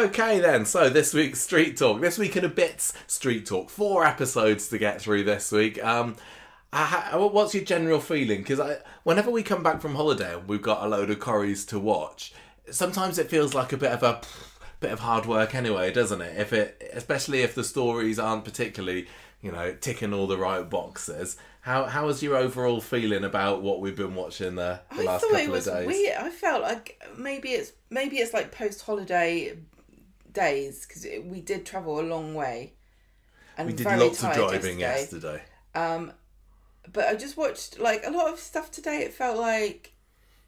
Okay then, so this week's Street Talk. This week in a bit's Street Talk. 4 episodes to get through this week. What's your general feeling? Because whenever we come back from holiday and we've got a load of corries to watch, sometimes it feels like a bit of hard work anyway, doesn't it? Especially if the stories aren't particularly, ticking all the right boxes. How was your overall feeling about what we've been watching the last couple of days? I thought it was weird. I felt like maybe it's like post-holiday days, because we did travel a long way. And we did lots of driving yesterday. But I just watched like a lot of stuff today. It felt like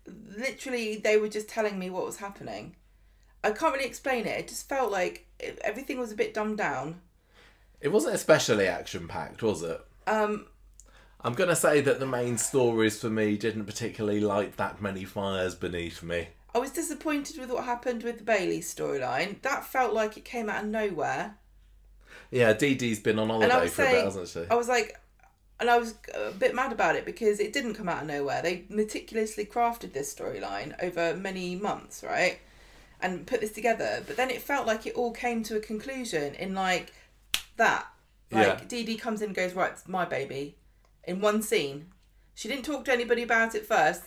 literally they were just telling me what was happening. I can't really explain it. It just felt like everything was a bit dumbed down. It wasn't especially action-packed, was it? I'm going to say that the main stories for me didn't particularly light that many fires beneath me. I was disappointed with what happened with the Bailey storyline. That felt like it came out of nowhere. Yeah, Dee-Dee's been on holiday for a bit, hasn't she? I was a bit mad about it because it didn't come out of nowhere. They meticulously crafted this storyline over many months, right? And put this together. But then it felt like it all came to a conclusion in like that. Like Dee-Dee comes in and goes, right, it's my baby. In one scene. She didn't talk to anybody about it first.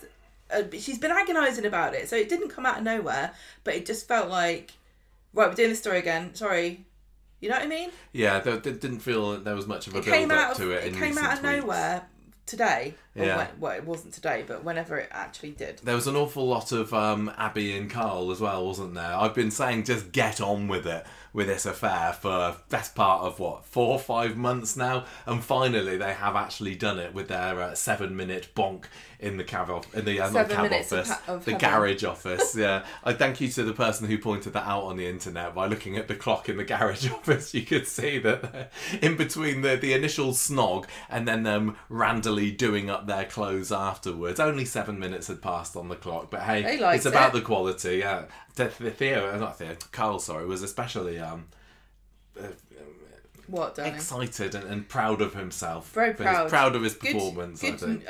She's been agonising about it. So it didn't come out of nowhere. But it just felt like, right, we're doing this story again. Sorry. You know what I mean? Yeah, there didn't feel that there was much of a build-up to it in recent weeks. It came out of nowhere today. Yeah. Well, it wasn't today, but whenever it actually did. There was an awful lot of Abi and Carl as well, wasn't there? I've been saying just get on with it, with this affair for best part of 4 or 5 months now, and finally they have actually done it with their 7-minute bonk in the garage office. Yeah, I thank you to the person who pointed that out on the internet. By looking at the clock in the garage office, you could see that in between the initial snog and then them randomly doing up their clothes afterwards, only 7 minutes had passed on the clock. But hey, it's about the quality. Yeah, Carl, was especially excited and proud of himself. Very proud. Proud of his performance, I think.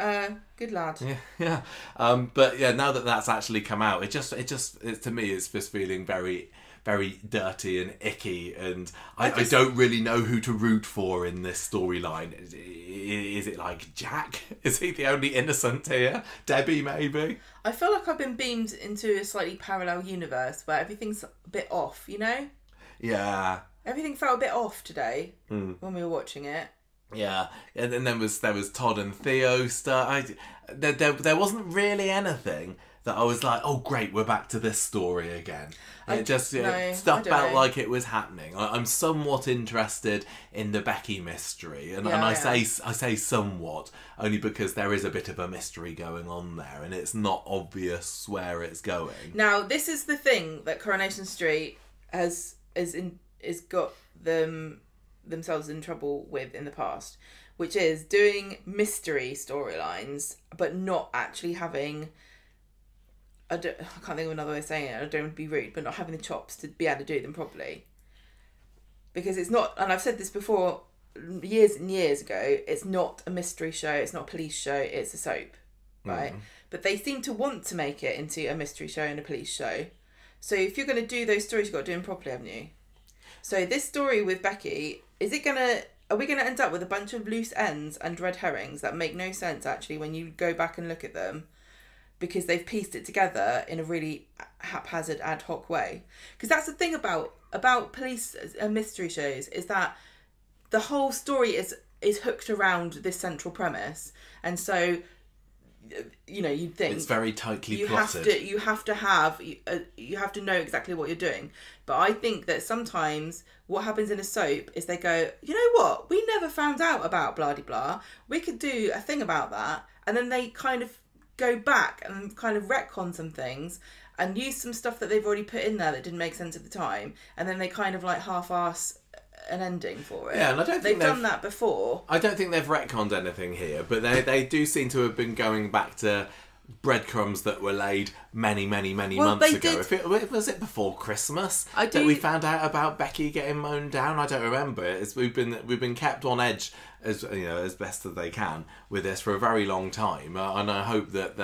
Good lad. Yeah. But yeah, now that that's actually come out, it just to me, it's just feeling very, very dirty and icky, and I don't really know who to root for in this storyline. Is it like Jack? Is he the only innocent here? Debbie, maybe? I feel like I've been beamed into a slightly parallel universe where everything's a bit off, you know? Yeah. Everything felt a bit off today when we were watching it. Yeah, and then there was Todd and Theo stuff. There wasn't really anything that I was like, oh great, we're back to this story again. Stuff felt like it was happening. I'm somewhat interested in the Becky mystery, and I say somewhat only because there is a bit of a mystery going on there, and it's not obvious where it's going. Now, this is the thing that Coronation Street has got themselves in trouble with in the past, which is doing mystery storylines but not actually having I can't think of another way of saying it. I don't want to be rude, but not having the chops to be able to do them properly. Because it's not, and I've said this before years and years ago, it's not a mystery show, it's not a police show, it's a soap, right? But they seem to want to make it into a mystery show and a police show. So if you're going to do those stories, you've got to do them properly, haven't you? So this story with Becky, are we going to end up with a bunch of loose ends and red herrings that make no sense actually when you go back and look at them? Because they've pieced it together in a really haphazard, ad hoc way. Because that's the thing about police and mystery shows, is that the whole story is hooked around this central premise, and so you'd think it's very tightly plotted. You have to know exactly what you're doing. But I think that sometimes what happens in a soap is they go, you know what, we never found out about blah de blah. We could do a thing about that, and then they kind of go back and kind of retcon some things and use some stuff that they've already put in there that didn't make sense at the time, and then they kind of like half-ass an ending for it. Yeah, and I don't think they've done that before. I don't think they've retconned anything here, but they do seem to have been going back to breadcrumbs that were laid many months ago. Was it before Christmas that we found out about Becky getting mown down? I don't remember. We've been kept on edge as best as they can with this for a very long time, and I hope that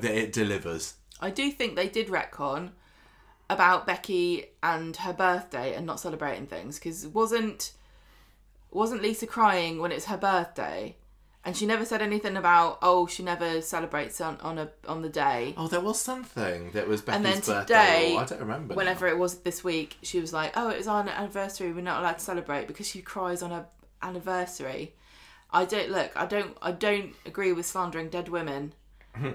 it delivers. I do think they did retcon. about Becky and her birthday and not celebrating things, because wasn't Lisa crying when it's her birthday? And she never said anything about, she never celebrates on the day. Oh, there was something that was Becky's and then birthday. today, I don't remember. Whenever it was this week, she was like, it was our anniversary, we're not allowed to celebrate because she cries on her anniversary. I don't agree with slandering dead women.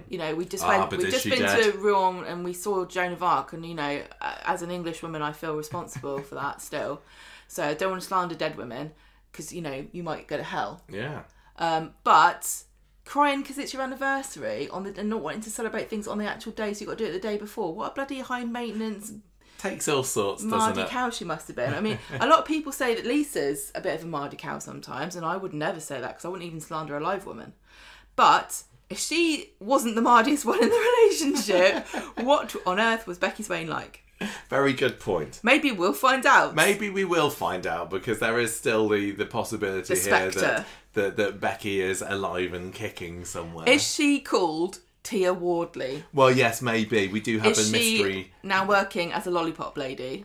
You know, we just been to Rouen and we saw Joan of Arc, and, you know, as an English woman, I feel responsible for that still. So I don't want to slander dead women because, you know, you might go to hell. Yeah. But crying because it's your anniversary and not wanting to celebrate things on the actual day, so you've got to do it the day before. What a bloody high maintenance... Takes all sorts, doesn't Mardy it? cow she must have been. I mean, a lot of people say that Lisa's a bit of a Mardy cow sometimes, and I would never say that because I wouldn't even slander a live woman. But if she wasn't the Mardiest one in the relationship, what on earth was Becky Swain like? Very good point. Maybe we'll find out. Maybe we will find out, because there is still the possibility here that Becky is alive and kicking somewhere. Is she called Tia Wardley? Well, yes, maybe. We do have is a mystery. She now working as a lollipop lady?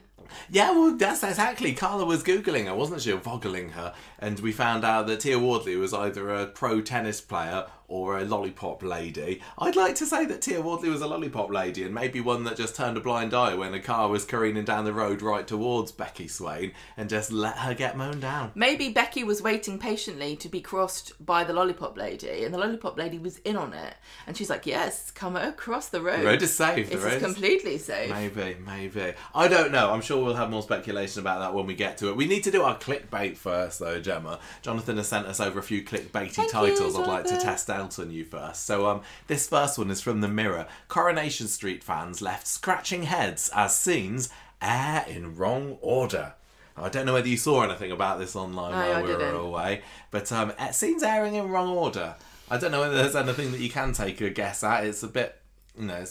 Yeah, well, that's exactly. Carla was Googling her, wasn't she? Or voggling her. And we found out that Tia Wardley was either a pro tennis player or a lollipop lady. I'd like to say that Tia Wardley was a lollipop lady, and maybe one that just turned a blind eye when a car was careening down the road right towards Becky Swain and just let her get mown down. Maybe Becky was waiting patiently to be crossed by the lollipop lady, and the lollipop lady was in on it. And she's like, yes, come across the road. The road is safe. It's completely safe. Maybe. I don't know. I'm sure we'll have more speculation about that when we get to it. We need to do our clickbait first, though, Gemma. Jonathan has sent us over a few clickbaity titles I'd like to test out on you first. So this first one is from The Mirror. Coronation Street fans left scratching heads as scenes air in wrong order. I don't know whether you saw anything about this online while we were away, but scenes airing in wrong order. I don't know whether there's anything that you can take a guess at. It's a bit, you know,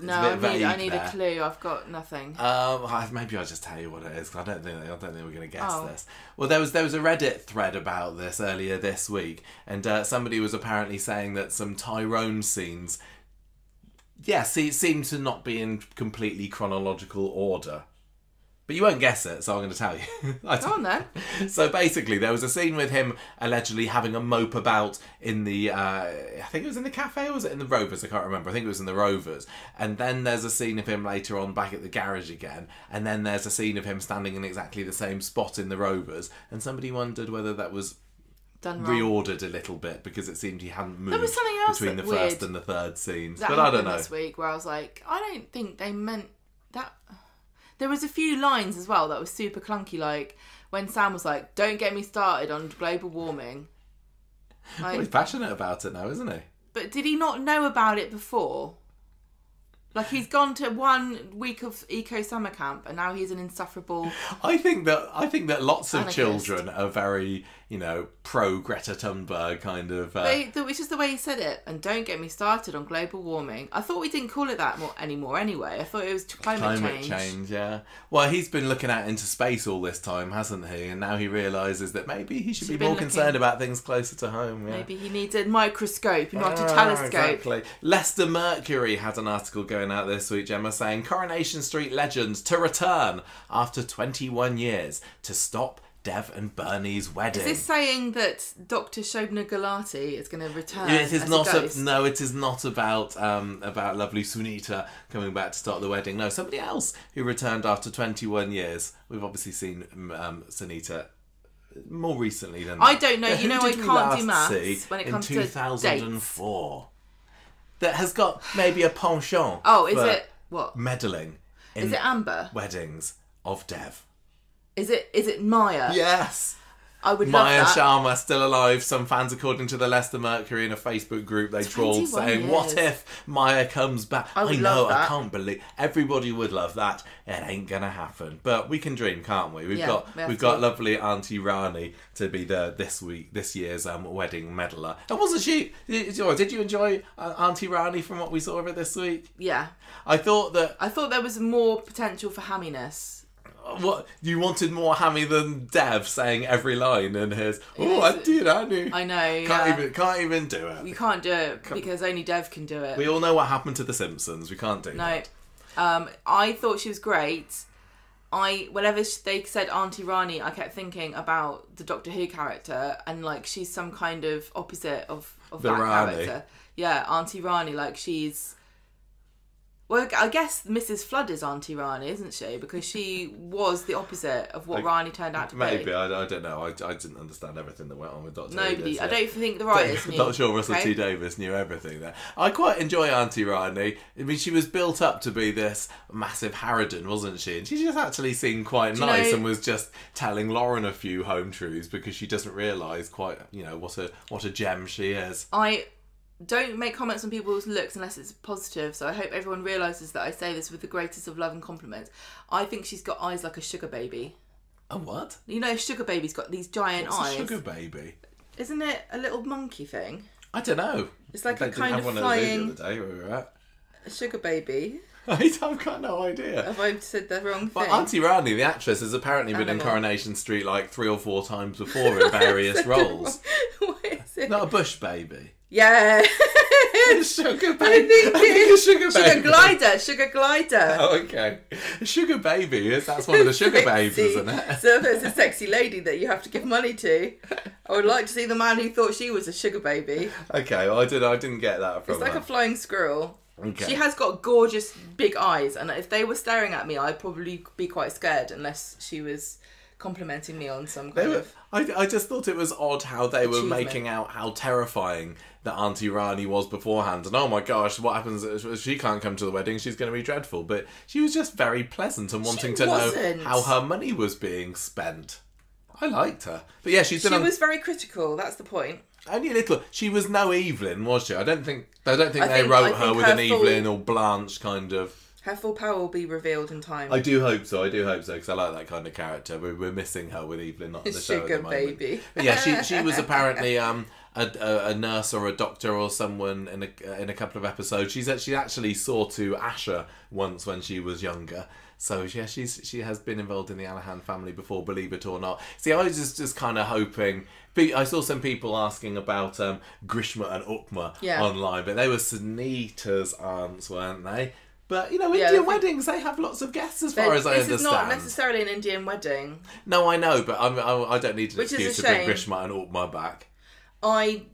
I need a clue. I've got nothing. Maybe I'll just tell you what it is, because I don't think we're going to guess this. Well, there was a Reddit thread about this earlier this week, and somebody was apparently saying that some Tyrone scenes, seem to not be in completely chronological order. But you won't guess it, so I'm going to tell you. Go on then. So basically, there was a scene with him allegedly having a mope about in the, I think it was in the cafe, or was it in the Rovers? I can't remember. I think it was in the Rovers. And then there's a scene of him later on back at the garage again. And then there's a scene of him standing in exactly the same spot in the Rovers. And somebody wondered whether that was reordered a little bit, because it seemed he hadn't moved between the first and the third scenes. But I don't know. This week where I was like, I don't think they meant that. There was a few lines as well that was super clunky, like when Sam was like, don't get me started on global warming. Well, he's passionate about it now, isn't he? But did he not know about it before? Like, he's gone to 1 week of eco summer camp and now he's an insufferable I think that lots of anarchist. Children are very, you know, pro Greta Thunberg kind of. It's just the way he said it. And don't get me started on global warming. I thought we didn't call it that anymore anyway. I thought it was climate change. Yeah. Well, he's been looking out into space all this time, hasn't he? And now he realises that maybe he should be more concerned about things closer to home. Yeah. Maybe he needs a microscope, not a telescope. Exactly. Leicester Mercury had an article going out this week, Gemma, saying Coronation Street legends to return after 21 years to stop Dev and Bernie's wedding. Is this saying that Dr. Shobna Gulati is going to return? It is not. No, it is not about lovely Sunita coming back to start the wedding. No, somebody else who returned after 21 years. We've obviously seen Sunita more recently than that. I don't know. You know, I can't do maths when it comes to 2004. Dates. That has got maybe a penchant. Oh, is it what? Meddling. Is it Amber? Weddings of Dev. Is it Maya? Yes. I would love that. Maya Sharma still alive. Some fans, according to the Leicester Mercury in a Facebook group, they trawled saying, "What if Maya comes back?" I know. I can't believe. Everybody would love that. It ain't gonna happen, but we can dream, can't we? We've got lovely Auntie Rani to be this year's wedding meddler. And wasn't she? Did you enjoy Auntie Rani from what we saw of it this week? Yeah. I thought there was more potential for hamminess. What, you wanted more hammy than Dev saying every line in his? Oh, I did, I knew. I know. Can't even do it. You can't do it because only Dev can do it. We all know what happened to The Simpsons. We can't do that. I thought she was great. Whenever they said Auntie Rani, I kept thinking about the Doctor Who character, and like she's some kind of opposite of that Rani. character. Yeah, Auntie Rani, like she's... Well, I guess Mrs. Flood is Auntie Rani, isn't she? Because she was the opposite of what Rani turned out to be. Maybe, I don't know. I didn't understand everything that went on with Dr. Nobody, Who. I don't think the writers knew. Not sure Russell T Davies knew everything there. I quite enjoy Auntie Rani. I mean, she was built up to be this massive harridan, wasn't she? And she just actually seemed quite nice and was just telling Lauren a few home truths because she doesn't realise quite, what a gem she is. I don't make comments on people's looks unless it's positive, so I hope everyone realises that I say this with the greatest of love and compliments. I think she's got eyes like a sugar baby. A what? You know, sugar baby's got these giant eyes. A sugar baby? Isn't it a little monkey thing? I don't know. It's like a kind of flying... the other day where we were at. A sugar baby. I've got no idea. Have I said the wrong thing? But Auntie Rani, the actress, has apparently been in Coronation Street like 3 or 4 times before in various roles. What is it? Not a bush baby. Yeah. Sugar baby. I think a sugar baby. Sugar glider. Oh, okay. A sugar baby. That's one of the sugar babes, isn't it? So if it's a sexy lady that you have to give money to, I would like to see the man who thought she was a sugar baby. Okay, well, I didn't get that from It's like a flying squirrel. Okay. She has got gorgeous big eyes, and if they were staring at me, I'd probably be quite scared unless she was complimenting me on some kind of... I just thought it was odd how they were achievement. making out how terrifying that Auntie Rani was beforehand. And oh my gosh, what happens if she can't come to the wedding? She's going to be dreadful. But she was just very pleasant and wanting to know how her money was being spent. I liked her. But yeah, she was very critical, that's the point. Only a little. She was no Evelyn, was she? I don't think they wrote her with an Evelyn or Blanche kind of... Her full power will be revealed in time. I do hope so, because I like that kind of character. We're missing her with Evelyn not in the show at the moment. Sugar baby. But yeah, she was apparently a nurse or a doctor or someone in a couple of episodes. She actually saw to Asher once when she was younger. So yeah, she has been involved in the Alahan family before, believe it or not. See, I was just kind of hoping. I saw some people asking about Grishma and Ukma online, but they were Sunita's aunts, weren't they? But, Indian weddings, they have lots of guests as far as I understand. This is not necessarily an Indian wedding. No, I know, but I don't need an Which excuse to bring Grishma and Ukma back. I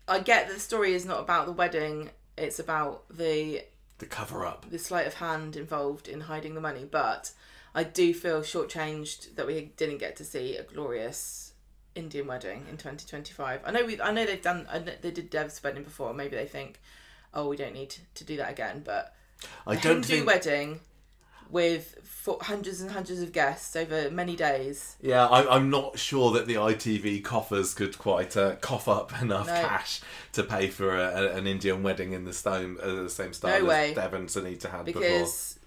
get that the story is not about the wedding, it's about the cover-up. The sleight of hand involved in hiding the money, but I do feel shortchanged that we didn't get to see a glorious Indian wedding in 2025. I know they did Dev's wedding before, maybe they think, oh, we don't need to do that again, but... Hindu wedding with hundreds and hundreds of guests over many days. Yeah, I'm not sure that the ITV coffers could quite cough up enough cash to pay for an Indian wedding in the same style as Dev and Sunita had before. Because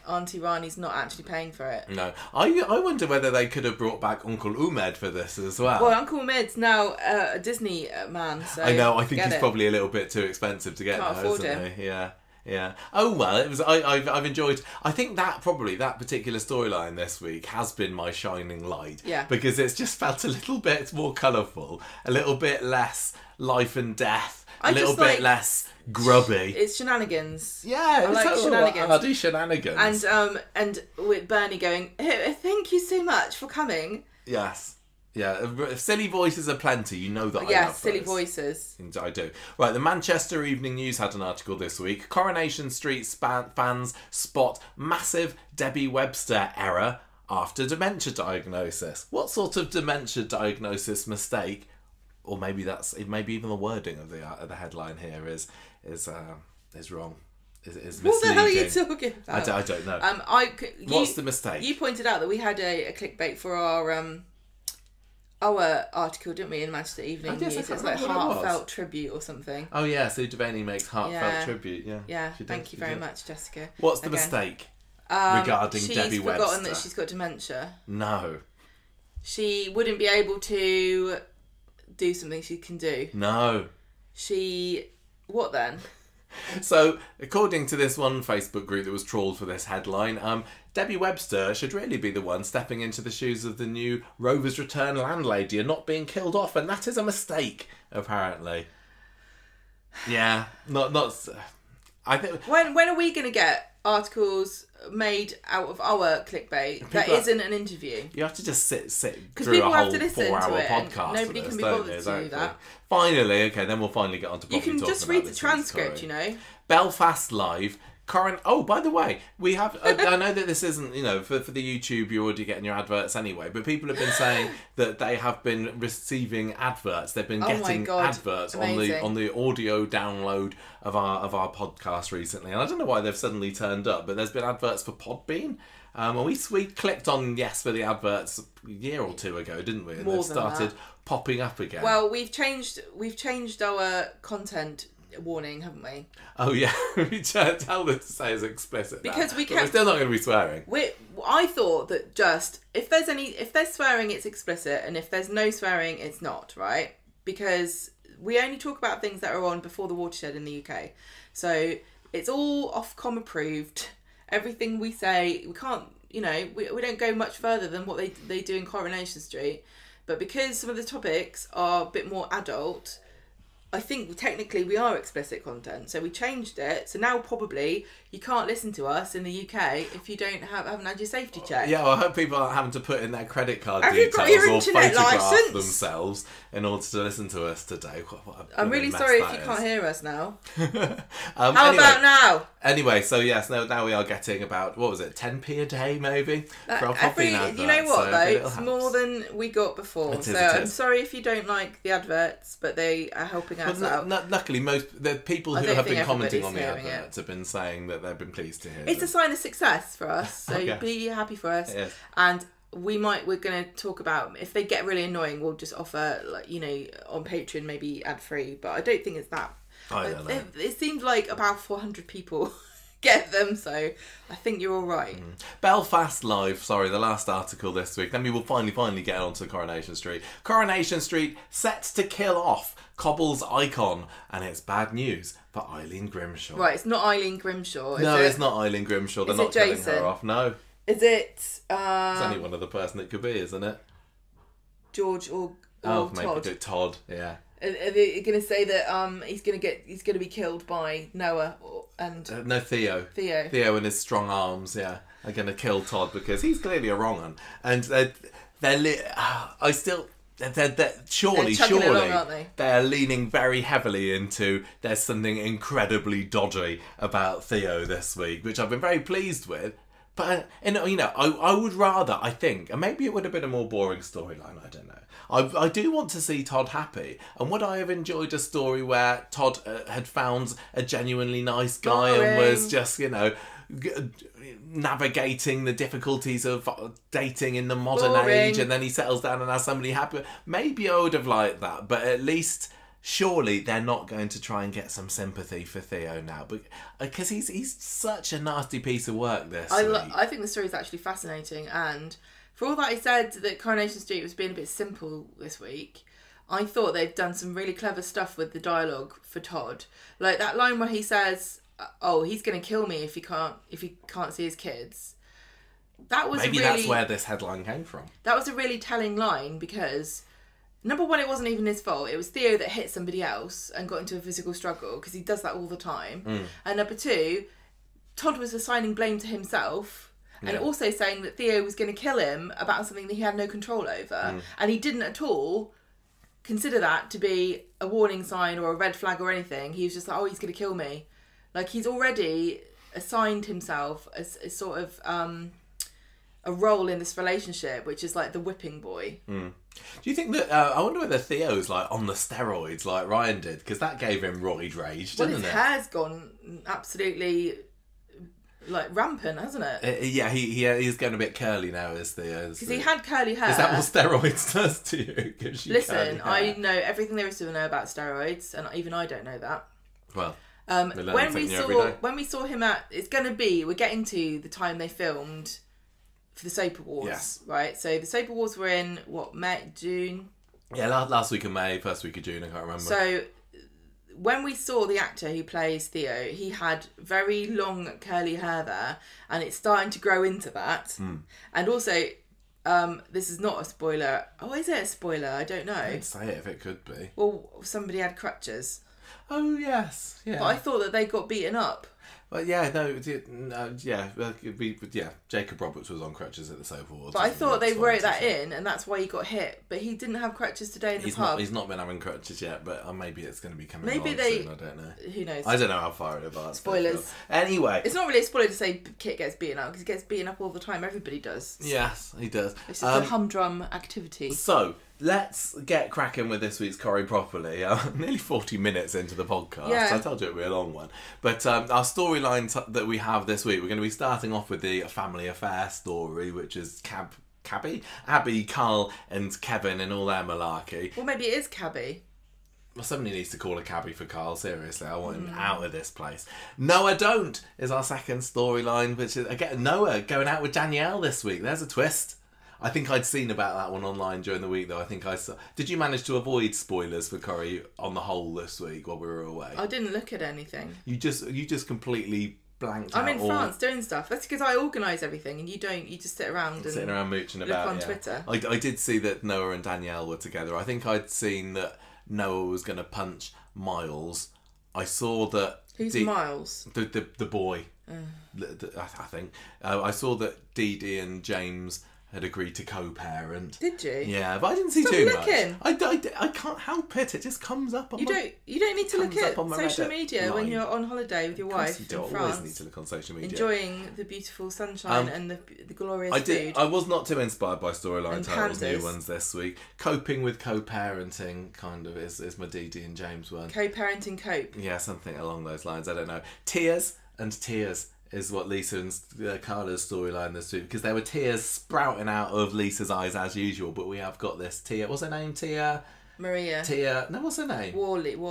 Auntie Rani's not actually paying for it. No. I wonder whether they could have brought back Uncle Umed for this as well. Well, Uncle Umed's now a Disney man, so I know, I think he's probably a little bit too expensive to get Can't now, afford isn't him. he? Yeah. Yeah. Oh well, it was. I've enjoyed. I think that particular storyline this week has been my shining light. Yeah. Because it's just felt a little bit more colourful, a little bit less life and death, a little bit less grubby. It's shenanigans. Yeah, I like shenanigans. I do shenanigans. And with Bernie going, thank you so much for coming. Yes. Yeah, silly voices are plenty. You know that I love Yes, silly those. voices. I do. Right, the Manchester Evening News had an article this week. Coronation Street fans spot massive Debbie Webster error after dementia diagnosis. What sort of dementia diagnosis mistake, or maybe even the wording of the headline here is wrong. Is misleading. What the hell are you talking about? I don't know. What's the mistake? You pointed out that we had a clickbait for our article, didn't we, in Manchester Evening News? It's like heartfelt tribute or something. Oh yeah, so Devaney makes heartfelt tribute. Yeah. Thank you very much, Jessica. What's the mistake regarding Debbie Webster? She's forgotten that she's got dementia. No. She wouldn't be able to do something she can do. No. What then? So, according to this one Facebook group that was trawled for this headline, Debbie Webster should really be the one stepping into the shoes of the new Rover's Return landlady and not being killed off, and that is a mistake, apparently. Yeah, not. I think. When are we going to get articles made out of our clickbait that isn't an interview. You have to just sit through a whole 4-hour podcast. Nobody can be bothered to do that. Finally, okay, then we'll finally get on to properly talking about this. You can just read the transcript, you know. Belfast Live. Oh, by the way, we have. I know that this isn't, for the YouTube, you're already getting your adverts anyway. But people have been saying that they have been receiving adverts. They've been getting adverts on the audio download of our podcast recently, and I don't know why they've suddenly turned up. But there's been adverts for Podbean. And we clicked on yes for the adverts a year or two ago, didn't we? And they've started popping up again. Well, we've changed our content warning, haven't we? Oh yeah, we tell them to say it's explicit because we're still not going to be swearing. I thought that just if there's swearing, it's explicit, and if there's no swearing, it's not, right? Because we only talk about things that are on before the watershed in the UK, so it's all Ofcom approved. Everything we say, we can't, we don't go much further than what they do in Coronation Street, but because some of the topics are a bit more adult, I think technically we are explicit content, so we changed it. So now probably you can't listen to us in the UK if you haven't had your safety check. Yeah, well, I hope people aren't having to put in their credit card Have details you got your or photograph license? themselves in order to listen to us today. I'm really sorry if you can't hear us now. How about now? Anyway, so yes, now we are getting about, what was it, 10p a day maybe? For our Podbean adverts. You know what, though? It's more than we got before. I'm sorry if you don't like the adverts, but they are helping us out. Luckily, the people who have been commenting on the adverts have been saying that they've been pleased to hear It's a sign of success for us, so be happy for us. Yes. And we're going to talk about, if they get really annoying, we'll just offer, on Patreon, maybe ad-free, but I don't think it's that. I don't know. It seems like about 400 people get them, so I think you're all right. Belfast Live, the last article this week. Then we will finally get on to Coronation Street. Coronation Street set to kill off Cobble's icon, and it's bad news for Eileen Grimshaw. Right, it's not Eileen Grimshaw, is it? No, it's not Eileen Grimshaw. They're not killing her off, no. Is it... It's only one other person it could be, isn't it? George or Todd. Maybe Todd, yeah. Are they going to say that he's going to be killed by Noah and no, Theo. Theo and his strong arms, are going to kill Todd because he's clearly a wrong one, and surely they're leaning very heavily into there's something incredibly dodgy about Theo this week, which I've been very pleased with. But I would rather, I think, and maybe it would have been a more boring storyline, I don't know. I do want to see Todd happy, and would I have enjoyed a story where Todd had found a genuinely nice guy and was just, navigating the difficulties of dating in the modern age, and then he settles down and has somebody happy? Maybe I would have liked that, but at least... Surely they're not going to try and get some sympathy for Theo now, because he's such a nasty piece of work this week. I think the story is actually fascinating, and for all that I said that Coronation Street was being a bit simple this week, I thought they'd done some really clever stuff with the dialogue for Todd. Like that line where he says, "Oh, he's going to kill me if he can't see his kids." That was that's where this headline came from. That was a really telling line because. Number one, it wasn't even his fault. It was Theo that hit somebody else and got into a physical struggle because he does that all the time. And number two, Todd was assigning blame to himself and also saying that Theo was going to kill him about something that he had no control over. And he didn't at all consider that to be a warning sign or a red flag or anything. He was just like, oh, he's going to kill me. Like, he's already assigned himself as sort of a role in this relationship, which is like the whipping boy. Do you think that I wonder whether Theo's like on the steroids like Ryan did, because that gave him roid rage, didn't it? His hair's gone absolutely like rampant, hasn't it? He's getting a bit curly now, is Theo? Because he had curly hair. Is that what steroids does to you? Listen, I know everything there is to know about steroids, and even I don't know that. Well, when we saw him we're getting to the time they filmed for the Soap Awards, right? So the Soap Awards were in May, June? Yeah, last week of May, first week of June, I can't remember. So when we saw the actor who plays Theo, he had very long curly hair there, and it's starting to grow into that. And also, this is not a spoiler. Oh, is it a spoiler? I don't know. Don't say it if it could be. Well, somebody had crutches. Oh, yes. Yeah. But I thought that they got beaten up. Well, yeah, no, Jacob Roberts was on crutches at the Soap Awards. But I thought they wrote that in, and that's why he got hit. But he didn't have crutches today in the pub. He's not been having crutches yet, but maybe it's going to be coming maybe along soon, I don't know. Who knows? I don't know how far in advance. Spoilers. Anyway. It's not really a spoiler to say Kit gets beaten up, because he gets beaten up all the time. Everybody does. Yes, he does. It's just a humdrum activity. So, let's get cracking with this week's Corrie properly. Nearly 40 minutes into the podcast. Yeah. I told you it would be a long one. But our storyline that we have this week, we're going to be starting off with the family affair story, which is Abi, Carl and Kevin and all their malarkey. Well, maybe it is Cabby. Well, somebody needs to call a cabbie for Carl, seriously. I want him out of this place. No, I don't, is our second storyline, which is, again, Noah going out with Danielle this week. There's a twist. I think I'd seen about that one online during the week, though. I think I saw... Did you manage to avoid spoilers for Corrie on the whole this week while we were away? I didn't look at anything. You just completely blanked out. I'm in France doing stuff. That's because I organise everything, and you don't. You just sit around and sitting around mooching about. Look on Twitter. I did see that Noah and Danielle were together. I think I'd seen that Noah was going to punch Miles. I saw that... Who's Miles? The boy. I think. I saw that Dee-Dee and James had agreed to co-parent. Did you? Yeah, but I didn't see Stop too looking. much. I can't help it. It just comes up on you don't need to look at social media line. when you're on holiday with your wife in France. Always need to look on social media. Enjoying the beautiful sunshine and the glorious food. I was not too inspired by storyline titles, pandas. new ones this week. Coping with co-parenting kind of is my Dee-Dee and James one. Co-parenting cope. Yeah, something along those lines. I don't know. Tears is what Lisa and Carla's storyline this week, because there were tears sprouting out of Lisa's eyes as usual, but we have got this Tia. What's her name? Maria. Tia. No, what's her name?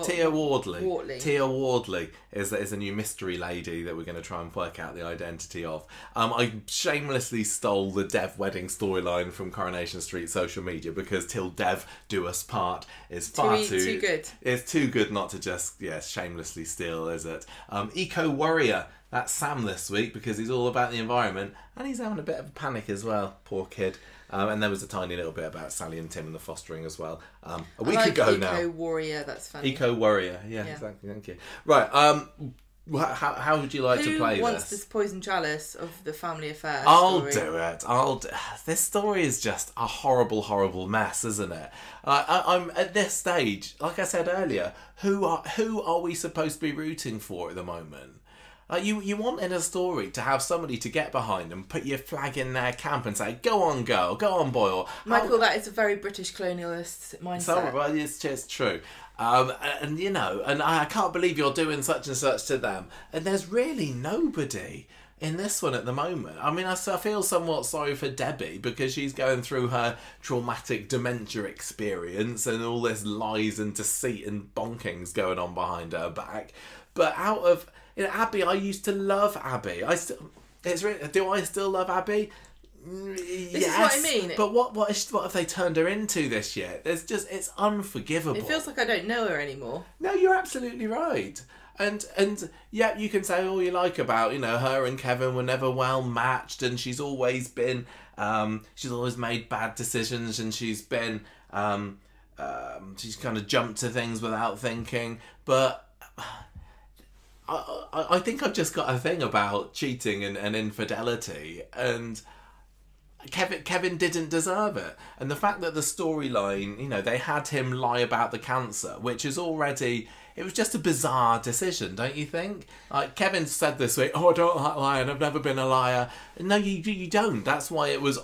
Tia Wardley. Tia Wardley is a new mystery lady that we're going to try and work out the identity of. I shamelessly stole the Dev wedding storyline from Coronation Street social media, because Till Dev Do Us Part is far too good. It's too good not to just shamelessly steal, is it? Eco Warrior. That's Sam this week, because he's all about the environment, and he's having a bit of a panic as well, poor kid. And there was a tiny little bit about Sally and Tim and the fostering as well. A week ago now. Eco Warrior, that's funny. Eco Warrior, yeah, exactly, thank you. Right, how would you like to play this? Who wants this poison chalice of the family affair I'll story? do it. This story is just a horrible, horrible mess, isn't it? I'm at this stage, like I said earlier, who are we supposed to be rooting for at the moment? You want in a story to have somebody to get behind and put your flag in their camp and say, go on girl, go on boy. Or, Michael, that is a very British colonialist mindset. So, well, it's just true. And I can't believe you're doing such and such to them. And there's really nobody in this one at the moment. I mean, I feel somewhat sorry for Debbie, because she's going through her traumatic dementia experience and all this lies and deceit and bonkings going on behind her back. But out of... Abi, I used to love Abi. Do I still love Abi? This is what I mean. But what have they turned her into this year? It's unforgivable. It feels like I don't know her anymore. No, you're absolutely right. And yeah, you can say all you like about, her and Kevin were never well matched, and she's always been she's always made bad decisions, and she's been she's kind of jumped to things without thinking, but I think I've just got a thing about cheating and infidelity, and Kevin didn't deserve it. And the fact that the storyline, they had him lie about the cancer, which is already... It was just a bizarre decision, don't you think? Like Kevin said this week, I don't like lying, I've never been a liar. No, you don't. That's why it was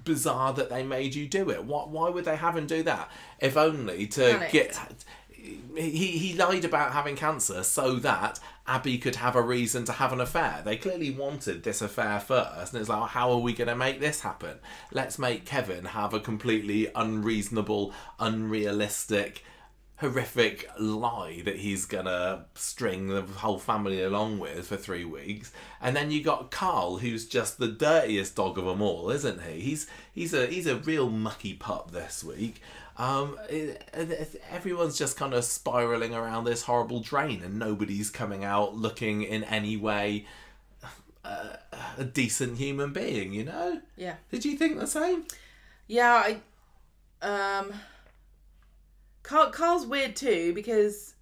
bizarre that they made you do it. Why would they have him do that? If only to get... He lied about having cancer so that Abi could have a reason to have an affair. They clearly wanted this affair first, and it's like, how are we going to make this happen? Let's make Kevin have a completely unreasonable, unrealistic, horrific lie that he's going to string the whole family along with for 3 weeks. And then you got Carl, who's just the dirtiest dog of them all, isn't he? He's a real mucky pup this week. Everyone's just kind of spiraling around this horrible drain, and nobody's coming out looking in any way a decent human being, Yeah. Did you think the same? Yeah, Carl's weird too, because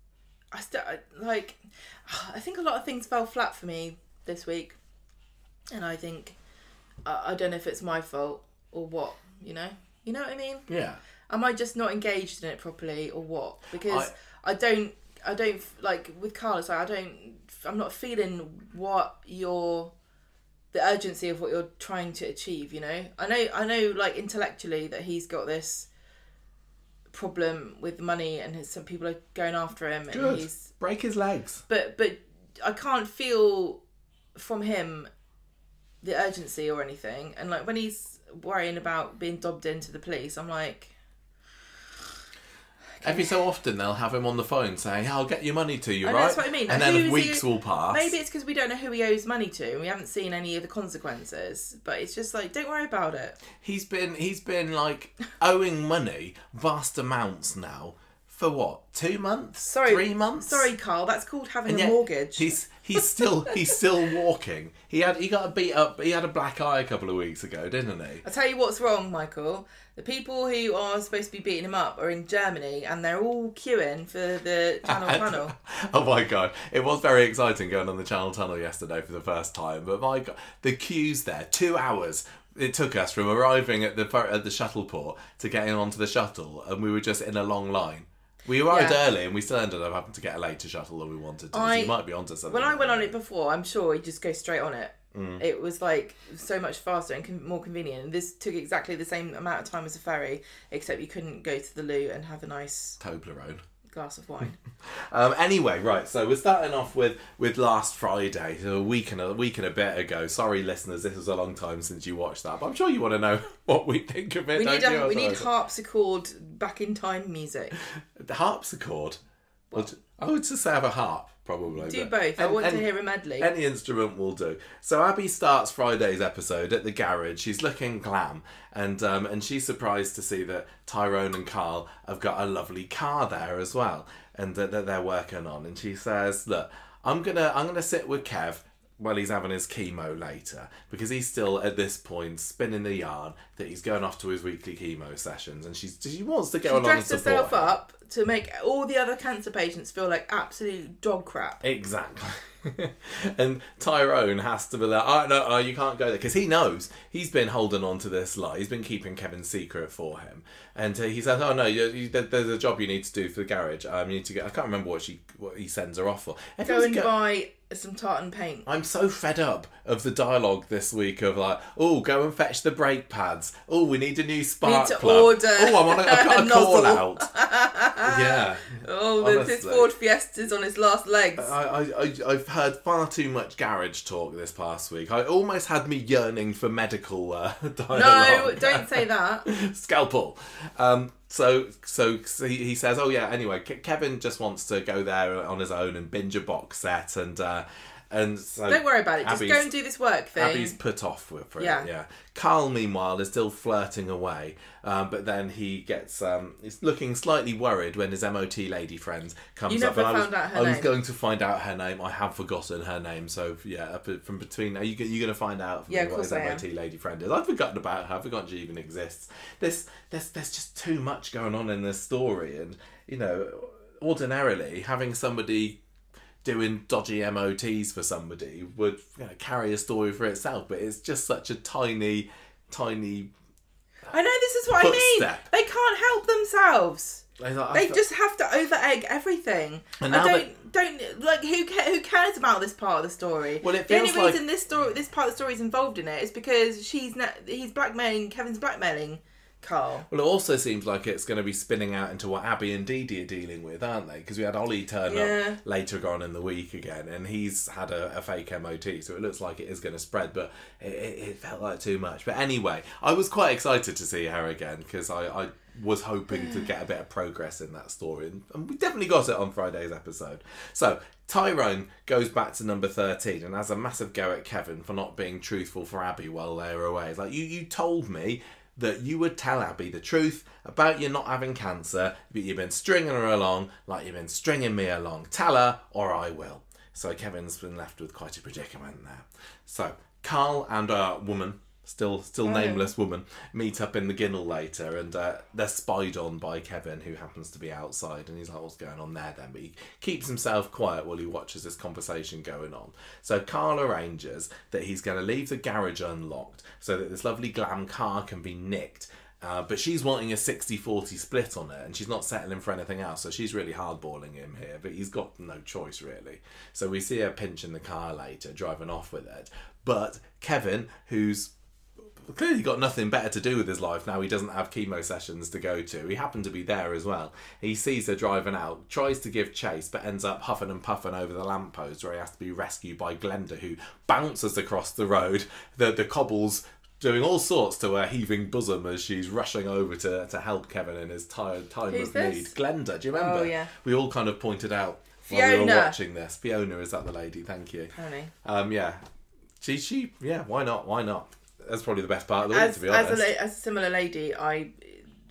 I think a lot of things fell flat for me this week, and I think I don't know if it's my fault or what. You know what I mean? Yeah. Am I just not engaged in it properly or what? Because I don't like with Carl. It's like I'm not feeling the urgency of what you're trying to achieve. You know, I know, like intellectually that he's got this problem with money and some people are going after him. Good. And he's break his legs. But I can't feel from him the urgency or anything. And like when he's worrying about being dobbed into the police, I'm like. Every so often they'll have him on the phone saying, I'll get your money to you, right? That's what I mean. And then weeks will pass. Maybe it's because we don't know who he owes money to and we haven't seen any of the consequences. But it's just like, don't worry about it. He's been like owing money, vast amounts now, for what, 2 months? 3 months? Sorry, Carl, that's called having a mortgage. He's still walking. He got beat up. He had a black eye a couple of weeks ago, didn't he? I'll tell you what's wrong, Michael. The people who are supposed to be beating him up are in Germany and they're all queuing for the Channel Tunnel. Oh my God. It was very exciting going on the Channel Tunnel yesterday for the first time. But my God, the queues there, 2 hours it took us from arriving at the shuttle port to getting onto the shuttle, and we were just in a long line. We arrived early and we still ended up having to get a later shuttle than we wanted to. So you might be onto something. When I went on it before, I'm sure he'd just go straight on it. It was like so much faster and more convenient. And this took exactly the same amount of time as a ferry, except you couldn't go to the loo and have a nice Toblerone glass of wine. Anyway, right, so we're starting off with last Friday, so a week and a bit ago. Sorry, listeners, this was a long time since you watched that, but I'm sure you want to know what we think of it. We need harpsichord back in time music. The harpsichord? I would just say have a harp, probably. Do both. I want to hear a medley. Any instrument will do. So Abi starts Friday's episode at the garage. She's looking glam, and she's surprised to see that Tyrone and Carl have got a lovely car there as well, and that they're working on. And she says, "Look, I'm gonna sit with Kev while he's having his chemo later, because he's still at this point spinning the yarn that he's going off to his weekly chemo sessions, and she wants to go along and support dressed herself him. up to make all the other cancer patients feel like absolute dog crap. Exactly. And Tyrone has to be like, oh, no, you can't go there. Because he knows he's been holding on to this lie. He's been keeping Kevin's secret for him. And he says, oh, no, there's a job you need to do for the garage. You need to get... I can't remember what he sends her off for. Go and buy some tartan paint. I'm so fed up of the dialogue this week of like, oh, go and fetch the brake pads. Oh, we need a new spark plug. Order. Oh, I've got a call out. Yeah. Oh, his Ford Fiesta's on his last legs. I've heard far too much garage talk this past week. I almost had me yearning for medical dialogue. No, don't say that. Scalpel. So he says, oh yeah, anyway, Kevin just wants to go there on his own and binge a box set, and so don't worry about it. Just go and do this work thing. Abby's put off for it. Yeah. Carl, meanwhile, is still flirting away, but then he gets he's looking slightly worried when his MOT lady friend comes up. I was going to find out her name. I have forgotten her name. So yeah, from between, you're going to find out from me what his MOT lady friend is. I've forgotten about her. I've forgotten she even exists. There's just too much going on in this story, and ordinarily having somebody doing dodgy MOTs for somebody would carry a story for itself, but it's just such a tiny I know, this is what footstep. I mean. They can't help themselves. They just have to over egg everything. And don't like who cares about this part of the story? Well, it the feels only reason this part of the story is involved in it is because he's blackmailing Kevin's blackmailing Carl. Well, it also seems like it's going to be spinning out into what Abi and Dee-Dee are dealing with, aren't they? Because we had Ollie turn up later on in the week again, and he's had a fake MOT, so it looks like it is going to spread, but it felt like too much. But anyway, I was quite excited to see her again, because I was hoping to get a bit of progress in that story, and we definitely got it on Friday's episode. So Tyrone goes back to number 13 and has a massive go at Kevin for not being truthful for Abi while they were away. It's like, you told me that you would tell Abi the truth about you not having cancer, but you've been stringing her along like you've been stringing me along. Tell her, or I will. So Kevin's been left with quite a predicament there. So Carl and a woman still nameless woman, meet up in the Ginnel later, and they're spied on by Kevin, who happens to be outside, and he's like, what's going on there then? But he keeps himself quiet while he watches this conversation going on. So Carl arranges that he's going to leave the garage unlocked so that this lovely glam car can be nicked. But she's wanting a 60-40 split on it, and she's not settling for anything else, so she's really hardballing him here, but he's got no choice, really. So we see her pinching the car later, driving off with it. But Kevin, who's clearly got nothing better to do with his life now, he doesn't have chemo sessions to go to. He happened to be there as well. He sees her driving out, tries to give chase, but ends up huffing and puffing over the lamppost, where he has to be rescued by Glenda, who bounces across the road. The cobbles doing all sorts to her heaving bosom as she's rushing over to help Kevin in his time of need. Glenda, do you remember? Oh, yeah. We all kind of pointed out Fiona. while we were watching this. Fiona, is that the lady? Thank you. Pony. Yeah. She, why not? That's probably the best part of the week, to be honest. As a similar lady, I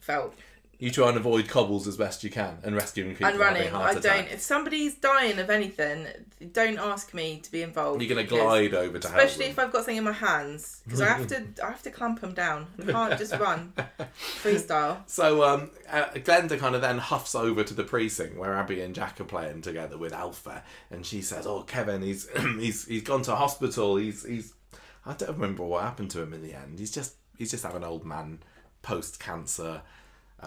felt... You try and avoid cobbles as best you can and rescuing people and running. I don't. If somebody's dying of anything, don't ask me to be involved. You're going to glide over to help them. Especially if I've got something in my hands, because I have to clamp them down. I can't just run freestyle. So Glenda kind of then huffs over to the precinct where Abi and Jack are playing together with Alpha, and she says, "Oh, Kevin, he's gone to hospital. He's I don't remember what happened to him in the end. He's just having an old man post cancer."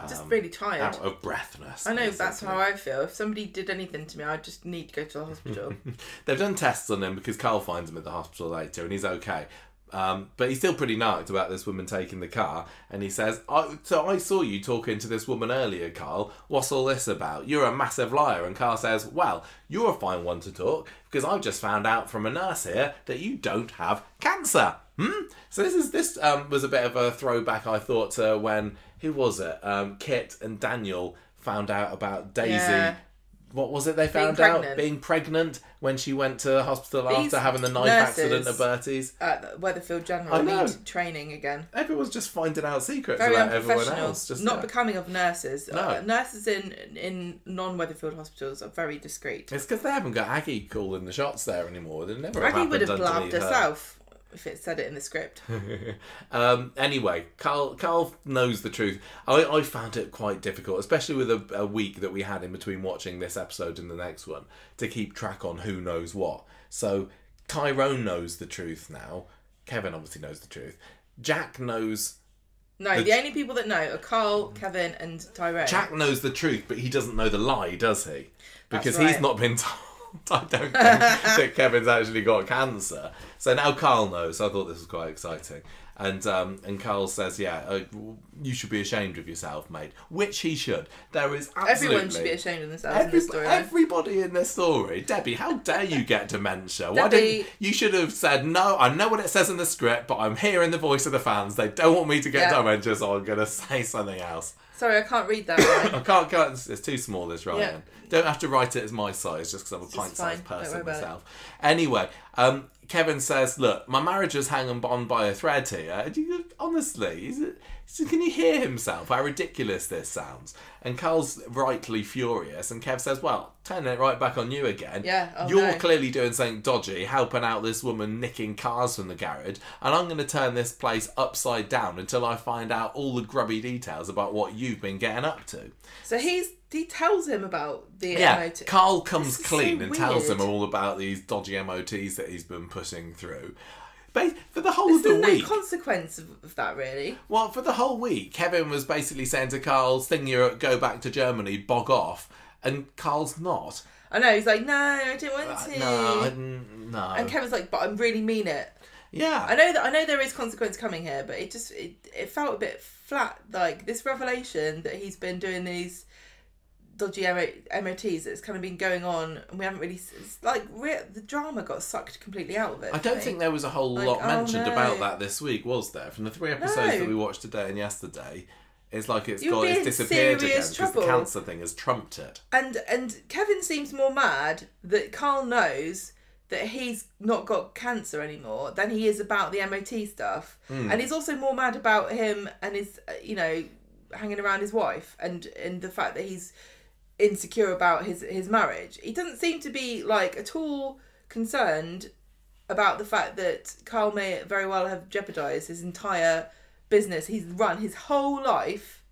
Just really tired. Out of breathness. I know, that's how I feel. If somebody did anything to me, I just need to go to the hospital. They've done tests on him because Carl finds him at the hospital later and he's okay. But he's still pretty narked about this woman taking the car. And he says, so I saw you talking to this woman earlier, Carl. What's all this about? You're a massive liar. And Carl says, well, you're a fine one to talk because I've just found out from a nurse here that you don't have cancer. So this was a bit of a throwback, I thought, to when... Who was it? Kit and Daniel found out about Daisy. Yeah. What was it they found out? Being pregnant when she went to the hospital after having the knife accident at Bertie's. At Weatherfield General need training again. Everyone's just finding out secrets Very about everyone else. Just not becoming of nurses. No. Nurses in non-Weatherfield hospitals are very discreet. It's because they haven't got Aggie calling the shots there anymore. They never Aggie would have blabbed herself if it said it in the script. Anyway, Carl knows the truth. I found it quite difficult, especially with a week that we had in between watching this episode and the next one, to keep track on who knows what. So Tyrone knows the truth now. Kevin obviously knows the truth. Jack knows... No, the only people that know are Carl, Kevin and Tyrone. Jack knows the truth, but he doesn't know the lie, does he? Because he's not been told. I don't think that Kevin's actually got cancer. So now Carl knows. So I thought this was quite exciting. And Carl says, you should be ashamed of yourself, mate. Which he should. There is absolutely... Everyone should be ashamed of themselves in this story. Everybody in this story. Debbie, how dare you get dementia? Why didn't you should have said, no, I know what it says in the script, but I'm hearing the voice of the fans. They don't want me to get dementia, so I'm going to say something else. Sorry, I can't read that right. I can't. It's too small, this writing. Yeah. Don't have to write it as my size, just because I'm a pint-sized person myself. Anyway, Kevin says, look, my marriage is hanging on by a thread here. Honestly, can you hear himself? How ridiculous this sounds. And Carl's rightly furious. And Kev says, well, turning it right back on you again. Yeah, You're clearly doing something dodgy, helping out this woman nicking cars from the garage. And I'm going to turn this place upside down until I find out all the grubby details about what you've been getting up to. So he tells him about the MOT. Carl comes clean and tells him all about these dodgy MOTs that he's been pushing through. For the whole of the week... There's no consequence of that, really. Well, for the whole week, Kevin was basically saying to Carl, go back to Germany, bog off. And Carl's not. I know, he's like, no, I don't want to. No. And Kevin's like, but I really mean it. Yeah. I know there is consequence coming here, but it felt a bit flat. Like, this revelation that he's been doing these dodgy MOTs that's kind of been going on, and we haven't really... It's like, the drama got sucked completely out of it. I don't think there was a whole lot mentioned about that this week, was there? From the 3 episodes that we watched today and yesterday, it's like it's disappeared again, because the cancer thing has trumped it. And Kevin seems more mad that Carl knows that he's not got cancer anymore than he is about the MOT stuff. And he's also more mad about him and his, hanging around his wife and the fact that he's insecure about his marriage. He doesn't seem to be like at all concerned about the fact that Carl may very well have jeopardised his entire business. He's run his whole life.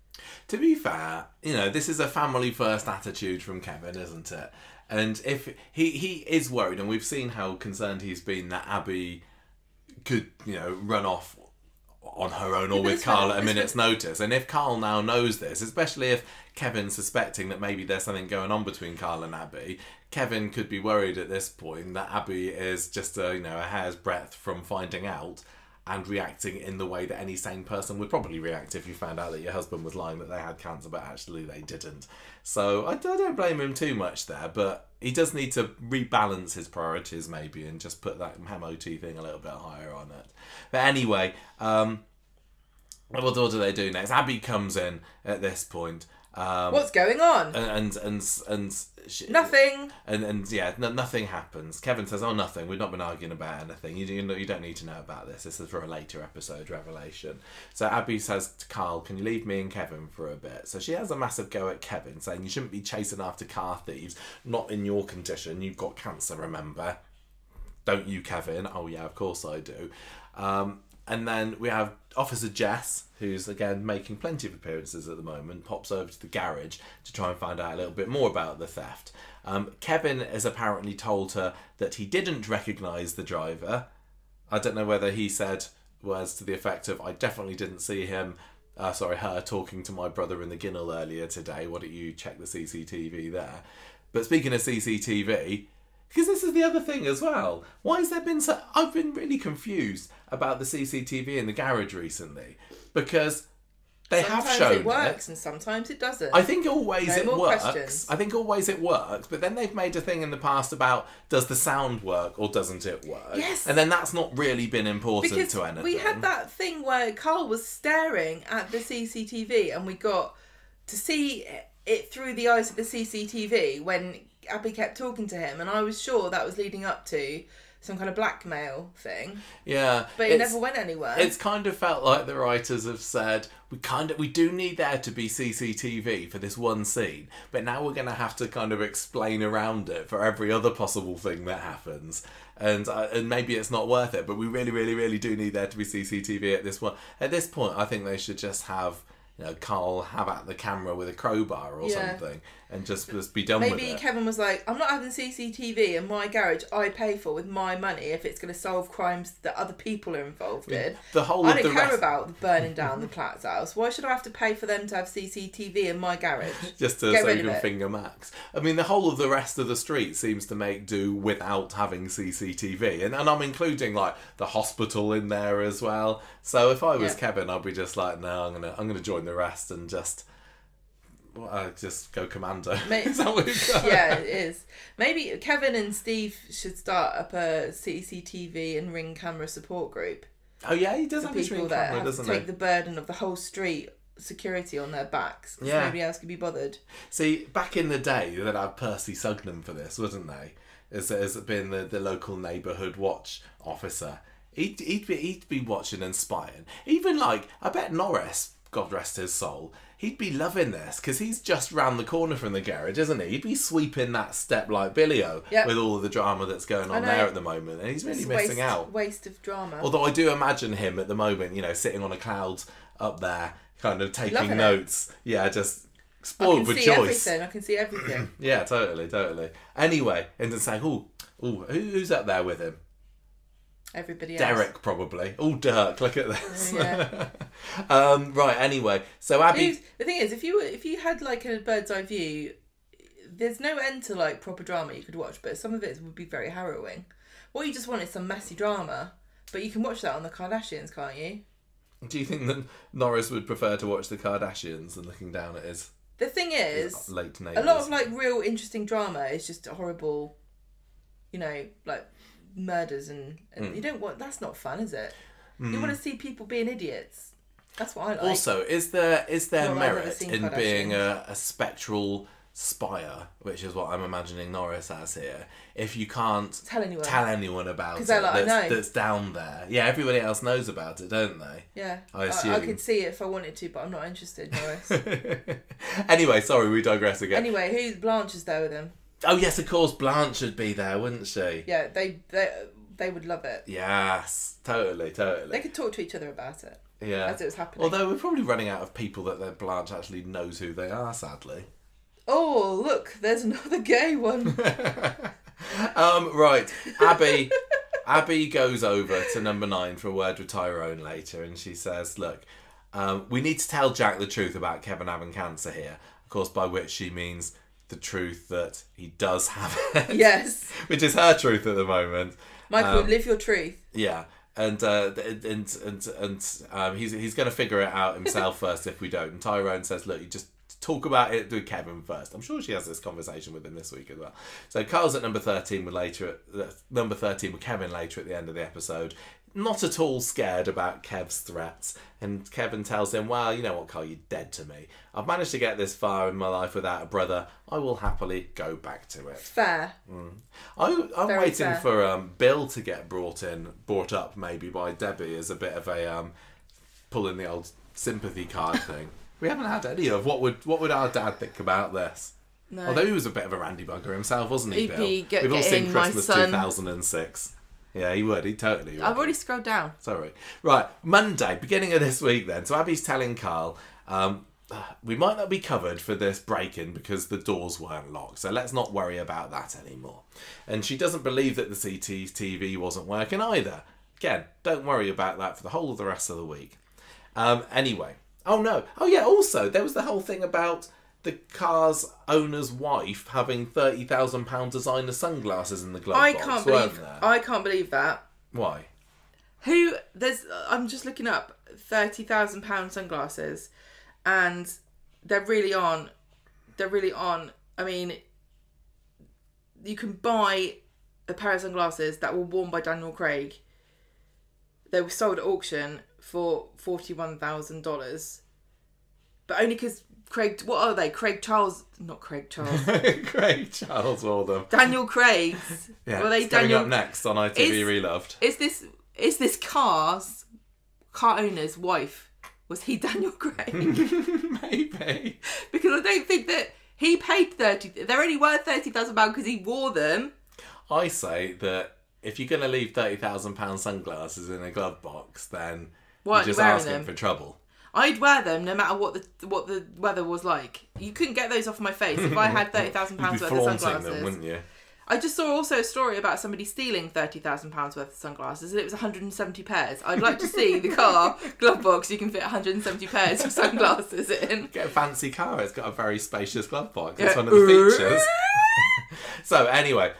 To be fair, this is a family first attitude from Kevin, isn't it? And if he is worried, and we've seen how concerned he's been that Abi could, run off on her own or with Carl at a minute's notice. And if Carl now knows this, especially if Kevin's suspecting that maybe there's something going on between Carl and Abi, Kevin could be worried at this point that Abi is just a hair's breadth from finding out and reacting in the way that any sane person would probably react if you found out that your husband was lying that they had cancer but actually they didn't. So I don't blame him too much there, but he does need to rebalance his priorities maybe and just put that MOT thing a little bit higher on it. But anyway, what do they do next? Abi comes in at this point. What's going on? Nothing. Nothing happens. Kevin says, "Oh, nothing. We've not been arguing about anything. You don't need to know about this. This is for a later episode revelation." So Abi says to Carl, "Can you leave me and Kevin for a bit?" So she has a massive go at Kevin, saying, "You shouldn't be chasing after car thieves. Not in your condition. You've got cancer, remember? Don't you, Kevin?" "Oh yeah, of course I do." And then we have Officer Jess, who's again making plenty of appearances at the moment, pops over to the garage to try and find out a little bit more about the theft. Kevin has apparently told her that he didn't recognise the driver. I don't know whether he said words to the effect of, "I definitely didn't see her talking to my brother in the Ginnel earlier today. Why don't you check the CCTV there?" But speaking of CCTV, because this is the other thing as well. Why has there been so... I've been really confused about the CCTV in the garage recently. Because they have shown sometimes it works and sometimes it doesn't. I think always it works. Questions. I think always it works. But then they've made a thing in the past about, does the sound work or doesn't it work? Yes. And then that's not really been important because to anything. We had that thing where Carl was staring at the CCTV and we got to see it through the eyes of the CCTV when Abi kept talking to him, and I was sure that was leading up to some kind of blackmail thing. Yeah. But it never went anywhere. It's kind of felt like the writers have said, we do need there to be CCTV for this one scene, but now we're going to have to kind of explain around it for every other possible thing that happens. And maybe it's not worth it, but we really, really, really do need there to be CCTV at this one. At this point, I think they should just have Carl have at the camera with a crowbar or something and just be done with it. Maybe Kevin was like, "I'm not having CCTV in my garage I pay for with my money if it's going to solve crimes that other people are involved in. I don't care about burning down the Platt's house. Why should I have to pay for them to have CCTV in my garage?" Just so you can finger Max. I mean, the whole of the rest of the street seems to make do without having CCTV. And I'm including like the hospital in there as well. So if I was Kevin, I'd be just like, no, I'm gonna join the rest and just go commando. Is that what we've got? Yeah, it is. Maybe Kevin and Steve should start up a CCTV and Ring camera support group. Oh yeah, he does have his Ring camera, doesn't he? Take the burden of the whole street security on their backs. Yeah. Nobody else could be bothered. See, back in the day, they'd have Percy Sugnam for this, wouldn't they? As being the local neighbourhood watch officer. He'd be watching and spying. Even like, I bet Norris, God rest his soul, he'd be loving this because he's just round the corner from the garage, isn't he? He'd be sweeping that step like Billy-O with all of the drama that's going on there at the moment, and he's really missing out. Waste of drama. Although I do imagine him at the moment, sitting on a cloud up there, kind of taking notes. Yeah, just spoiled with choice. I can see everything. Yeah, totally. Anyway, and then saying, who's up there with him? Everybody else. Derek, probably. Dirk, look at this. Yeah. Right, anyway. So Abi... The thing is, if you had like a bird's eye view, there's no end to like proper drama you could watch, but some of it would be very harrowing. What you just want is some messy drama, but you can watch that on the Kardashians, can't you? Do you think that Norris would prefer to watch the Kardashians than looking down at his... The thing is, late neighbours? A lot of like real interesting drama is just horrible, like... murders and you don't want... That's not fun, is it? You want to see people being idiots. That's what I like. Also, is there merit in being a spectral spire, which is what I'm imagining Norris as here, if you can't tell anyone about it that's down there? Yeah, everybody else knows about it, don't they? Yeah. I assume. I could see it if I wanted to, but I'm not interested, Norris. Anyway, sorry, we digress again. Anyway, Blanche is there with him? Oh yes, of course, Blanche would be there, wouldn't she? Yeah, they would love it. Yes, totally. They could talk to each other about it. Yeah. As it was happening. Although we're probably running out of people that Blanche actually knows who they are, sadly. Oh, look, there's another gay one. Right. Abi goes over to number 9 for a word with Tyrone later, and she says, look, we need to tell Jack the truth about Kevin having cancer here. Of course, by which she means the truth that he does have it. Yes. Which is her truth at the moment. Michael, live your truth. Yeah. And he's going to figure it out himself first if we don't. And Tyrone says, look, you just talk about it with Kevin first. I'm sure she has this conversation with him this week as well. So Carl's at number 13 with Kevin later at the end of the episode. Not at all scared about Kev's threats. And Kevin tells him, well, you know what, Carl, you're dead to me. I've managed to get this far in my life without a brother. I will happily go back to it. Fair. I'm Very waiting fair. for Bill to get brought up maybe by Debbie as a bit of a pulling the old sympathy card thing. We haven't had any of what would our dad think about this? No. Although he was a bit of a randy bugger himself, wasn't he, He'd Bill? be We've all seen getting my Christmas son. 2006. Yeah, he would. He totally would. I've already scrolled down. Sorry. Right, Monday, beginning of this week then. So Abby's telling Carl, we might not be covered for this break-in because the doors weren't locked, so let's not worry about that anymore. And she doesn't believe that the CCTV wasn't working either. Again, don't worry about that for the whole of the rest of the week. Anyway. Oh, no. Oh, yeah, also, there was the whole thing about the car's owner's wife having £30,000 designer sunglasses in the glove box, weren't there? I can't believe that. Why? I'm just looking up £30,000 sunglasses, and they're really on. I mean, you can buy a pair of sunglasses that were worn by Daniel Craig. They were sold at auction for $41,000, but only because Craig. What are they? Craig Charles? Not Craig Charles. Craig Charles wore them. Daniel Craig's. Yeah, Were they it's coming Daniel? up next on ITV Reloved. Is this car owner's wife? Was he Daniel Craig? Maybe. Because I don't think that he paid 30. They're only worth £30,000 because he wore them. I say that if you're going to leave £30,000 sunglasses in a glove box, then Why you're just aren't you asking wearing them? for trouble. I'd wear them no matter what the weather was like. You couldn't get those off my face if I had £30,000 You'd be worth of flaunting sunglasses. them, wouldn't you? I just saw also a story about somebody stealing £30,000 worth of sunglasses, and it was 170 pairs. I'd like to see the car glove box you can fit 170 pairs of sunglasses in. Get a fancy car. It's got a very spacious glove box. It's one of the features. So anyway,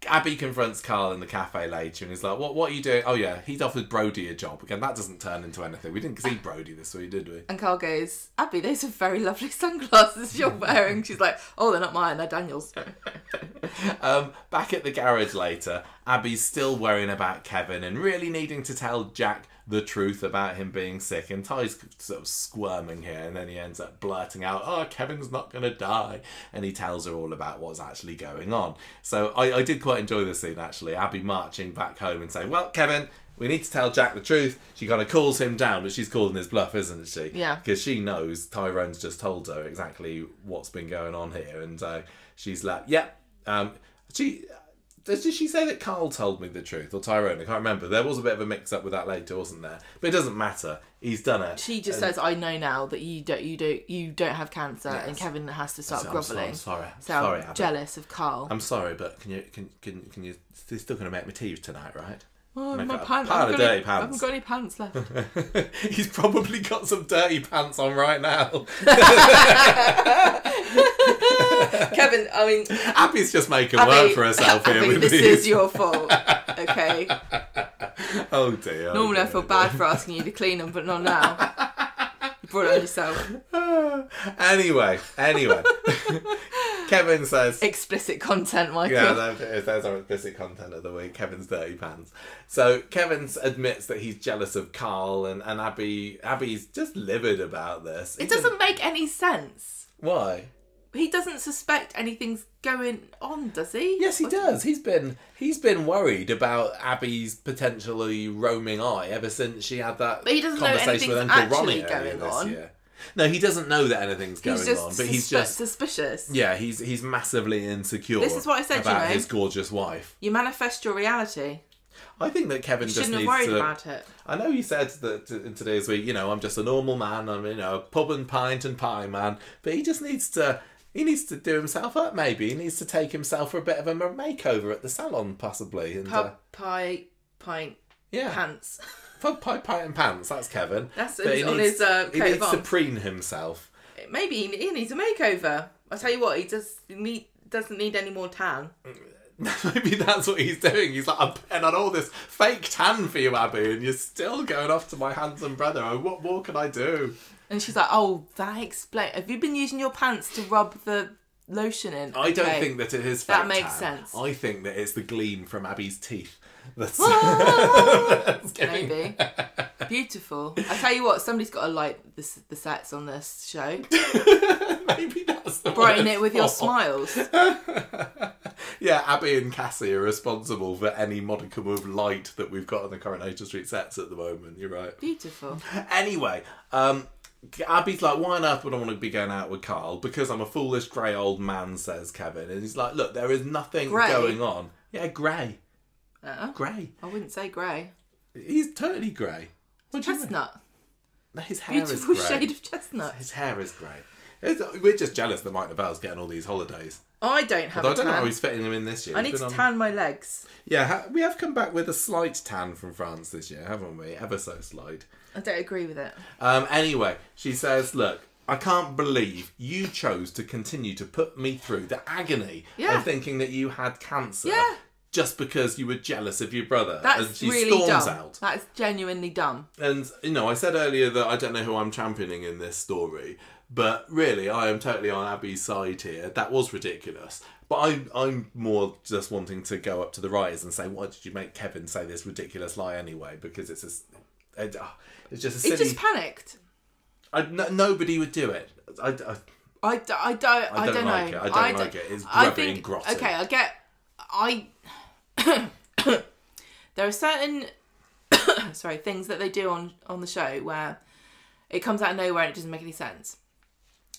Abby confronts Carl in the cafe later and he's like, what are you doing? Oh yeah, he's offered Brody a job. Again, that doesn't turn into anything. We didn't see Brody this week, did we? And Carl goes, Abby, those are very lovely sunglasses you're wearing. She's like, oh, they're not mine, they're Daniel's. Back at the garage later, Abby's still worrying about Kevin and really needing to tell Jack the truth about him being sick, and Ty's sort of squirming here, and then he ends up blurting out, oh, Kevin's not going to die, and he tells her all about what's actually going on. So I did quite enjoy the scene, actually. Abby marching back home and saying, well, Kevin, we need to tell Jack the truth. She kind of calls him down, but she's calling his bluff, isn't she? Yeah. Because she knows Tyrone's just told her exactly what's been going on here, and she's like, yep. Did she say that Carl told me the truth, or Tyrone? I can't remember. There was a bit of a mix-up with that later, wasn't there? But it doesn't matter. He's done it. She just says, "I know now that you don't have cancer," yes. And Kevin has to start grovelling. I'm sorry. So sorry, I'm jealous of Carl. I'm sorry, but can you? You're still going to make me tea tonight, right? Oh, Make my a pants. pile of dirty pants. I haven't got any pants left. He's probably got some dirty pants on right now. Kevin, I mean... Abby's just making work for herself here with this these. is your fault, okay? Oh dear. Normally I feel bad for asking you to clean them, but not now. You brought it on yourself. Anyway. Kevin says... Explicit content, Michael. Yeah, there's our explicit content of the week. Kevin's dirty pants. So Kevin admits that he's jealous of Carl, and Abby's just livid about this. It doesn't make any sense. Why? He doesn't suspect anything's going on, does he? Yes, he does. He's been worried about Abby's potentially roaming eye ever since she had that conversation with Uncle Ronnie earlier this year. No, he doesn't know that anything's going on, but he's just suspicious. Yeah, he's massively insecure. This is what I said, about his gorgeous wife. You manifest your reality. I think that Kevin just Shouldn't needs have worried to... about it. I know he said that in today's week, I'm just a normal man. I'm, a pub and pint and pie man. But he just needs to... He needs to do himself up, maybe. He needs to take himself for a bit of a makeover at the salon, possibly. And, pub, pie, pint, pants. Pub, pie, pint and pants. That's Kevin. That's on his coat of arms. He needs to preen himself. Maybe he needs a makeover. I'll tell you what, he doesn't need any more tan. Maybe that's what he's doing. He's like, I'm putting on all this fake tan for you, Abi, and you're still going off to my handsome brother. What more can I do? And she's like, oh, that explains. Have you been using your pants to rub the lotion in? I don't think that it is fake That makes tan. sense. I think that it's the gleam from Abi's teeth. That's, Maybe. Beautiful. I tell you what, somebody's got to light the sets on this show. Maybe that's the Brighten it with your smiles. Yeah, Abi and Cassie are responsible for any modicum of light that we've got on the Coronation Street sets at the moment. You're right. Beautiful. Anyway, Abby's like, why on earth would I want to be going out with Carl? Because I'm a foolish grey old man, says Kevin. And he's like, look, there is nothing going on. Yeah, grey. Grey. I wouldn't say grey. He's totally grey. Chestnut. His hair Beautiful is grey. shade of chestnut. His hair is grey. We're just jealous that Mike Novell's getting all these holidays. I don't have Although a tan. I don't know how he's fitting them in this year. I need to tan my legs. Yeah, we have come back with a slight tan from France this year, haven't we? Ever so slight. I don't agree with it. Anyway, she says, look, I can't believe you chose to continue to put me through the agony of thinking that you had cancer just because you were jealous of your brother. That's and she really storms dumb. out. That's genuinely dumb. And, I said earlier that I don't know who I'm championing in this story, but really, I am totally on Abby's side here. That was ridiculous. But I'm more just wanting to go up to the writers and say, why did you make Kevin say this ridiculous lie anyway? Because it's just a silly... He just panicked. Nobody would do it. I don't like know. I don't like it. It's grubby and grotty. Okay, there are certain things that they do on the show where it comes out of nowhere and it doesn't make any sense.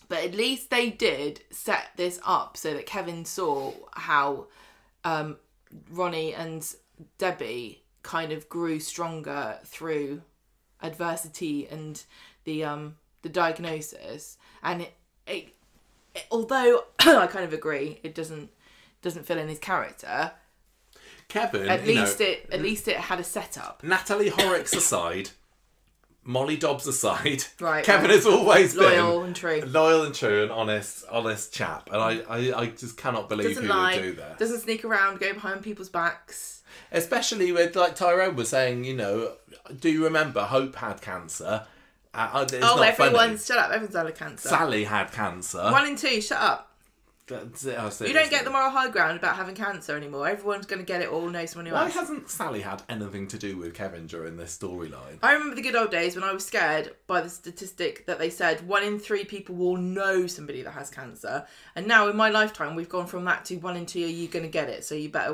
But at least they did set this up so that Kevin saw how Ronnie and Debbie kind of grew stronger through adversity and the diagnosis. And it although I kind of agree, it doesn't fill in his character. Kevin, at least it had a setup. Natalie Horrocks aside, Molly Dobbs aside, right? Kevin has always been loyal and true, and honest chap, and I just cannot believe he would do that. Doesn't sneak around, go behind people's backs. Especially with, like Tyrone was saying, do you remember Hope had cancer? Shut up! Everyone's had cancer. Sally had cancer. 1 and 2, shut up. That's it, you don't get the moral high ground about having cancer anymore. Everyone's going to get it all, know someone who Why else. hasn't Sally had anything to do with Kevin during this storyline? I remember the good old days when I was scared by the statistic that they said 1 in 3 people will know somebody that has cancer. And now in my lifetime, we've gone from that to 1 in 2 are you going to get it. So you better,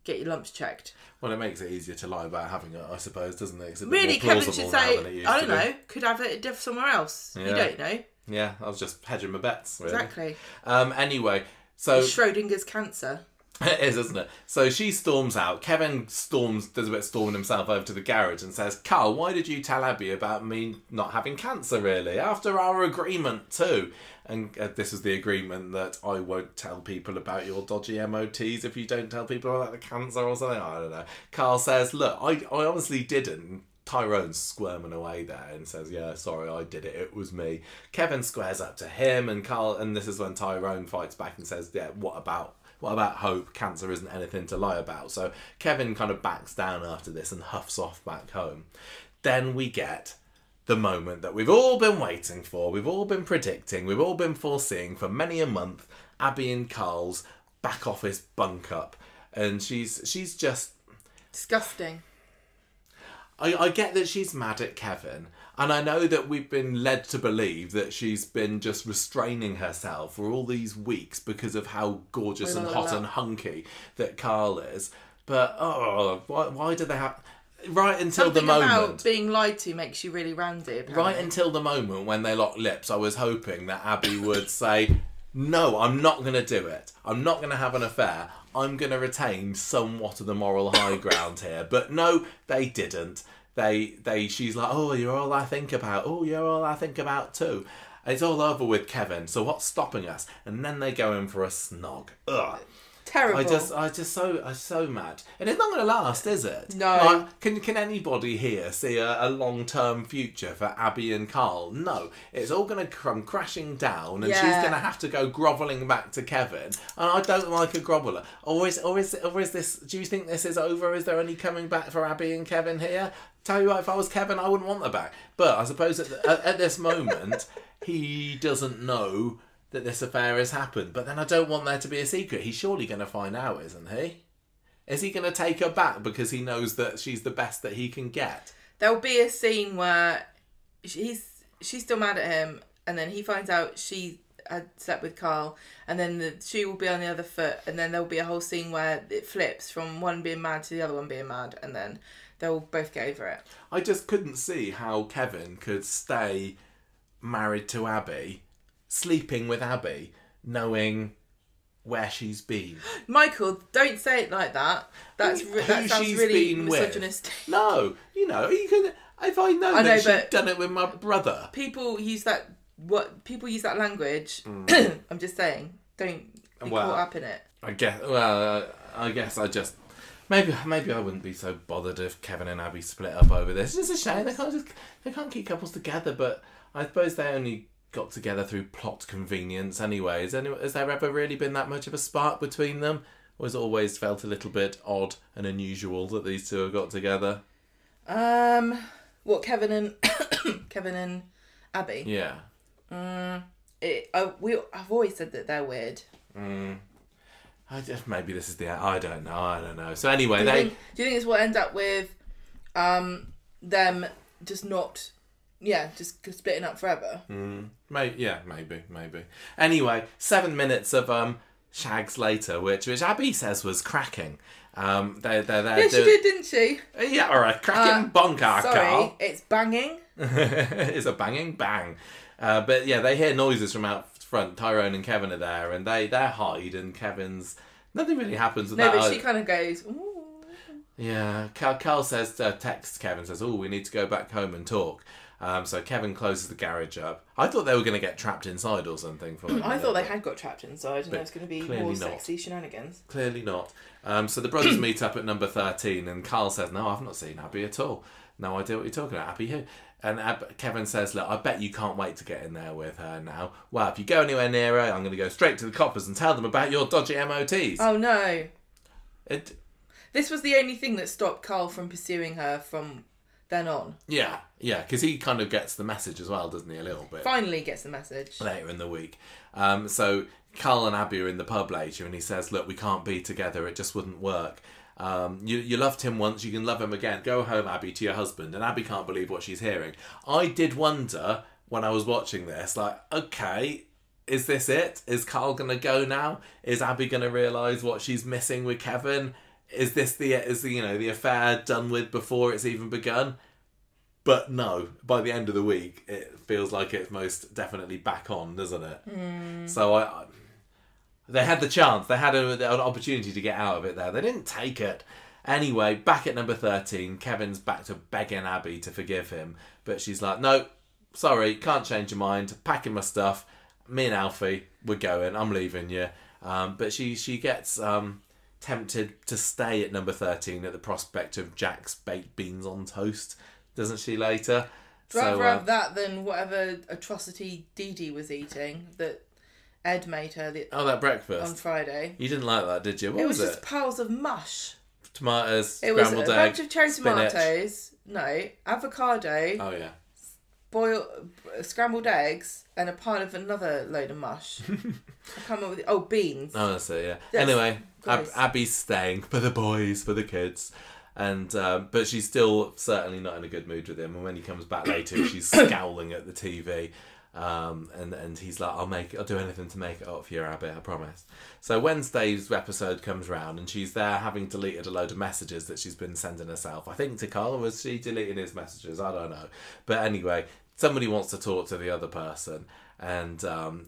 get your lumps checked. Well, it makes it easier to lie about having it, I suppose, doesn't it? It's a bit really, more Kevin plausible should now say, than it used I don't to know, could have it somewhere else. Yeah. You don't know. Yeah, I was just hedging my bets, really. Exactly. Anyway, so... Schrodinger's cancer. It is, isn't it? So she storms out. Kevin does a bit of storming himself over to the garage and says, Carl, why did you tell Abby about me not having cancer, really? After our agreement, too. And this is the agreement that I won't tell people about your dodgy MOTs if you don't tell people about the cancer or something. I don't know. Carl says, look, I honestly didn't. Tyrone's squirming away there and says, yeah, sorry, I did it. It was me. Kevin squares up to him and Carl, and this is when Tyrone fights back and says, yeah, what about Hope? Cancer isn't anything to lie about. So Kevin kind of backs down after this and huffs off back home. Then we get the moment that we've all been waiting for, we've all been predicting, we've all been foreseeing for many a month, Abi and Carl's back office bunk up. And she's just... disgusting. I get that she's mad at Kevin, and I know that we've been led to believe that she's been just restraining herself for all these weeks because of how gorgeous and hot and hunky that Carl is. But, why do they have... Right until Something the moment... about being lied to makes you really randy, apparently. Right until the moment when they lock lips, I was hoping that Abi would say, no, I'm not going to do it. I'm not going to have an affair. I'm going to retain somewhat of the moral high ground here. But no, they didn't. She's like, oh, you're all I think about. Oh, you're all I think about too. It's all over with Kevin. So what's stopping us? And then they go in for a snog. Ugh. Terrible. I'm so mad. And it's not going to last, is it? No. Like, can anybody here see a long-term future for Abi and Carl? No. It's all going to come crashing down, and she's going to have to go grovelling back to Kevin. And I don't like a groveller. Or is this? Do you think this is over? Is there any coming back for Abi and Kevin here? Tell you what, if I was Kevin, I wouldn't want them back. But I suppose at this moment, he doesn't know that this affair has happened, but then I don't want there to be a secret. He's surely going to find out, isn't he? Is he going to take her back because he knows that she's the best that he can get? There'll be a scene where she's still mad at him, and then he finds out she had slept with Carl, and then the shoe will be on the other foot, and then there'll be a whole scene where it flips from one being mad to the other one being mad, and then they'll both get over it. I just couldn't see how Kevin could stay married to Abi, sleeping with Abi, knowing where she's been. Michael, don't say it like that. That sounds really misogynistic. No, you can. If I know that she'd done it with my brother. People use that language. I'm just saying, don't be caught up in it. I guess I just maybe I wouldn't be so bothered if Kevin and Abi split up over this. It's just a shame they can't keep couples together. But I suppose they only got together through plot convenience anyway. Has there ever really been that much of a spark between them? Or has it always felt a little bit odd and unusual that these two have got together? What, Kevin and Abi? Yeah. I've always said that they're weird. Maybe this is I don't know. So anyway, do you think this will end up with them just not... Yeah, just splitting up forever. Maybe. Anyway, 7 minutes of shags later, which Abi says was cracking. She did, didn't she? Yeah, all right, cracking bunk, Carl. Sorry, it's banging. It's a banging bang. But yeah, they hear noises from out front. Tyrone and Kevin are there, and they hide, and Kevin's... Nothing really happens with that. No, but she kind of goes... Ooh. Yeah, Carl says, texts Kevin, says, oh, we need to go back home and talk. So Kevin closes the garage up. I thought they were going to get trapped inside or something. I thought they had got trapped inside and there was going to be more sexy shenanigans. Clearly not. So the brothers meet up at number 13 and Carl says, no, I've not seen Abi at all. No idea what you're talking about. Abi who? And Kevin says, look, I bet you can't wait to get in there with her now. Well, if you go anywhere near her, I'm going to go straight to the coppers and tell them about your dodgy MOTs. Oh, no. This was the only thing that stopped Carl from pursuing her from... then on. Yeah, because he kind of gets the message as well, doesn't he, a little bit? Finally gets the message. Later in the week. So Carl and Abi are in the pub later and he says, look, we can't be together, it just wouldn't work. You loved him once, you can love him again. Go home, Abi, to your husband. And Abi can't believe what she's hearing. I did wonder, when I was watching this, like, okay, is this it? Is Carl going to go now? Is Abi going to realise what she's missing with Kevin? Is the affair done with before it's even begun? But no, by the end of the week, it feels like it's most definitely back on, doesn't it? So they had the chance, they had an opportunity to get out of it there. They didn't take it. Anyway, back at number 13, Kevin's back to begging Abi to forgive him. But she's like, no, sorry, can't change your mind. Packing my stuff. Me and Alfie, we're going. I'm leaving you. But she gets... tempted to stay at number 13 at the prospect of Jack's baked beans on toast, doesn't she, later? Rather have that than whatever atrocity Dee-Dee was eating that Ed made her that breakfast on Friday. You didn't like that, did you? What was it? It was just piles of mush. Tomatoes, scrambled egg, It was a bunch of cherry spinach. tomatoes. No, avocado. Oh, yeah. Scrambled eggs and a pile of another load of mush. I can't remember beans. Oh, that's it, yeah. Anyway, Abby's staying for the boys, for the kids. And but she's still certainly not in a good mood with him. And when he comes back later, she's scowling at the TV. And he's like, I'll do anything to make it up for you, Abby, I promise. So Wednesday's episode comes round and she's there having deleted a load of messages that she's been sending herself. I think to Carl, or was she deleting his messages? I don't know. But anyway, somebody wants to talk to the other person. And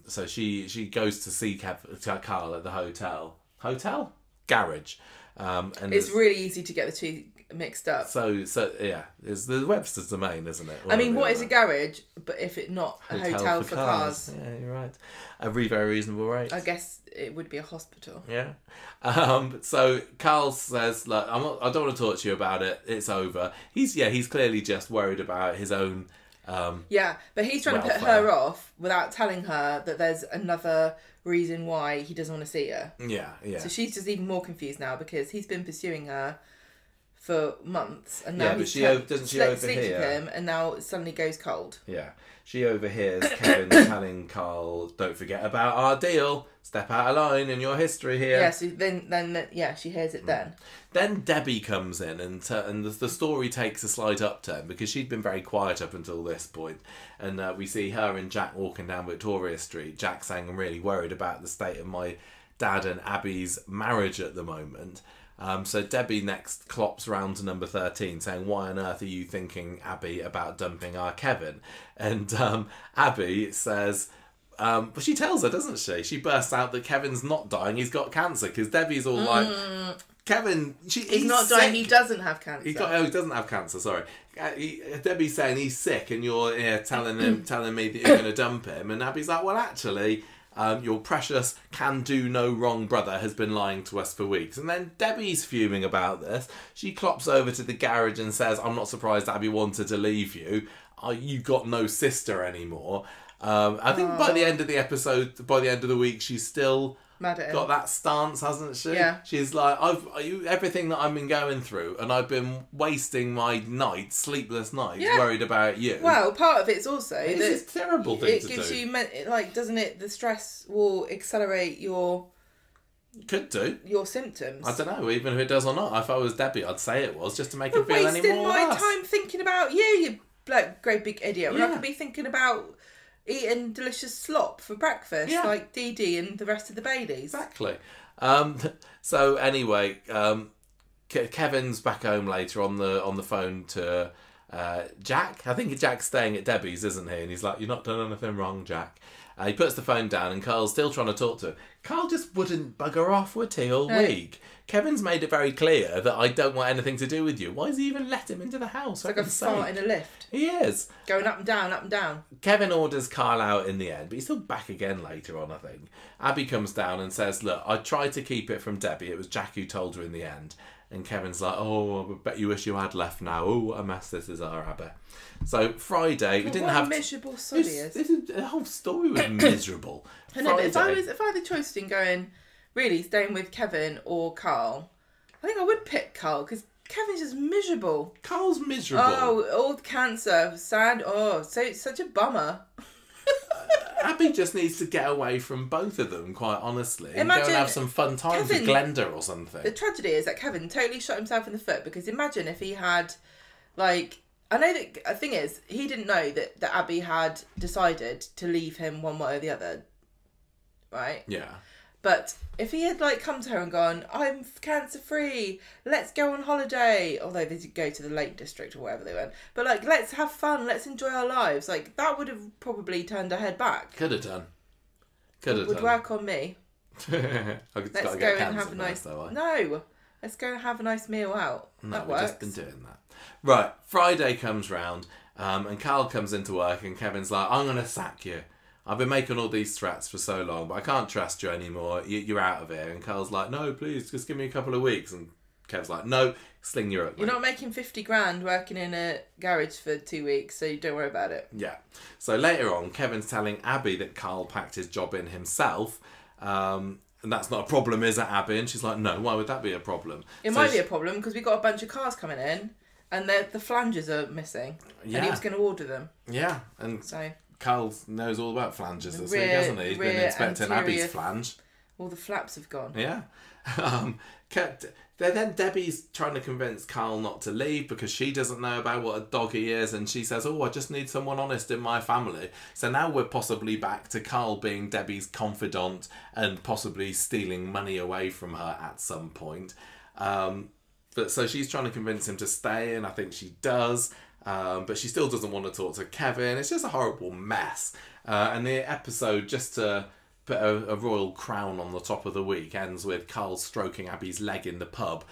so she goes to see Carl at the hotel garage, and it's really easy to get the two mixed up. So yeah, it's the Webster's domain, isn't it? I mean, what is a garage, but if it's not a hotel for cars? Yeah, you're right. A very reasonable rate. I guess it would be a hospital. Yeah. So Carl says, "Look, I don't want to talk to you about it. It's over." He's clearly just worried about his own. Yeah, but he's trying to put her off without telling her that there's another reason why he doesn't want to see her. Yeah. So she's just even more confused now because he's been pursuing her for months, and now doesn't she sleeps overhear with him, and now it suddenly goes cold. Yeah, she overhears Kevin telling Carl, "Don't forget about our deal. Step out of line in your history here." Yeah, so then she hears it then. Then Debbie comes in, and the story takes a slight upturn because she'd been very quiet up until this point, and we see her and Jack walking down Victoria Street. Jack saying, "I'm really worried about the state of my dad and Abby's marriage at the moment." So Debbie next clops round to number 13 saying, "Why on earth are you thinking, Abby, about dumping our Kevin?" And Abby says, but she tells her, doesn't she? She bursts out that Kevin's not dying, he's got cancer, because Debbie's all like, Kevin, he's not sick. dying, he doesn't have cancer. He doesn't have cancer, sorry. Debbie's saying he's sick and you're telling me that you're going to dump him. And Abby's like, well, actually... your precious can-do-no wrong brother has been lying to us for weeks. And then Debbie's fuming about this. She clops over to the garage and says, "I'm not surprised Abby wanted to leave you. You got no sister anymore." I think by the end of the episode, by the end of the week, she's still got that stance, hasn't she? Yeah. She's like, everything that I've been going through, and I've been wasting my nights, sleepless nights, worried about you. Well, part of it's also it's a terrible thing to do. It gives you, doesn't it? The stress will accelerate your. Could do. Your symptoms. I don't know, even if it does or not. If I was Debbie, I'd say it was, just to make her feel any more wasting my time thinking about you great big idiot. When I could be thinking about eating delicious slop for breakfast, like Dee-Dee and the rest of the Baileys. Exactly. So anyway, Kevin's back home later on the phone to Jack. I think Jack's staying at Debbie's, isn't he? And he's like, "You've not done anything wrong, Jack." He puts the phone down and Carl's still trying to talk to him. Carl just wouldn't bugger off, would he, all week? Kevin's made it very clear that I don't want anything to do with you. Why has he even let him into the house? It's like a fart in a lift. He is. Going up and down, up and down. Kevin orders Carl out in the end, but he's still back again later on, I think. Abby comes down and says, "Look, I tried to keep it from Debbie. It was Jack who told her in the end." And Kevin's like, "Oh, I bet you wish you had left now. Oh, a mess this is, our Abby." So Friday, we didn't have miserable sod he is. The whole story was miserable. I know, but if I had the choice between going, really staying with Kevin or Carl, I think I would pick Carl because Kevin's just miserable. Carl's miserable. Oh, all the cancer, sad. Oh, so such a bummer. Abby just needs to get away from both of them, quite honestly. And go and have some fun times with Glenda or something. The tragedy is that Kevin totally shot himself in the foot because imagine if he had, I know that the thing is, he didn't know that Abby had decided to leave him one way or the other, right? Yeah. But if he had come to her and gone, "I'm cancer free, let's go on holiday," although they did go to the Lake District or wherever they went, but let's have fun, let's enjoy our lives, that would have probably turned her head back. Could have done. Would work on me. Let's go and have a nice. Let's go and have a nice meal out. No, that we've works. just been doing that. Right, Friday comes round, and Carl comes into work, and Kevin's like, "I'm going to sack you. I've been making all these threats for so long, but I can't trust you anymore. You're out of here." And Carl's like, "No, please, just give me a couple of weeks." And Kev's like, "No, sling your hook, mate. You're not making 50 grand working in a garage for 2 weeks, so don't worry about it." Yeah. So later on, Kevin's telling Abby that Carl packed his job in himself. And that's not a problem, is it, Abby? And she's like, "No, why would that be a problem?" It might be a problem because we've got a bunch of cars coming in and the flanges are missing. Yeah. And he was going to order them. Yeah. And so Carl knows all about flanges this week, hasn't he? He's been inspecting Abby's flange. All the flaps have gone. Yeah. Then Debbie's trying to convince Carl not to leave because she doesn't know about what a dog he is, and she says, "Oh, I just need someone honest in my family." So now we're possibly back to Carl being Debbie's confidant and possibly stealing money away from her at some point. But so she's trying to convince him to stay, and I think she does. But she still doesn't want to talk to Kevin. It's just a horrible mess. And the episode, just to put a royal crown on the top of the week, ends with Carl stroking Abby's leg in the pub,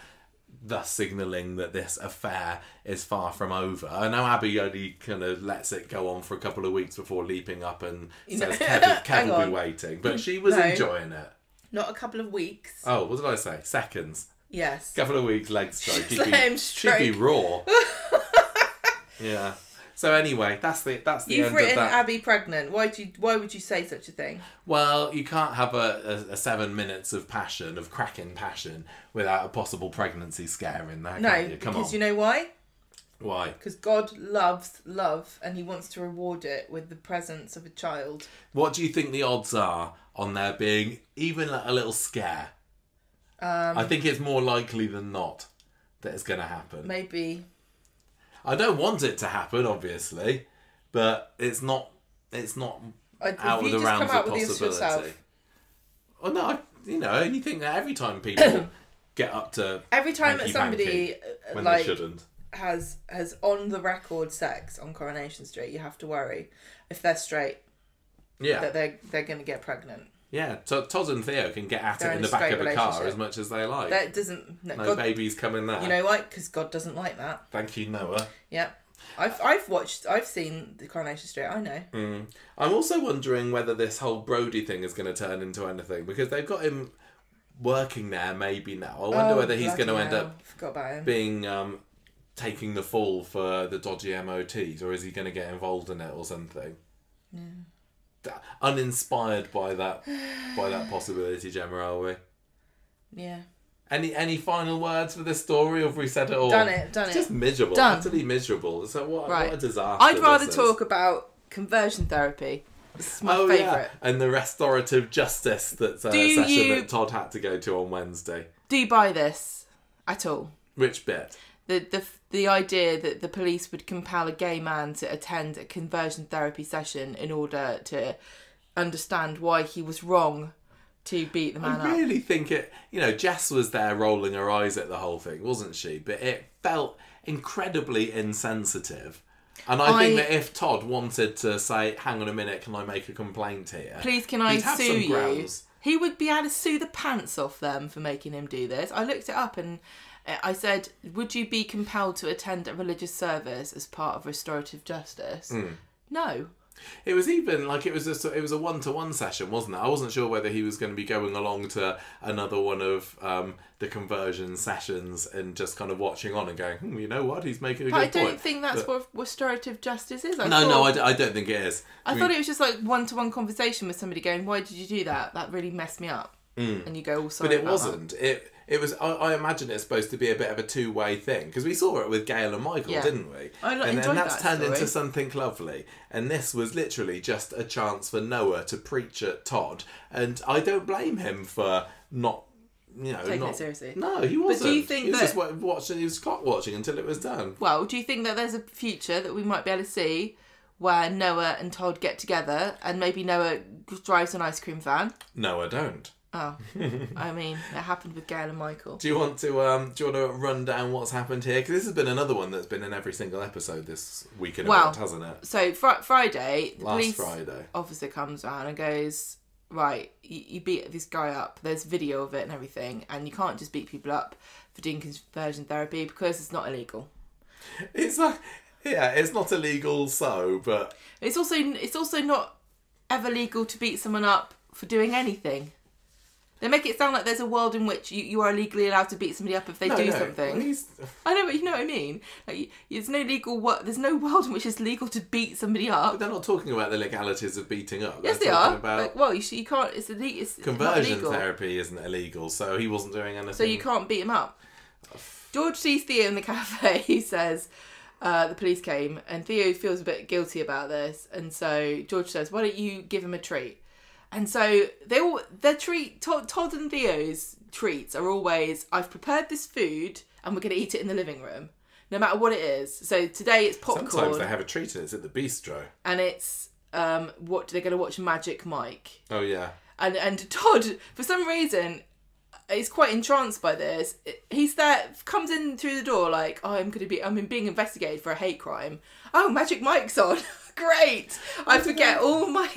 thus signalling that this affair is far from over. I know Abby only kind of lets it go on for a couple of weeks before leaping up and says Kevin will be waiting. But she was enjoying it. Not a couple of weeks. Oh, what did I say? Seconds. Yes. Couple of weeks leg stroke. She'd be raw. Yeah. So anyway, that's the You've end written of that. Abby pregnant. Why would you say such a thing? Well, you can't have a 7 minutes of passion, of cracking passion, without a possible pregnancy scare in there. No, can you? Come because on. you know why? Why? Because God loves love and he wants to reward it with the presence of a child. What do you think the odds are on there being even a little scare? I think it's more likely than not that it's going to happen. Maybe. I don't want it to happen, obviously, but it's not out of the realms of possibility. Well, no, you think that every time people get up to every time that somebody when they shouldn't has on the record sex on Coronation Street, you have to worry if they're straight. Yeah, that they're going to get pregnant. Yeah, Todd and Theo can get at it in the back of a car as much as they like. That doesn't... No God, babies coming there. You know why? Because God doesn't like that. Thank you, Noah. Yeah. I've seen the Coronation Street, I know. I'm also wondering whether this whole Brody thing is going to turn into anything, because they've got him working there maybe now. I wonder whether he's going to end up being taking the fall for the dodgy MOTs, or is he going to get involved in it or something? Yeah. Uninspired by that possibility, Gemma, are we? Yeah. Any final words for this story, or have we said it all? Done it. Just miserable. Utterly miserable. So what a disaster. I'd rather talk about conversion therapy. This is my favourite. Yeah. And the restorative justice that's a session that Todd had to go to on Wednesday. Do you buy this at all? Which bit? The idea that the police would compel a gay man to attend a conversion therapy session in order to understand why he was wrong to beat the man up. I really think it... Jess was there rolling her eyes at the whole thing, wasn't she? But it felt incredibly insensitive. And I think that if Todd wanted to say, hang on a minute, can I make a complaint here? Please, can I sue you? He would be able to sue the pants off them for making him do this. I looked it up and... I said, would you be compelled to attend a religious service as part of restorative justice? No. It was even it was a one-to-one session, wasn't it? I wasn't sure whether he was going to be going along to another one of the conversion sessions and just kind of watching on and going, you know what, he's making a good point. I don't think that's what restorative justice is. I don't think it is. I thought it was just like one-to-one conversation with somebody going, why did you do that? That really messed me up. And you go, sorry. But it wasn't. It was. I imagine it's supposed to be a bit of a two-way thing, because we saw it with Gail and Michael, didn't we? And that's turned into something lovely. And this was literally just a chance for Noah to preach at Todd, and I don't blame him for not. Taking it seriously. No, he wasn't. But do you think he was just watching? He was clock watching until it was done. Well, do you think that there's a future that we might be able to see where Noah and Todd get together, and maybe Noah drives an ice cream van? No, I don't. Oh, I mean, it happened with Gail and Michael. Do you want to run down what's happened here? Because this has been another one that's been in every single episode this week in a bit, hasn't it? So Friday, the police officer comes around and goes, right, you beat this guy up. There's video of it and everything, and you can't just beat people up for doing conversion therapy because it's not illegal. It's not illegal. But it's also not ever legal to beat someone up for doing anything. They make it sound like there's a world in which you are legally allowed to beat somebody up if they do something. I know, but you know what I mean. There's no world in which it's legal to beat somebody up. But they're not talking about the legalities of beating up. Yes, they are. You can't. It's illegal. Conversion therapy isn't illegal, so he wasn't doing anything. So you can't beat him up. George sees Theo in the cafe. He says, the police came, and Theo feels a bit guilty about this, and so George says, "Why don't you give him a treat?" And so Todd and Theo's treats are always, I've prepared this food and we're going to eat it in the living room, no matter what it is. So today it's popcorn. Sometimes they have a treat and it's at the bistro. And it's, they're going to watch Magic Mike. Oh yeah. And Todd, for some reason, is quite entranced by this. He's there, comes in through the door like, oh, I'm being investigated for a hate crime. Oh, Magic Mike's on. Great. I forget all my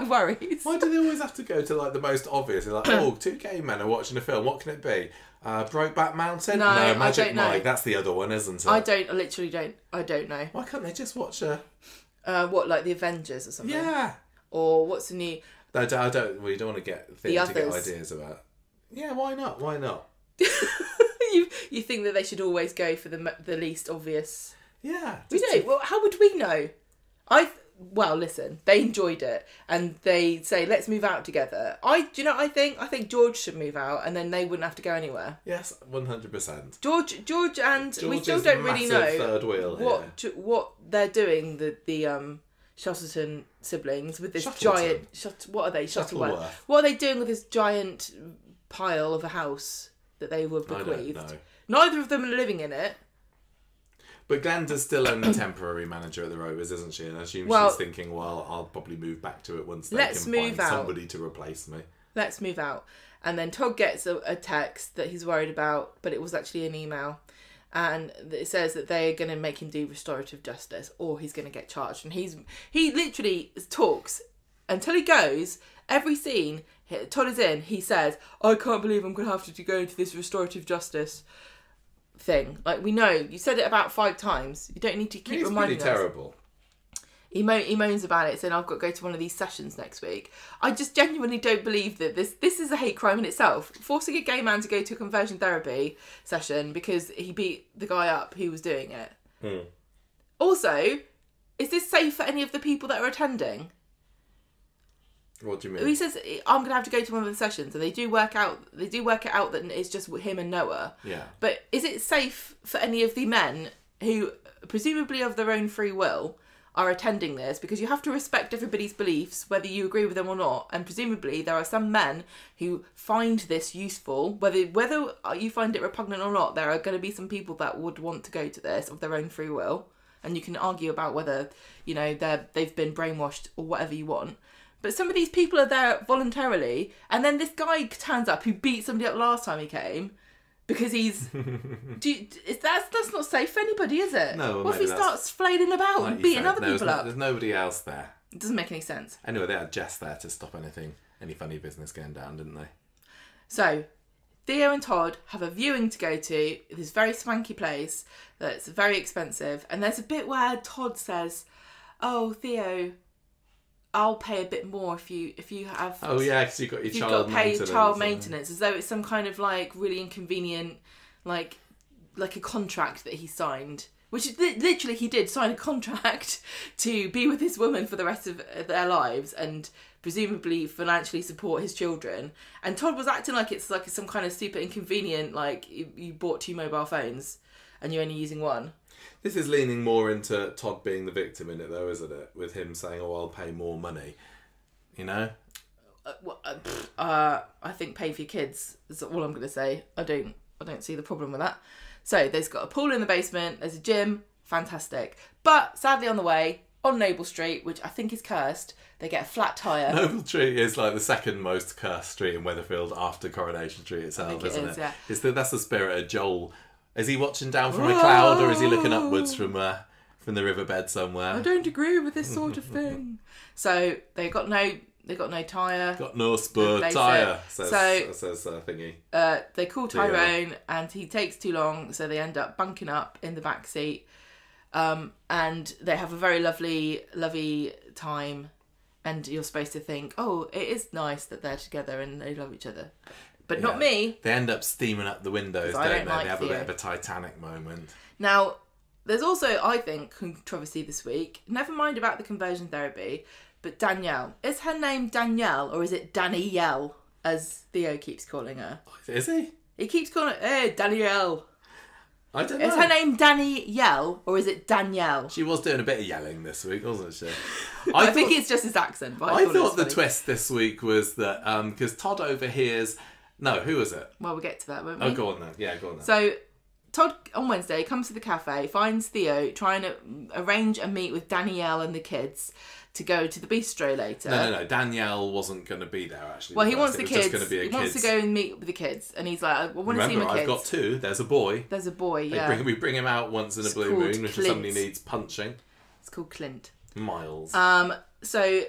worries. Why do they always have to go to like the most obvious? They're like, oh, two gay men are watching a film. What can it be? Brokeback Mountain? No, Magic Mike. That's the other one, isn't it? I literally don't. I don't know. Why can't they just watch a... what, like the Avengers or something? Yeah. Or what's the new... We don't want to get The things to get Others. ideas about. Yeah, why not? Why not? you think that they should always go for the least obvious... Yeah. We don't. Well, how would we know? Well, listen, they enjoyed it, and they say, let's move out together. Do you know what I think? I think George should move out, and then they wouldn't have to go anywhere. Yes, 100%. George and we still is don't really know third wheel what they're doing, the Shuttleton siblings, with this Shuttleton? giant... what are they? Shuttleworth. What are they doing with this giant pile of a house that they were bequeathed? I don't know. Neither of them are living in it. But Glenda's still only temporary manager at the Rovers, isn't she? And I assume she's thinking, well, I'll probably move back to it once they can find somebody to replace me. Let's move out. And then Todd gets a text that he's worried about, but it was actually an email. And it says that they're going to make him do restorative justice, or he's going to get charged. And he literally talks until he goes. Every scene Todd is in, he says, I can't believe I'm going to have to go into this restorative justice thing. Like, we know, you said it about 5 times. You don't need to keep reminding us. It's pretty terrible. He moans about it, saying, I've got to go to one of these sessions next week. I just genuinely don't believe that this is a hate crime in itself. Forcing a gay man to go to a conversion therapy session because he beat the guy up who was doing it. Also, is this safe for any of the people that are attending? What do you mean? He says, I'm going to have to go to one of the sessions, and they do work it out that it's just him and Noah. Yeah. But is it safe for any of the men who, presumably of their own free will, are attending this? Because you have to respect everybody's beliefs, whether you agree with them or not. And presumably there are some men who find this useful, whether you find it repugnant or not. There are going to be some people that would want to go to this of their own free will. And you can argue about whether, they've been brainwashed or whatever you want. But some of these people are there voluntarily, and then this guy turns up who beat somebody up last time he came because he's... that's not safe for anybody, is it? No. What if he starts flailing about and beating other people up? There's nobody else there. It doesn't make any sense. Anyway, they had Jess there to stop any funny business going down, didn't they? So, Theo and Todd have a viewing to go to this very swanky place that's very expensive, and there's a bit where Todd says, oh, Theo... I'll pay a bit more if you have... Oh, yeah, because you've got your child maintenance. Pay child maintenance, as though it's some kind of, like, really inconvenient, like a contract that he signed. Which, literally, he did sign a contract to be with this woman for the rest of their lives and presumably financially support his children. And Todd was acting like it's like some kind of super inconvenient, like, you bought 2 mobile phones and you're only using one. This is leaning more into Todd being the victim in it, though, isn't it? With him saying, oh, I'll pay more money. You know? I think pay for your kids is all I'm going to say. I don't see the problem with that. So, there's got a pool in the basement. There's a gym. Fantastic. But, sadly, on the way, on Noble Street, which I think is cursed, they get a flat tyre. Noble Street is like the second most cursed street in Weatherfield after Coronation Street itself, isn't it? Yeah. That's the spirit of Joel. Is he watching down from a cloud, or is he looking upwards from the riverbed somewhere? I don't agree with this sort of thing. So they got no tyre. Got no spur tyre, says thingy. They call Tyrone, and he takes too long, so they end up bunking up in the back seat. And they have a very lovely time. And you're supposed to think, oh, it is nice that they're together and they love each other. But not me. They end up steaming up the windows, don't they? Like they have Theo. a bit of a Titanic moment. Now, there's also, I think, controversy this week. Never mind about the conversion therapy, but Danielle. Is her name Danielle, or is it Danielle, as Theo keeps calling her? Is he? He keeps calling her, hey, Danielle. I don't know. Is her name Danielle, or is it Danielle? She was doing a bit of yelling this week, wasn't she? I think it's just his accent. But I thought the twist this week was that, because Todd overhears... No, who was it? Well, we'll get to that, won't we? Oh, go on then. Yeah, go on then. So, Todd on Wednesday comes to the cafe, finds Theo trying to arrange a meet with Danielle and the kids to go to the bistro later. No. Danielle wasn't going to be there, actually. Well, he wants the kids. Just going to be he wants to go and meet with the kids. And he's like, I want to see my kids. I've got two. There's a boy. There's a boy, yeah. We bring him out once in a blue moon if somebody needs punching. It's called Clint. Miles. So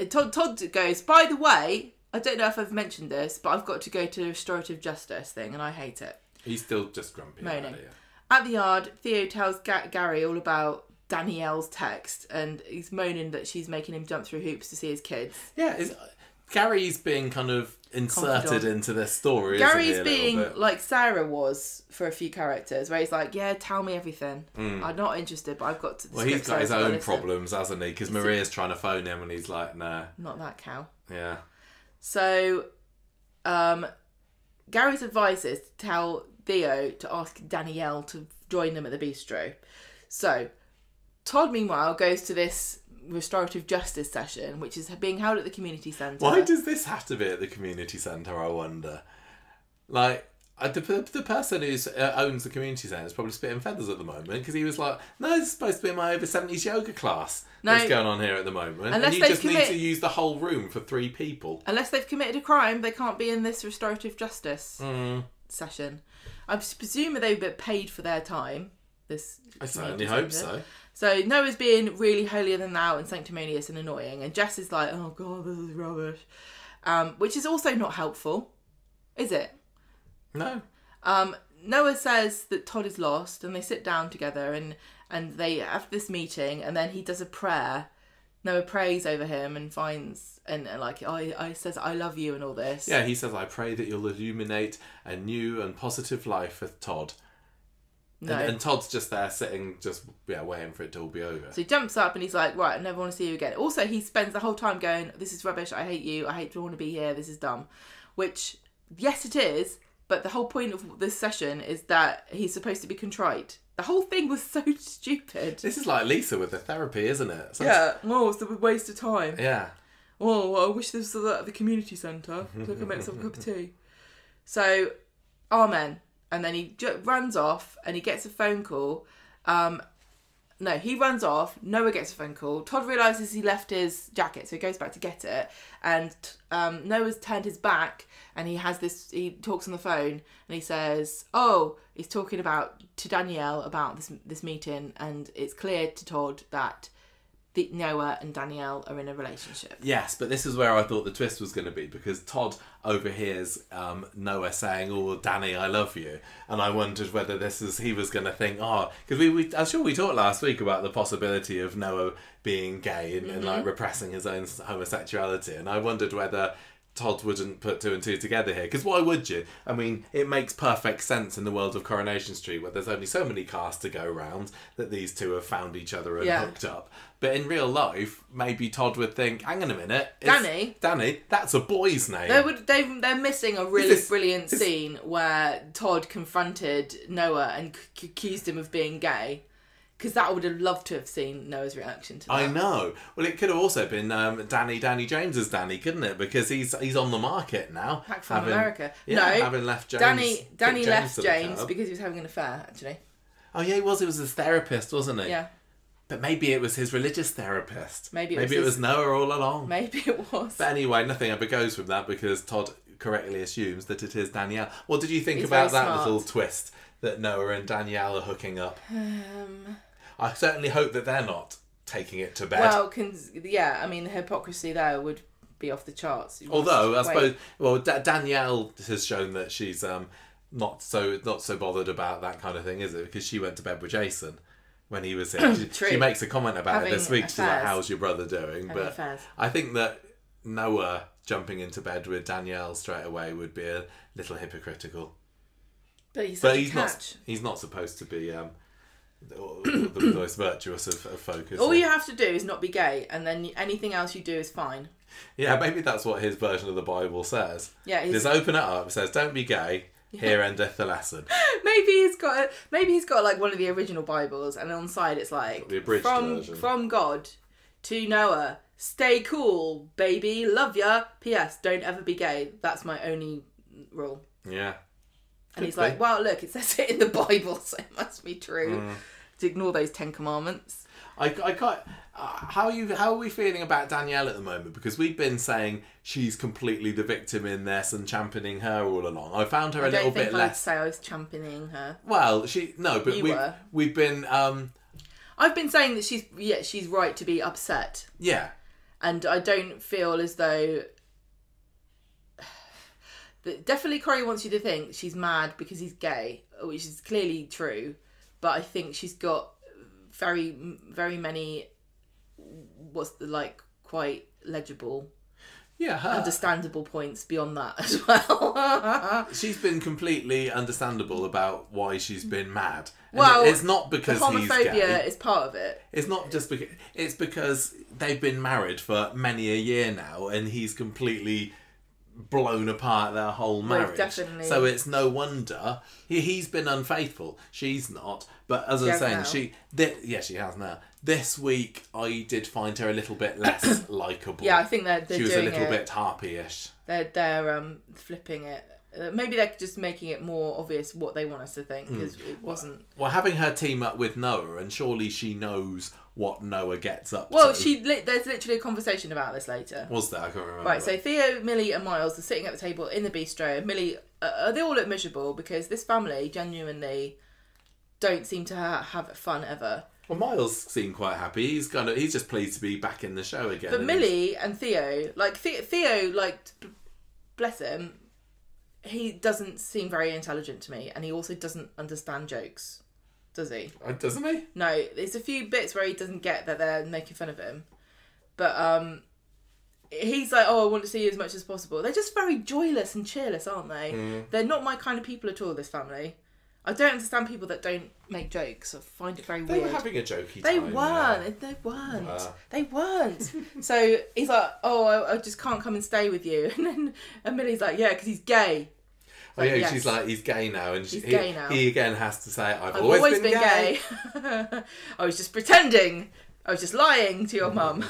Todd goes, by the way, I don't know if I've mentioned this, but I've got to go to the restorative justice thing and I hate it. He's still just grumpy. Moaning. At the yard, Theo tells Gary all about Danielle's text and he's moaning that she's making him jump through hoops to see his kids. Yeah, Gary's being kind of inserted into this story. Gary's being like Sarah was for a few characters, where he's like, yeah, tell me everything. I'm not interested, but I've got to... Well, he's got his own problems, hasn't he? Because Maria's trying to phone him and he's like, nah. Not that cow. Yeah. So, Gary's advice is to tell Theo to ask Danielle to join them at the bistro. So, Todd, meanwhile, goes to this restorative justice session, which is being held at the community centre. Why does this have to be at the community centre, I wonder? Like, the person who owns the community centre is probably spitting feathers at the moment, because he was like, no, this is supposed to be my over 70s yoga class that's going on here at the moment. And you just need to use the whole room for 3 people. Unless they've committed a crime, they can't be in this restorative justice session. I presume they've been paid for their time. I certainly hope so. So Noah's being really holier than thou and sanctimonious and annoying, and Jess is like, oh god, this is rubbish, which is also not helpful, is it? No. Noah says that Todd is lost, and they sit down together and they have this meeting, and then he does a prayer. Noah prays over him and finds and like I says I love you and all this. Yeah, he says, I pray that you'll illuminate a new and positive life for Todd. No. And Todd's just there sitting, just waiting for it to all be over. So he jumps up and he's like, right, I never want to see you again. Also, he spends the whole time going, this is rubbish, I hate you, I hate to want to be here, this is dumb. Which, yes it is, but the whole point of this session is that he's supposed to be contrite. The whole thing was so stupid. This is like Lisa with the therapy, isn't it? Yeah, it's a waste of time. Yeah. Oh, well, I wish this was at the community centre so I could make myself a cup of tea. So, amen. And then he runs off and he gets a phone call. No, he runs off. Noah gets a phone call. Todd realises he left his jacket, so he goes back to get it. And Noah's turned his back and he talks on the phone and he says, he's talking to Danielle about this meeting, and it's clear to Todd that Noah and Danielle are in a relationship. Yes, but this is where I thought the twist was going to be, because Todd overhears Noah saying, "Oh, Danny, I love you," and I wondered whether he was going to think, because I'm sure we talked last week about the possibility of Noah being gay and like repressing his own homosexuality, and I wondered whether Todd wouldn't put 2 and 2 together here, because why would you? I mean, it makes perfect sense in the world of Coronation Street, where there's only so many casts to go round, that these two have found each other and hooked up. But in real life, maybe Todd would think, hang on a minute, Danny, that's a boy's name. They're missing a really brilliant scene where Todd confronted Noah and accused him of being gay. Because that would have loved to have seen Noah's reaction to that. I know. Well, it could have also been Danny James as Danny, couldn't it? Because he's on the market now. Back from America. Having left James. Danny left James because he was having an affair, actually. Oh, yeah, he was. It was his therapist, wasn't he? Yeah. But maybe it was his religious therapist. Maybe it was Noah all along. Maybe it was. But anyway, nothing ever goes from that, because Todd correctly assumes that it is Danielle. What did you think about that little twist, that Noah and Danielle are hooking up? I certainly hope that they're not taking it to bed. Well, I mean, the hypocrisy there would be off the charts. Although, I suppose, Danielle has shown that she's not so bothered about that kind of thing, is it? Because she went to bed with Jason when he was here. She makes a comment about it this week. She's like, how's your brother doing? But I think that Noah jumping into bed with Danielle straight away would be a little hypocritical. But he's not supposed to be the most virtuous of focus. All you have to do is not be gay, and then anything else you do is fine. Yeah, maybe that's what his version of the Bible says. Yeah, just open it up. It says, "Don't be gay. Here endeth the lesson." Maybe he's got like one of the original Bibles, and on the side it's like the abridged version. From God to Noah. Stay cool, baby. Love ya. P.S. Don't ever be gay. That's my only rule. Yeah. And he's like, well, look, it says it in the Bible, so it must be true. To ignore those 10 commandments. I can't. How are we feeling about Danielle at the moment? Because we've been saying she's completely the victim in this and championing her all along. I found her a little bit less. I would say I was championing her. Well, we've been. I've been saying that she's right to be upset. Yeah. And I don't feel as though. Definitely, Corey wants you to think she's mad because he's gay, which is clearly true. But I think she's got very, very many, quite legible, understandable points beyond that as well. She's been completely understandable about why she's been mad. And well, it's not because he's gay. homophobia is part of it. It's not just because... It's because they've been married for many a year now and he's completely blown apart their whole marriage. Definitely. So it's no wonder he's been unfaithful. She's not. But as I was saying, she has now. This week I did find her a little bit less likable. Yeah, I think they're she was doing a little bit harpy-ish. They're flipping it. Maybe they're just making it more obvious what they want us to think because it wasn't. Well, having her team up with Noah, and surely she knows what Noah gets up to. Well, there's literally a conversation about this later. Was there? I can't remember. Right, so Theo, Millie and Miles are sitting at the table in the bistro. Millie, they all look miserable because this family genuinely don't seem to have fun ever. Well, Miles seemed quite happy. He's just pleased to be back in the show again. But Millie and Theo, Theo, bless him, he doesn't seem very intelligent to me, and he also doesn't understand jokes, does he? Doesn't he? No, there's a few bits where he doesn't get that they're making fun of him, but he's like, oh, I want to see you as much as possible. They're just very joyless and cheerless, aren't they? They're not my kind of people at all, this family. I don't understand people that don't make jokes. I find it very weird. They were having a jokey They time. weren't. They weren't. They weren't. So he's like, oh, I just can't come and stay with you. And then Millie's like, yeah, because he's gay. Oh yeah, yes. She's like, he's gay now. And gay now. He again has to say, I've always been gay. I was just pretending. I was just lying to your mum.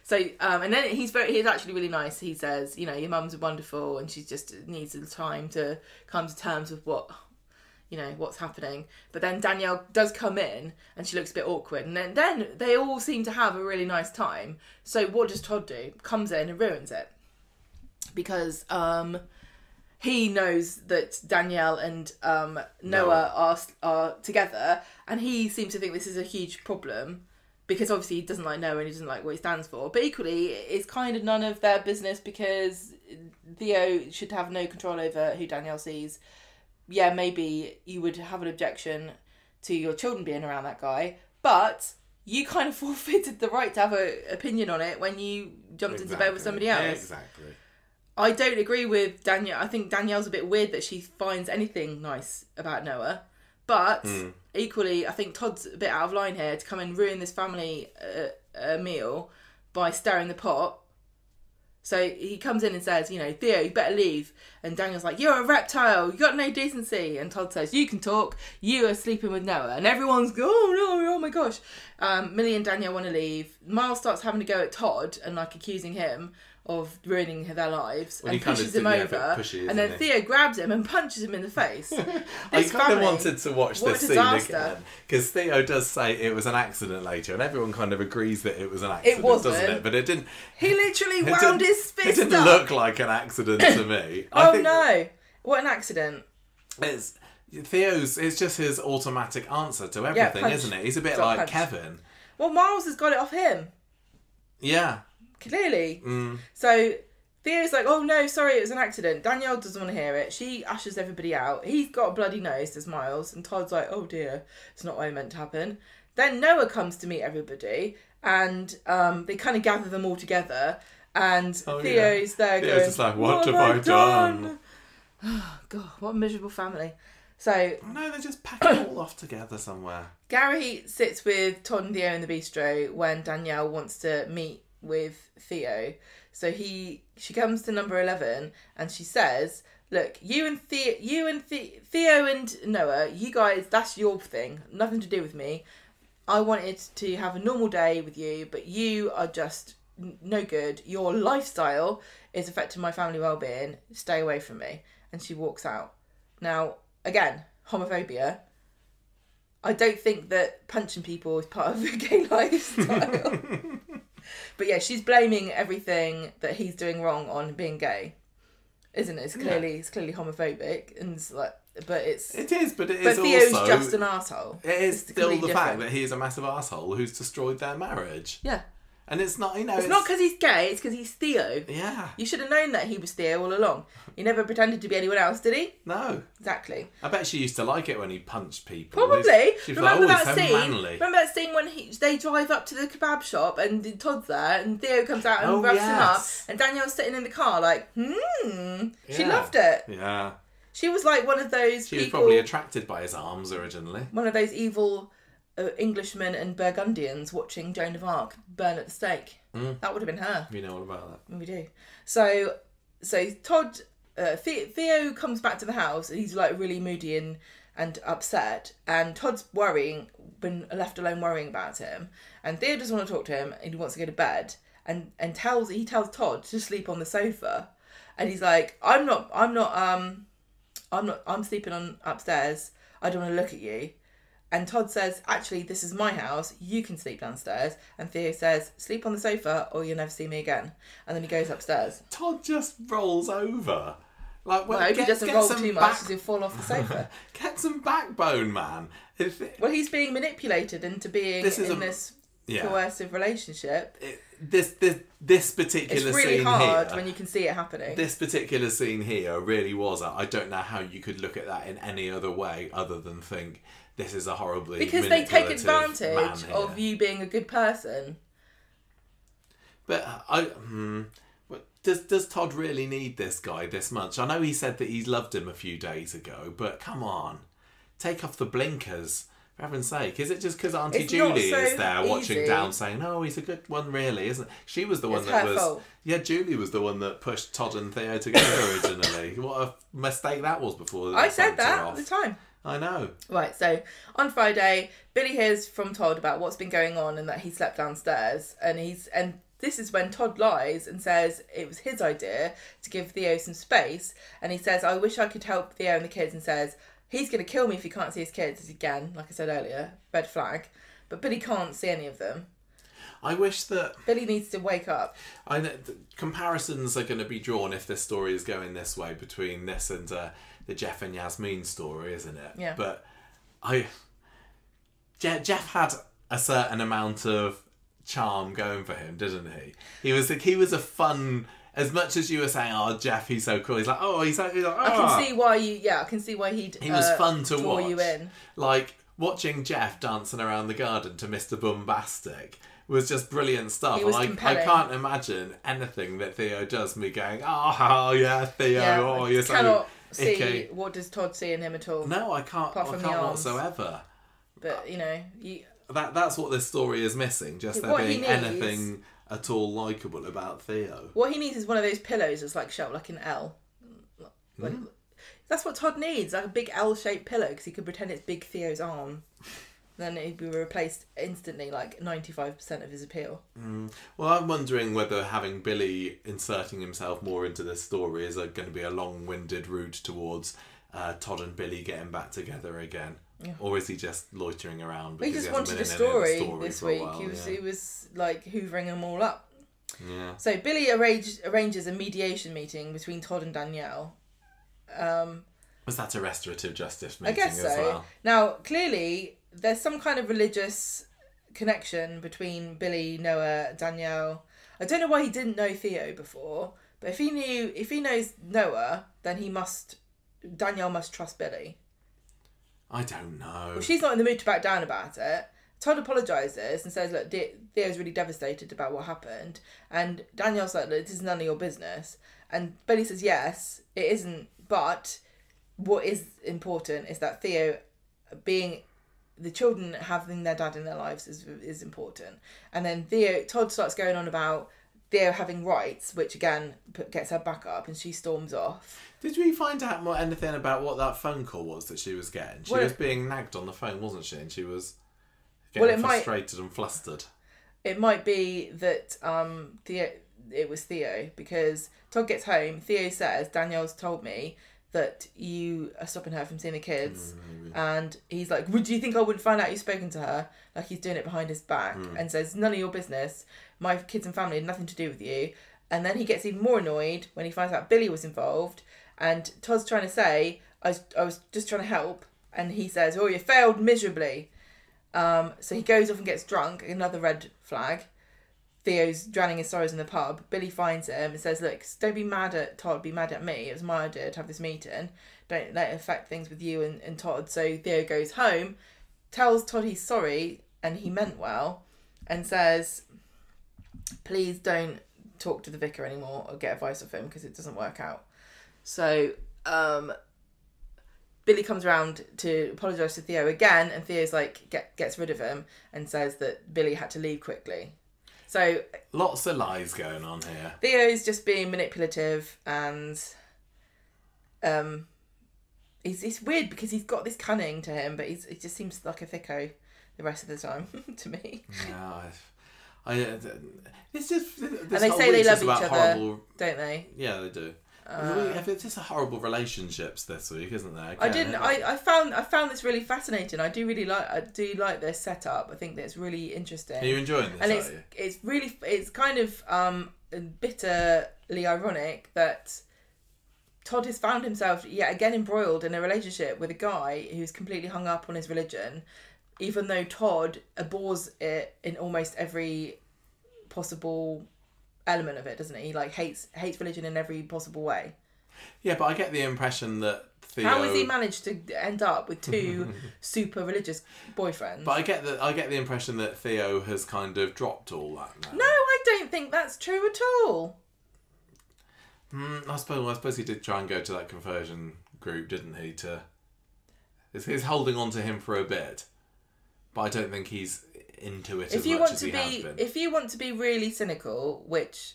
So, and then he's actually really nice. He says, you know, your mum's wonderful and she just needs the time to come to terms with what's happening. But then Danielle does come in and she looks a bit awkward. And then they all seem to have a really nice time. So what does Todd do? Comes in and ruins it. Because he knows that Danielle and Noah are together. And he seems to think this is a huge problem. Because obviously he doesn't like Noah and he doesn't like what he stands for. But equally, it's kind of none of their business because Theo should have no control over who Danielle sees. Yeah, maybe you would have an objection to your children being around that guy, but you kind of forfeited the right to have an opinion on it when you jumped into bed with somebody else. Exactly. I don't agree with Danielle. I think Danielle's a bit weird that she finds anything nice about Noah, but equally, I think Todd's a bit out of line here to come and ruin this family meal by stirring the pot. So he comes in and says, you know, Theo, you better leave. And Daniel's like, you're a reptile. You got no decency. And Todd says, you can talk. You are sleeping with Noah. And everyone's going, oh no, oh my gosh. Millie and Danielle want to leave. Miles starts having to go at Todd and accusing him of ruining their lives and pushes him over. And then Theo grabs him and punches him in the face. I kind of wanted to watch this scene again because Theo does say it was an accident later, and everyone kind of agrees that it was an accident, doesn't it? But it didn't. He literally wound his fist up. It didn't look like an accident to me. No! What an accident! It's just his automatic answer to everything, isn't it? He's a bit like Kevin. Well, Miles has got it off him. Yeah. Clearly. So Theo's like, oh no, sorry, it was an accident. Danielle doesn't want to hear it. She ushers everybody out. He's got a bloody nose, there's Miles. And Todd's like, oh dear, it's not what I meant to happen. Then Noah comes to meet everybody. And they kind of gather them all together. And Theo's there going, just like, what have I done? Oh, God, what a miserable family. So no, they just pack it all off together somewhere. Gary sits with Todd and Theo in the bistro when Danielle wants to meet with Theo. So she comes to number 11 and she says, look, you and Theo and Noah, you guys, that's your thing, nothing to do with me. I wanted to have a normal day with you, but you are just no good. Your lifestyle is affecting my family well-being. Stay away from me. And she walks out. Now, again, homophobia. I don't think that punching people is part of a gay lifestyle. But yeah, she's blaming everything that he's doing wrong on being gay, isn't it? It's clearly homophobic, and it's like, but it's it is, but Theo's also just an arsehole. It is It's still the completely fact different. that he is a massive arsehole who's destroyed their marriage. Yeah. And it's not, It's not because he's gay, it's because he's Theo. Yeah. You should have known that he was Theo all along. He never pretended to be anyone else, did he? No. Exactly. I bet she used to like it when he punched people. Probably. She's Remember like, that so scene? manly. Remember that scene when they drive up to the kebab shop and Todd's there and Theo comes out and Oh, rubs him up yes. and Danielle's sitting in the car like, She Yeah. loved it. Yeah. She was like one of those She people... was probably attracted by his arms originally. One of those evil Englishmen and Burgundians watching Joan of Arc burn at the stake. That would have been her. We know all about that. We do. So Todd, Theo comes back to the house and he's like really moody and upset. And Todd's been left alone worrying about him. And Theo doesn't want to talk to him and he wants to go to bed. And he tells Todd to sleep on the sofa. And he's like, I'm sleeping on upstairs. I don't want to look at you. And Todd says, actually, this is my house. You can sleep downstairs. And Theo says, sleep on the sofa or you'll never see me again. And then he goes upstairs. Todd just rolls over. Like, Well, I hope he doesn't roll too much because he'll fall off the sofa. Get some backbone, man. Well, he's being manipulated into being this coercive relationship. This particular It's really scene hard here, when you can see it happening. This particular scene here really was. I don't know how you could look at that in any other way other than think this is a horribly because they take manipulative advantage man of you being a good person. But does Todd really need this guy this much? I know he said that he loved him a few days ago, but come on, take off the blinkers. For heaven's sake, is it just because Auntie It's not Julie so is there watching easy. down saying, oh, he's a good one really, isn't it? She was the one It's that her was... fault. Yeah, Julie was the one that pushed Todd and Theo together originally. What a mistake that was before they I said bumped her that off. at the time. I know. Right, so on Friday, Billy hears from Todd about what's been going on and that he slept downstairs. And this is when Todd lies and says it was his idea to give Theo some space. And he says, I wish I could help Theo and the kids, and says, he's going to kill me if he can't see his kids. Again, like I said earlier, red flag. But Billy can't see any of them. I wish that... Billy needs to wake up. I know comparisons are going to be drawn if this story is going this way between this and the Jeff and Yasmin story, isn't it? Yeah. But Jeff had a certain amount of charm going for him, didn't he? He was a fun... As much as you were saying, oh, Jeff, he's so cool. He's like, oh, he's like, oh. I can see why I can see why he'd He was fun to draw watch. you in. Like, watching Jeff dancing around the garden to Mr. Bombastic was just brilliant stuff. He was I compelling. can't imagine anything that Theo does me going, oh yeah, Theo, oh, you're so cannot icky. see what does Todd see in him at all. No, I can't. Apart I from can't the arms. whatsoever. But, That's what this story is missing. Just there What he being needs- anything at all likeable about Theo. what he needs is one of those pillows that's like shaped like an L. Like, that's what Todd needs, like a big L-shaped pillow, because he could pretend it's Big Theo's arm. Then it'd be replaced instantly, like 95% of his appeal. Well, I'm wondering whether having Billy inserting himself more into this story is going to be a long-winded route towards Todd and Billy getting back together again. Yeah. Or is he just loitering around? He Because just hasn't wanted been a in story any of the this for a week. while, He was like hoovering them all up. Yeah. So Billy arranges a mediation meeting between Todd and Danielle. Was that a restorative justice meeting I guess so. as well? Now, clearly, there's some kind of religious connection between Billy, Noah, Danielle. I don't know why he didn't know Theo before, but if he knows Noah, then Danielle must trust Billy. I don't know. Well, she's not in the mood to back down about it. Todd apologises and says, look, Theo's really devastated about what happened. And Danielle's like, look, this is none of your business. And Billy says, yes, it isn't. But what is important is that Theo the children having their dad in their lives is important. And then Todd starts going on about Theo having rights, which again gets her back up and she storms off. Did we find out anything about what that phone call was that she was getting? She was being nagged on the phone, wasn't she? And she was getting frustrated and flustered. It might be that it was Theo, because Todd gets home, Theo says, Danielle's told me that you are stopping her from seeing the kids. And he's like, do you think I wouldn't find out you've spoken to her? Like, he's doing it behind his back and says, none of your business. My kids and family had nothing to do with you. And then he gets even more annoyed when he finds out Billy was involved. And Todd's trying to say, I was just trying to help. And he says, oh, you failed miserably. So he goes off and gets drunk, another red flag. Theo's drowning his sorrows in the pub. Billy finds him and says, look, don't be mad at Todd, be mad at me. It was my idea to have this meeting. Don't let it affect things with you and Todd. So Theo goes home, tells Todd he's sorry and he meant well, and says, please don't talk to the vicar anymore or get advice off him because it doesn't work out. So Billy comes around to apologise to Theo again, and Theo's like, gets rid of him and says that Billy had to leave quickly. So lots of lies going on here. Theo's just being manipulative, and it's weird because he's got this cunning to him, but it just seems like a thicko the rest of the time to me. Yeah, it's just. And they say they love each other, don't they? Yeah, they do. It's just horrible relationships this week, isn't there? I found this really fascinating. I do like this setup. I think that it's really interesting. Are you enjoying this? And it's kind of bitterly ironic that Todd has found himself yet again embroiled in a relationship with a guy who's completely hung up on his religion, even though Todd abhors it in almost every possible element of it, doesn't he? He like hates religion in every possible way. Yeah, but I get the impression that Theo... How has he managed to end up with two super religious boyfriends? But I get the impression that Theo has kind of dropped all that now. No, I don't think that's true at all. I suppose he did try and go to that conversion group, didn't he? He's holding on to him for a bit, but I don't think he's into it as much as he has been. If you want to be really cynical, which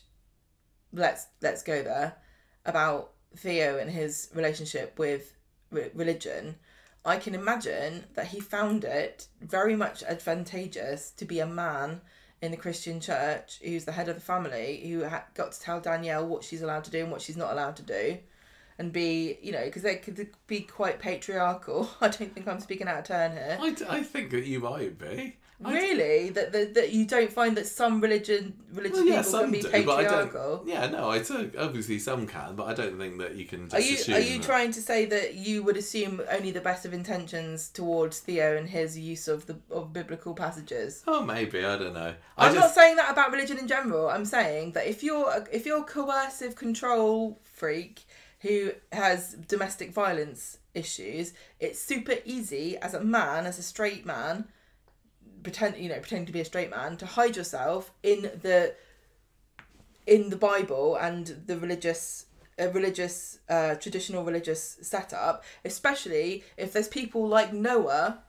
let's go there, about Theo and his relationship with religion, I can imagine that he found it very much advantageous to be a man in the Christian church who's the head of the family, who got to tell Danielle what she's allowed to do and what she's not allowed to do, and be, because they could be quite patriarchal. I don't think I'm speaking out of turn here. I think that you might be. Really? That you don't find that some religious people can be patriarchal? Obviously some can, but I don't think that you can just assume. Are you trying to say that you would assume only the best of intentions towards Theo and his use of biblical passages? Oh, maybe, I don't know. I'm not saying that about religion in general. I'm saying that if you're a coercive control freak who has domestic violence issues, it's super easy as a man, as a straight man, pretending to be a straight man, to hide yourself in the Bible and the traditional religious setup, especially if there's people like Noah.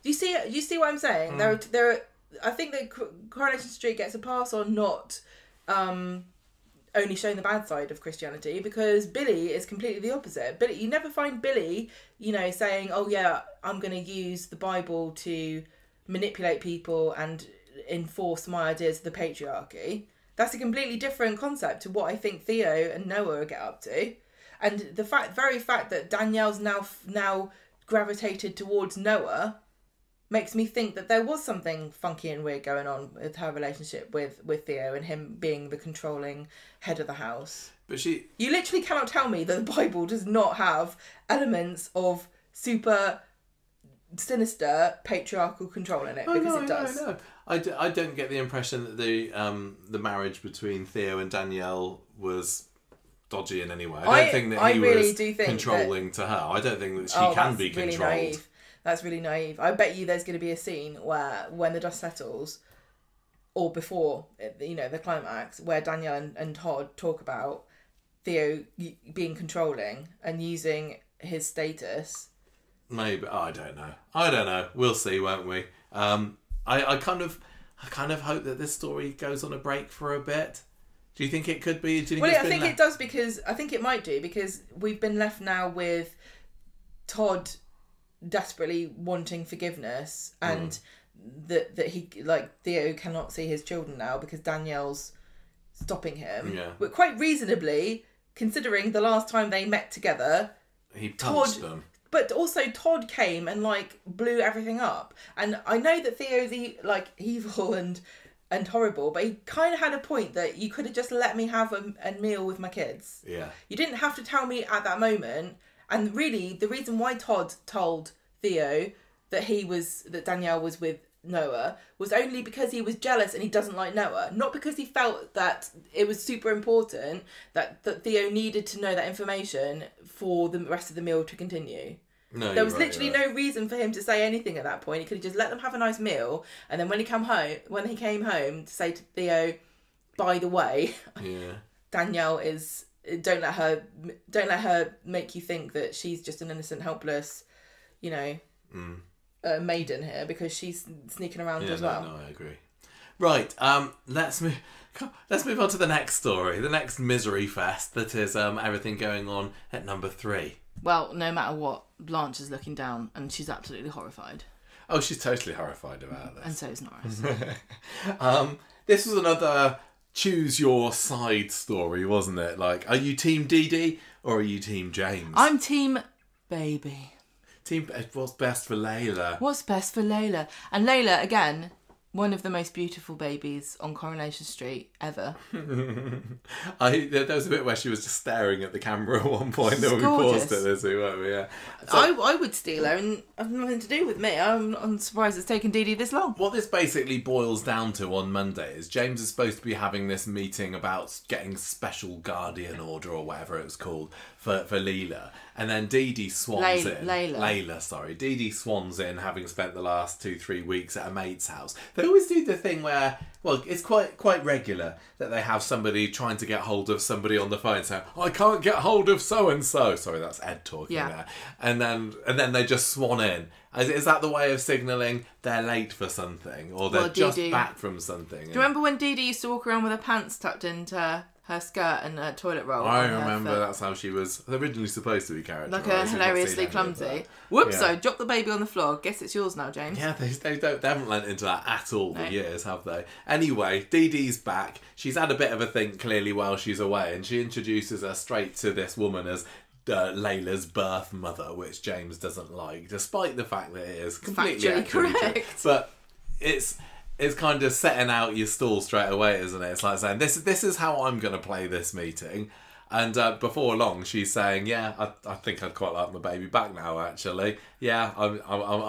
Do you see what I'm saying? There are, I think that Coronation Street gets a pass on not only showing the bad side of Christianity, because Billy is completely the opposite. Billy, you never find Billy, saying, "Oh yeah, I'm going to use the Bible to manipulate people and enforce my ideas of the patriarchy." That's a completely different concept to what I think Theo and Noah get up to. And the very fact that Danielle's now gravitated towards Noah makes me think that there was something funky and weird going on with her relationship with Theo and him being the controlling head of the house. But you literally cannot tell me that the Bible does not have elements of super sinister patriarchal control in it, because it does. No. I don't get the impression that the marriage between Theo and Danielle was dodgy in any way. I don't think that he was controlling to her. I don't think that she can be controlled. Really naive. That's really naive. I bet you there's going to be a scene where, when the dust settles, or before, the climax, where Danielle and Todd talk about Theo being controlling and using his status. Maybe. I don't know. We'll see, won't we? I kind of hope that this story goes on a break for a bit. Do you think it could be? I think it does, because I think it might do, because we've been left now with Todd desperately wanting forgiveness, and that he, like, Theo cannot see his children now because Danielle's stopping him. Yeah. But quite reasonably, considering the last time they met together, he punched them. But also Todd came and like blew everything up. And I know that Theo's evil and horrible, but he kind of had a point that you could have just let me have a meal with my kids. Yeah. You didn't have to tell me at that moment. And really, the reason why Todd told Theo that Danielle was with Noah was only because he was jealous and he doesn't like Noah, not because he felt that it was super important that Theo needed to know that information for the rest of the meal to continue. No, there was literally no reason for him to say anything at that point. He could have just let them have a nice meal, and then when he came home to say to Theo, by the way, Danielle is don't let her make you think that she's just an innocent, helpless, maiden here, because she's sneaking around as well. No, I agree. Right, let's move on to the next story, the next misery fest that is everything going on at number 3. Well, no matter what, Blanche is looking down and she's absolutely horrified. Oh, she's totally horrified about this. And so is Norris. This was another choose your side story, wasn't it? Like, are you team Dee-Dee or are you team James? I'm team baby. What's best for Laila? What's best for Laila? And Laila, again, one of the most beautiful babies on Coronation Street ever. There was a bit where she was just staring at the camera at one point. That we paused at this, weren't we? Yeah. So, I would steal her and have nothing to do with me. I'm surprised it's taken Dee-Dee this long. What this basically boils down to on Monday is James is supposed to be having this meeting about getting special guardian order or whatever it was called for Laila. And then Dee-Dee swans in. Laila, sorry. Dee-Dee swans in, having spent the last 2-3 weeks at a mate's house. They always do the thing where, well, it's quite regular that they have somebody trying to get hold of somebody on the phone saying, I can't get hold of so-and-so. Sorry, that's Ed talking there. And then they just swan in. Is that the way of signalling they're late for something? Or they're just back from something? Do you remember when Dee-Dee used to walk around with her pants tucked into her skirt and her toilet roll? I remember that's how she was originally supposed to be characterised. Like a hilariously clumsy. Whoops, so drop the baby on the floor. Guess it's yours now, James. Yeah, they haven't lent into that at all for years, have they? Anyway, Dee-Dee's back. She's had a bit of a think clearly while she's away, and she introduces her straight to this woman as Layla's birth mother, which James doesn't like, despite the fact that it is completely factually correct. But it's kind of setting out your stall straight away, isn't it? It's like saying, this is how I'm going to play this meeting. And before long, she's saying, I think I'd quite like my baby back now, actually. Yeah, I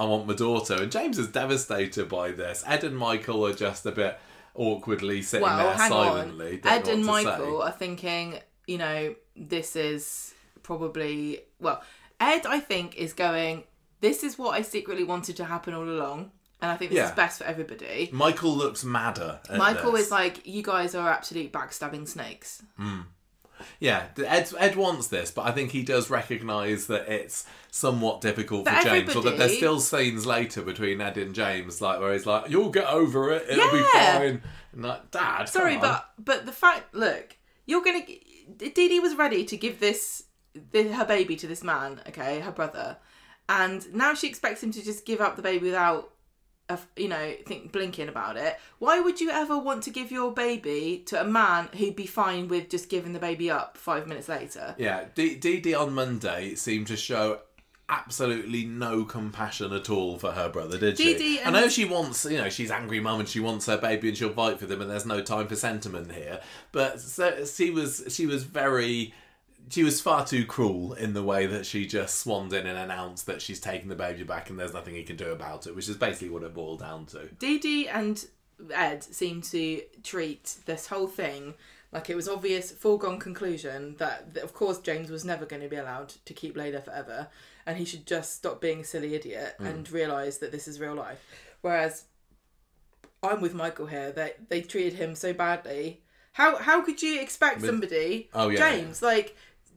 want my daughter. And James is devastated by this. Ed and Michael are just a bit awkwardly sitting there silently. Ed and Michael are thinking, this is probably... Well, Ed, I think, is going, this is what I secretly wanted to happen all along. And I think this is best for everybody. Michael looks madder at Michael this. is like, you guys are absolute backstabbing snakes. Yeah, Ed wants this, but I think he does recognise that it's somewhat difficult for James. Or that there's still scenes later between Ed and James, like where he's like, "You'll get over it. It'll be fine." And like, Dad, sorry, but the fact, look, you're gonna. Dee-Dee was ready to give her baby to this man, okay, her brother, and now she expects him to just give up the baby without, blinking about it. Why would you ever want to give your baby to a man who'd be fine with just giving the baby up 5 minutes later? Yeah, Dee-Dee on Monday seemed to show absolutely no compassion at all for her brother, did she? I know she wants, she's angry mum and she wants her baby and she'll fight for them and there's no time for sentiment here. But she was far too cruel in the way that she just swanned in and announced that she's taking the baby back and there's nothing he can do about it, which is basically what it boiled down to. Dee-Dee and Ed seem to treat this whole thing like it was obvious, foregone conclusion that of course James was never going to be allowed to keep Laila forever and he should just stop being a silly idiot and realise that this is real life. Whereas I'm with Michael here, that they treated him so badly. How could you expect somebody... James,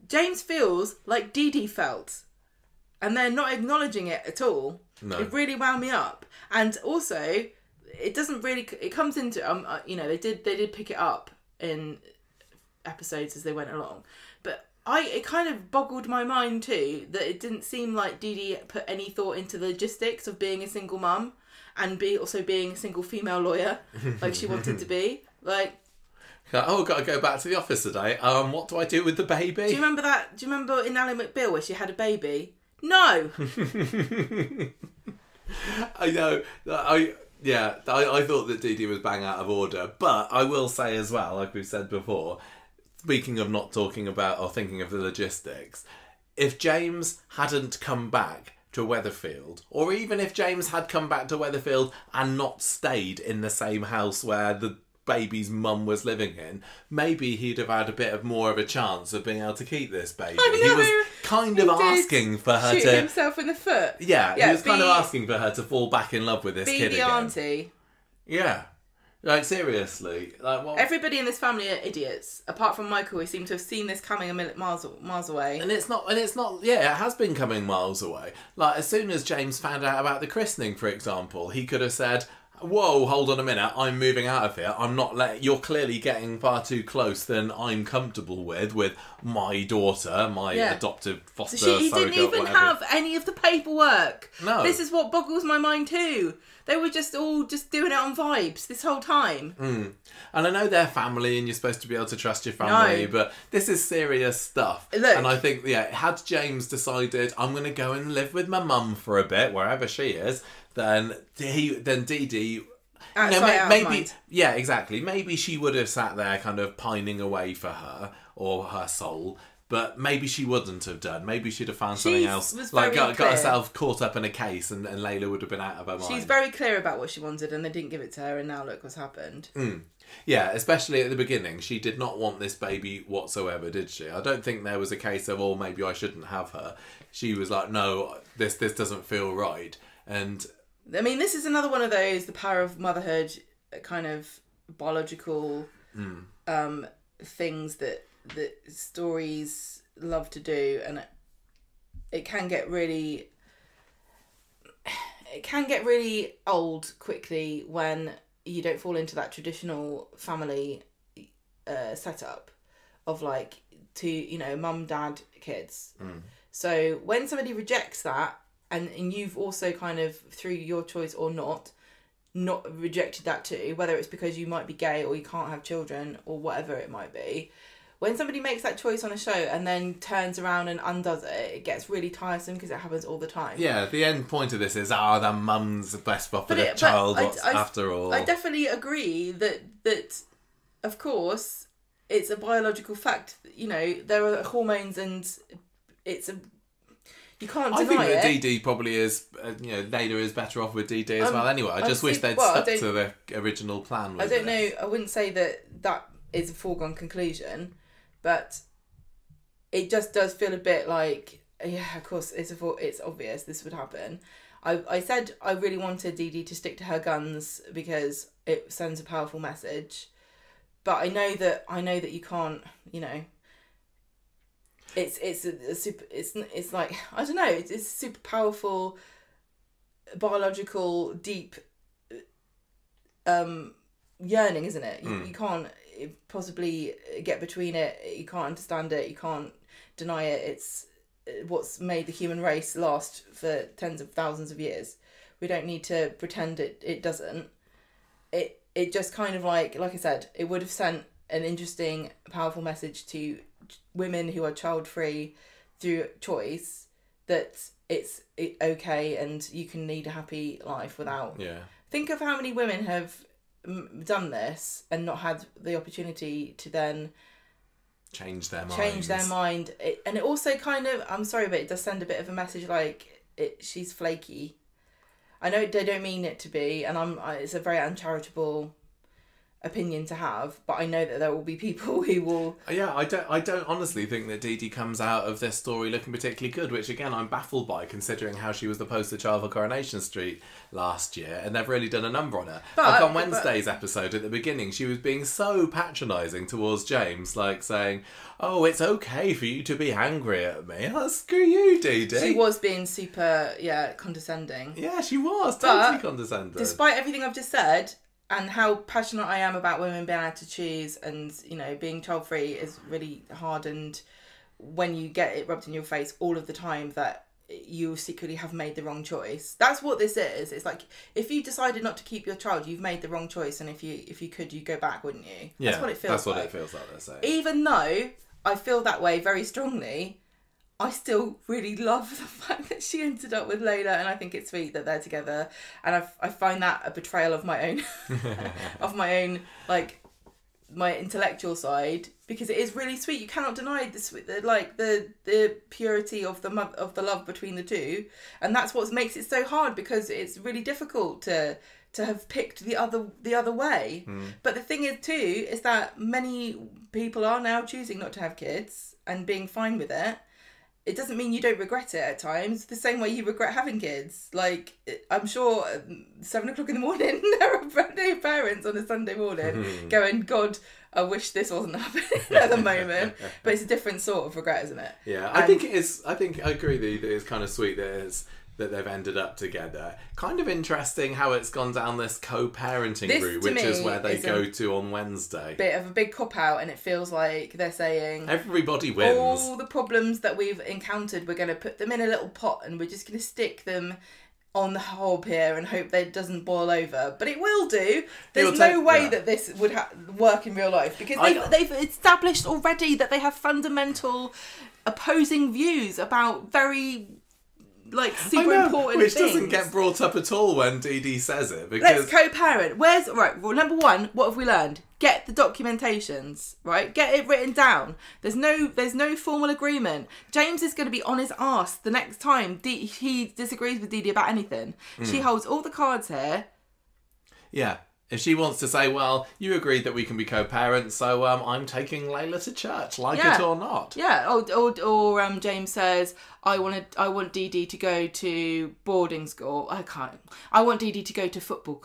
James feels like Dee-Dee felt. And they're not acknowledging it at all. No. It really wound me up. And also, it doesn't really... It comes into... they did pick it up in episodes as they went along. But it kind of boggled my mind too, that it didn't seem like Dee-Dee put any thought into the logistics of being a single mum and also being a single female lawyer, like she wanted to be. Oh, got to go back to the office today. What do I do with the baby? Do you remember that? Do you remember in Ally McBeal where she had a baby? No. I know. I thought that Dee-Dee was bang out of order, but I will say as well, like we've said before, speaking of not talking about or thinking of the logistics, if James hadn't come back to Weatherfield, or even if James had come back to Weatherfield and not stayed in the same house where the baby's mum was living in, maybe he'd have had a bit of more of a chance of being able to keep this baby. I know. He was kind of asking for her shoot to himself in the foot. Yeah, he was kind of asking for her to fall back in love with this kid the again. auntie. Yeah. Like, seriously. Like, what? Everybody in this family are idiots, apart from Michael, who seemed to have seen this coming a million miles away. And it's not, yeah, it has been coming miles away. Like, as soon as James found out about the christening, for example, he could have said, whoa, hold on a minute, I'm moving out of here. I'm not you're clearly getting far too close than I'm comfortable with my daughter, my adoptive foster He surrogate, didn't even have any of the paperwork. No. This is what boggles my mind too. They were just all just doing it on vibes this whole time. And I know they're family and you're supposed to be able to trust your family, but this is serious stuff. Look, and I think, had James decided, I'm going to go and live with my mum for a bit, wherever she is, then Dee-Dee... maybe, yeah, exactly. Maybe she would have sat there kind of pining away for her or her soul, but maybe she wouldn't have done. Maybe she'd have found something else. Like got herself caught up in a case and Laila would have been out of her mind. She's very clear about what she wanted and they didn't give it to her, and now look what's happened. Yeah, especially at the beginning. She did not want this baby whatsoever, did she? I don't think there was a case of, oh, maybe I shouldn't have her. She was like, no, this doesn't feel right. And I mean, this is another one of those, the power of motherhood, kind of biological things that stories love to do, and it can get really old quickly when you don't fall into that traditional family setup of like mum, dad, kids. So when somebody rejects that, and you've also kind of, through your choice or not rejected that too, whether it's because you might be gay or you can't have children or whatever it might be, when somebody makes that choice on a show and then turns around and undoes it, it gets really tiresome because it happens all the time. Yeah, the end point of this is, the mum's best for the child, after all. I definitely agree that of course, it's a biological fact. There are hormones and you can't deny it. I think that Dee-Dee probably is, Laila is better off with Dee-Dee as well anyway. I just wish they'd stuck to the original plan with I don't know, I wouldn't say that is a foregone conclusion, but it just does feel a bit like, yeah, of course, it's obvious this would happen. I said I really wanted Dee-Dee to stick to her guns because it sends a powerful message, but I know that you can't, It's like, I don't know, it's super powerful, biological, deep yearning, isn't it? You can't possibly get between it. You can't understand it. You can't deny it. It's what's made the human race last for tens of thousands of years. We don't need to pretend it doesn't. It just kind of like I said, it would have sent an interesting, powerful message to women who are child-free through choice, that it's okay and you can lead a happy life without... Yeah. Think of how many women have done this and not had the opportunity to then... Change their mind. And it also kind of... I'm sorry, but it does send a bit of a message like, she's flaky. I know they don't mean it to be, and it's a very uncharitable opinion to have, but I know that there will be people who will... Yeah, I don't honestly think that Dee-Dee comes out of this story looking particularly good, which again I'm baffled by, considering how she was the poster child for Coronation Street last year, and they've really done a number on her. Like on Wednesday's episode at the beginning, she was being so patronising towards James, like saying, oh, it's okay for you to be angry at me. Oh, screw you, Dee-Dee. She was being super, condescending. Yeah, she was, totally condescending. Despite everything I've just said, and how passionate I am about women being able to choose, and being child free is really hard, and when you get it rubbed in your face all of the time that you secretly have made the wrong choice. That's what this is. It's like, if you decided not to keep your child, you've made the wrong choice, and if you could, you'd go back, wouldn't you? Yeah, that's what it feels like. That's what it feels like, they're saying. Even though I feel that way very strongly, I still really love the fact that she ended up with Laila, and I think it's sweet that they're together, and I find that a betrayal of my own of my own, like, my intellectual side, because it is really sweet. You cannot deny the purity of the love between the two, and that's what makes it so hard, because it's really difficult to have picked the other way. But the thing is too is that many people are now choosing not to have kids and being fine with it. It doesn't mean you don't regret it at times, the same way you regret having kids. Like, I'm sure 7 o'clock in the morning, there are parents on a Sunday morning going, God, I wish this wasn't happening at the moment. But it's a different sort of regret, isn't it? Yeah, I think it is. I think I agree that it's kind of sweet that they've ended up together. Kind of interesting how it's gone down this co-parenting route, which is where they go to on Wednesday. Bit of a big cop-out, and it feels like they're saying everybody wins. All the problems that we've encountered, we're going to put them in a little pot, and we're just going to stick them on the hob here and hope that it doesn't boil over. But it will do. There's no way that this would work in real life, because they've established already that they have fundamental opposing views about very, like, super important which things. Doesn't get brought up at all when Dee-Dee says it. Because... Let's co-parent. Well, number one, what have we learned? Get the documentations, right? Get it written down. There's no formal agreement. James is going to be on his arse the next time he disagrees with Dee-Dee about anything. She holds all the cards here. Yeah. If she wants to say, well, you agreed that we can be co-parents, so I'm taking Laila to church, it or not. Yeah, or James says, I want Dee-Dee to go to boarding school. I want Dee-Dee to go to football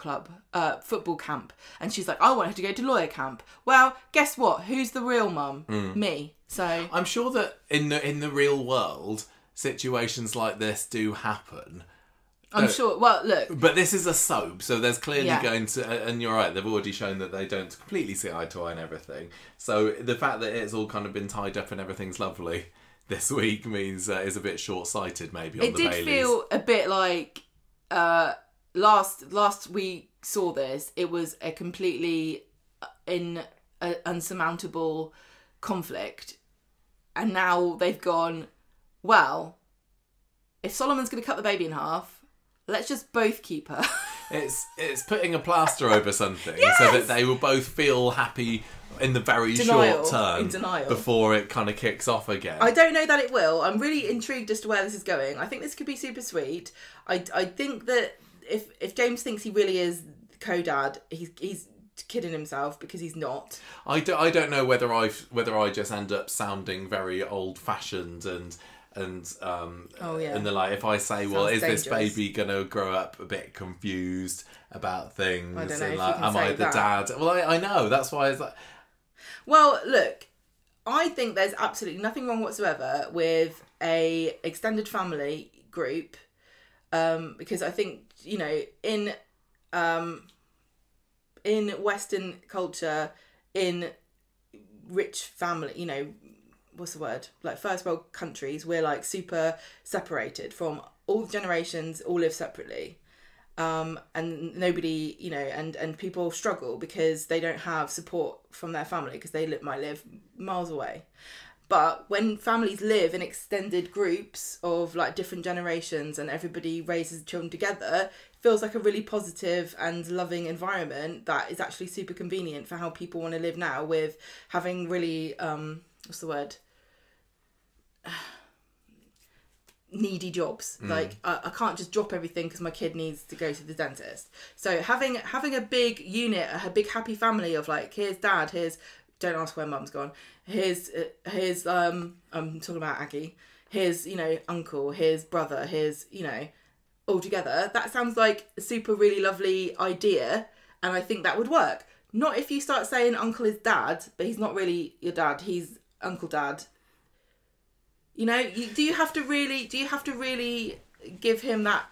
camp. And she's like, I want her to go to lawyer camp. Well, guess what? Who's the real mum? Me. So I'm sure that in the real world, situations like this do happen. I'm sure. Well, look. But this is a soap, so there's clearly going to... And you're right, they've already shown that they don't completely see eye to eye and everything. So the fact that it's all kind of been tied up and everything's lovely this week means is a bit short-sighted, maybe, on the Baileys. It did feel a bit like... last we saw this, it was a completely unsurmountable conflict. And now they've gone, well, if Solomon's going to cut the baby in half, let's just both keep her. It's putting a plaster over something so that they will both feel happy in the very short term before it kind of kicks off again. I don't know that it will. I'm really intrigued as to where this is going. I think this could be super sweet. I think that if James thinks he really is co-dad, he's kidding himself, because he's not. I don't know whether I just end up sounding very old-fashioned and they're like, if I say, well, is this baby gonna grow up a bit confused about things? I don't know and like, am I the dad? Well, I know, that's why it's like. Well, look, I think there's absolutely nothing wrong whatsoever with a extended family group, because I think, you know, in Western culture, in rich family, you know, what's the word? Like first world countries, we're like super separated from all the generations, all live separately. And nobody, you know, and people struggle because they don't have support from their family, because they might live miles away. But when families live in extended groups of like different generations and everybody raises children together, it feels like a really positive and loving environment that is actually super convenient for how people want to live now, with having really, what's the word? Needy jobs. Like I can't just drop everything because my kid needs to go to the dentist. So having a big unit, a big happy family of like, here's dad, here's, don't ask where mum's gone, here's I'm talking about Aggie, here's, you know, uncle, here's brother, here's, you know, all together. That sounds like a super really lovely idea, and I think that would work. Not if you start saying uncle is dad, but he's not really your dad, he's uncle dad. You know, do you have to really give him that?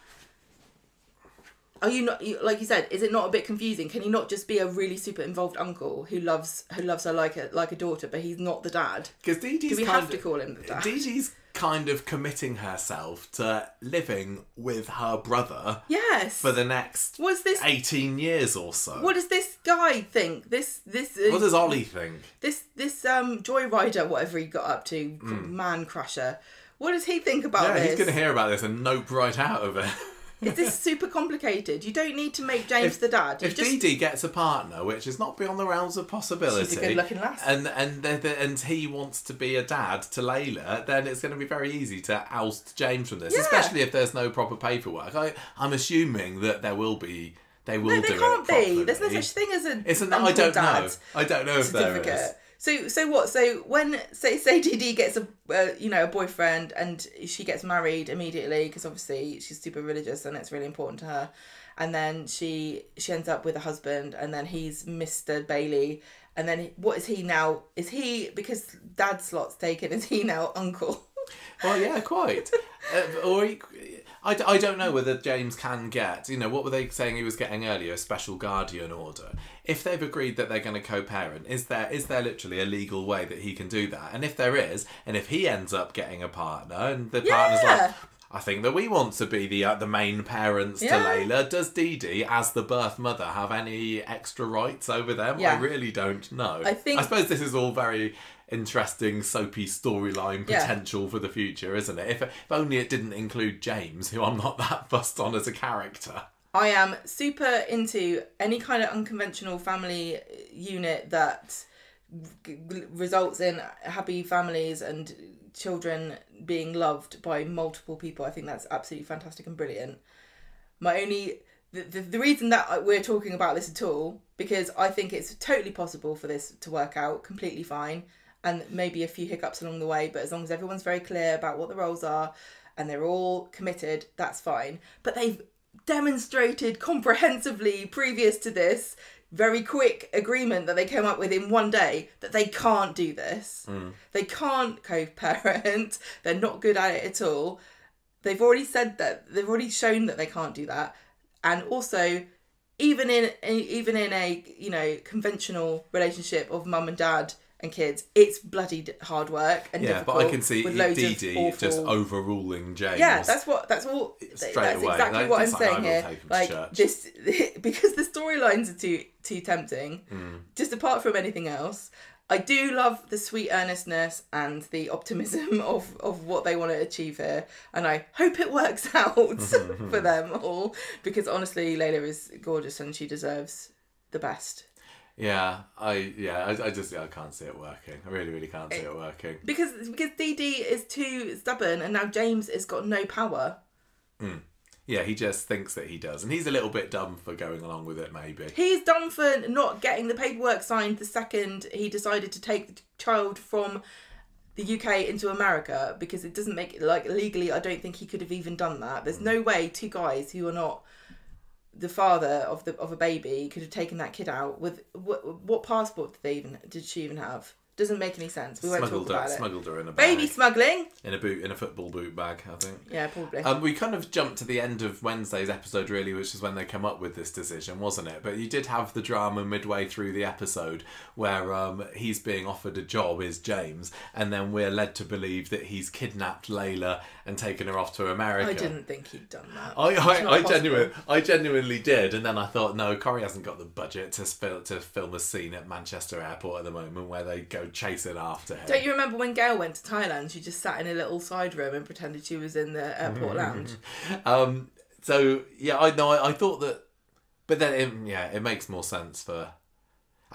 Are you not, like you said, is it not a bit confusing? Can he not just be a really super involved uncle who loves her like a daughter, but he's not the dad? Because Dee-Dee's do we have to call him the dad? Dee-Dee's kind of committing herself to living with her brother Yes. for the next What's this? 18 years or so. What does this guy think? This What does Ollie think? This joyrider, whatever he got up to, man crusher. What does he think about this? He's going to hear about this and nope right out of it. Is this super complicated? You don't need to make James the dad. If Dee-Dee gets a partner, which is not beyond the realms of possibility, she's a good-looking lass, and he wants to be a dad to Laila, then it's going to be very easy to oust James from this, especially if there's no proper paperwork. I'm assuming that there will be. They will do it properly. There can't be. There's no such thing as I don't know. I don't know if there is. So what? So when say Dee-Dee gets a boyfriend and she gets married immediately because obviously she's super religious and it's really important to her, and then she ends up with a husband and then he's Mr. Bailey, and then what is he now? Is he, because dad slot's taken? Is he now uncle? Well, yeah, quite. I don't know whether James can get, what were they saying he was getting earlier, a special guardian order. If they've agreed that they're going to co-parent, is there literally a legal way that he can do that? And if there is, and if he ends up getting a partner and the partner's like, I think that we want to be the main parents to Laila, does Dee-Dee, as the birth mother, have any extra rights over them? I really don't know. I suppose this is all very interesting soapy storyline potential for the future, isn't it? If only it didn't include James, who I'm not that fussed on as a character. I am super into any kind of unconventional family unit that results in happy families and children being loved by multiple people. I think that's absolutely fantastic and brilliant. The reason that we're talking about this at all, because I think it's totally possible for this to work out completely fine, and maybe a few hiccups along the way, but as long as everyone's very clear about what the roles are and they're all committed, that's fine. But they've demonstrated comprehensively previous to this very quick agreement that they came up with in one day that they can't do this. They can't co-parent. They're not good at it at all. They've already said that. They've already shown that they can't do that. And also, even in a conventional relationship of mum and dad and kids, it's bloody hard work and difficult. But I can see Dee-Dee just overruling James. Yeah, that's all. That's exactly what I'm saying here. This, because the storylines are too tempting. Just apart from anything else, I do love the sweet earnestness and the optimism of what they want to achieve here, and I hope it works out for them all, because honestly, Laila is gorgeous and she deserves the best. I can't see it working. I really, really can't see it working. Because Dee-Dee is too stubborn and now James has got no power. Yeah, he just thinks that he does. And he's a little bit dumb for going along with it, maybe. He's dumb for not getting the paperwork signed the second he decided to take the child from the UK into America, because it doesn't make it, legally, I don't think he could have even done that. There's no way two guys who are not the father of a baby could have taken that kid out with what passport did she even have? Doesn't make any sense. We won't talk about it. Smuggled her in a bag. Baby smuggling in a football boot bag, I think. Yeah, probably. We kind of jumped to the end of Wednesday's episode, really, which is when they come up with this decision, wasn't it? But you did have the drama midway through the episode where he's being offered a job, is James, and then we're led to believe that he's kidnapped Laila and taken her off to America. I didn't think he'd done that. I genuinely did, and then I thought, no, Corrie hasn't got the budget to film a scene at Manchester Airport at the moment where they go chasing after him. Don't you remember when Gail went to Thailand? She just sat in a little side room and pretended she was in the airport lounge. I thought that, but then it makes more sense for.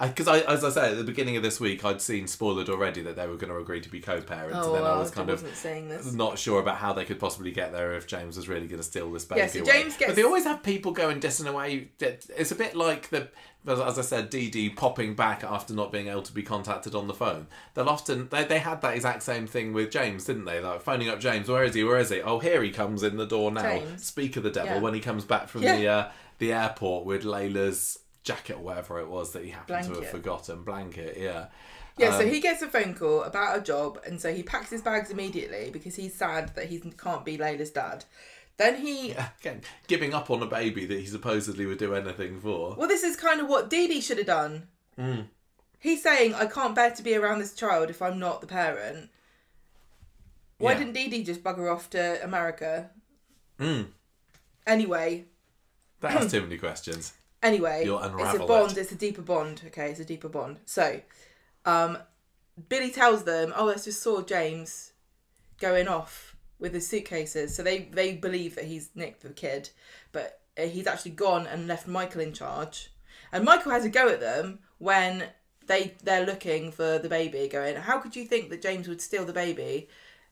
Because as I said at the beginning of this week, I'd seen spoiled already that they were going to agree to be co-parents, and then I was kind of not sure about how they could possibly get there if James was really going to steal this baby away. But they always have people going dissing away. It's a bit like as I said, Dee-Dee popping back after not being able to be contacted on the phone. They'll often they had that exact same thing with James, didn't they? Like phoning up James, where is he? Oh, here he comes in the door now. James. Speak of the devil when he comes back from the airport with Laila's jacket or whatever it was that he happened to have forgotten. Blanket, so he gets a phone call about a job, and so he packs his bags immediately because he's sad that he can't be Laila's dad. Then again, giving up on a baby that he supposedly would do anything for. Well, this is kind of what Dee-Dee should have done. He's saying, I can't bear to be around this child if I'm not the parent. Why didn't Dee-Dee just bugger off to America? Anyway. That has too many questions. Anyway, You'll unravel it's a bond. It's a deeper bond. Okay, it's a deeper bond. So, Billy tells them, "Oh, I just saw James going off with his suitcases." So they believe that he's nicked the kid, but he's actually gone and left Michael in charge. And Michael has a go at them when they're looking for the baby, going, "How could you think that James would steal the baby?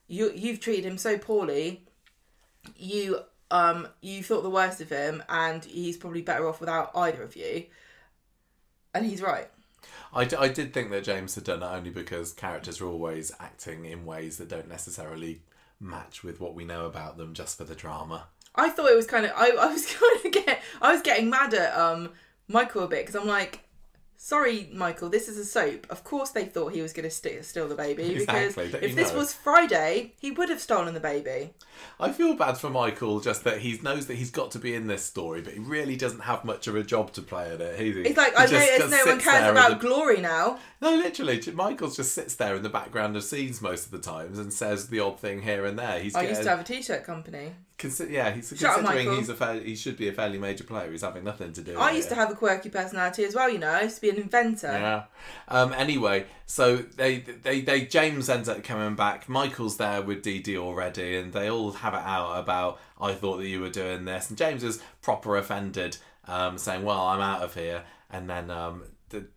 You've treated him so poorly. You thought the worst of him, and he's probably better off without either of you." And he's right. I did think that James had done it only because characters are always acting in ways that don't necessarily match with what we know about them, just for the drama. I thought it was kind of... I was getting mad at Michael a bit, because I'm like, sorry, Michael, this is a soap. Of course they thought he was going to steal the baby. Exactly. Because if this was Friday, he would have stolen the baby. I feel bad for Michael, just that he knows that he's got to be in this story, but he really doesn't have much of a job to play in it. He's like, I noticed no one cares about glory now. No, literally, Michael just sits there in the background of scenes most of the times and says the odd thing here and there. I used to have a t-shirt company. He should be a fairly major player. He's having nothing to do with it. I used to have a quirky personality as well, you know. I used to be an inventor. Yeah. Anyway, so they James ends up coming back. Michael's there with Dee-Dee already, and they all have it out about, "I thought that you were doing this." And James is proper offended, saying, "Well, I'm out of here." And then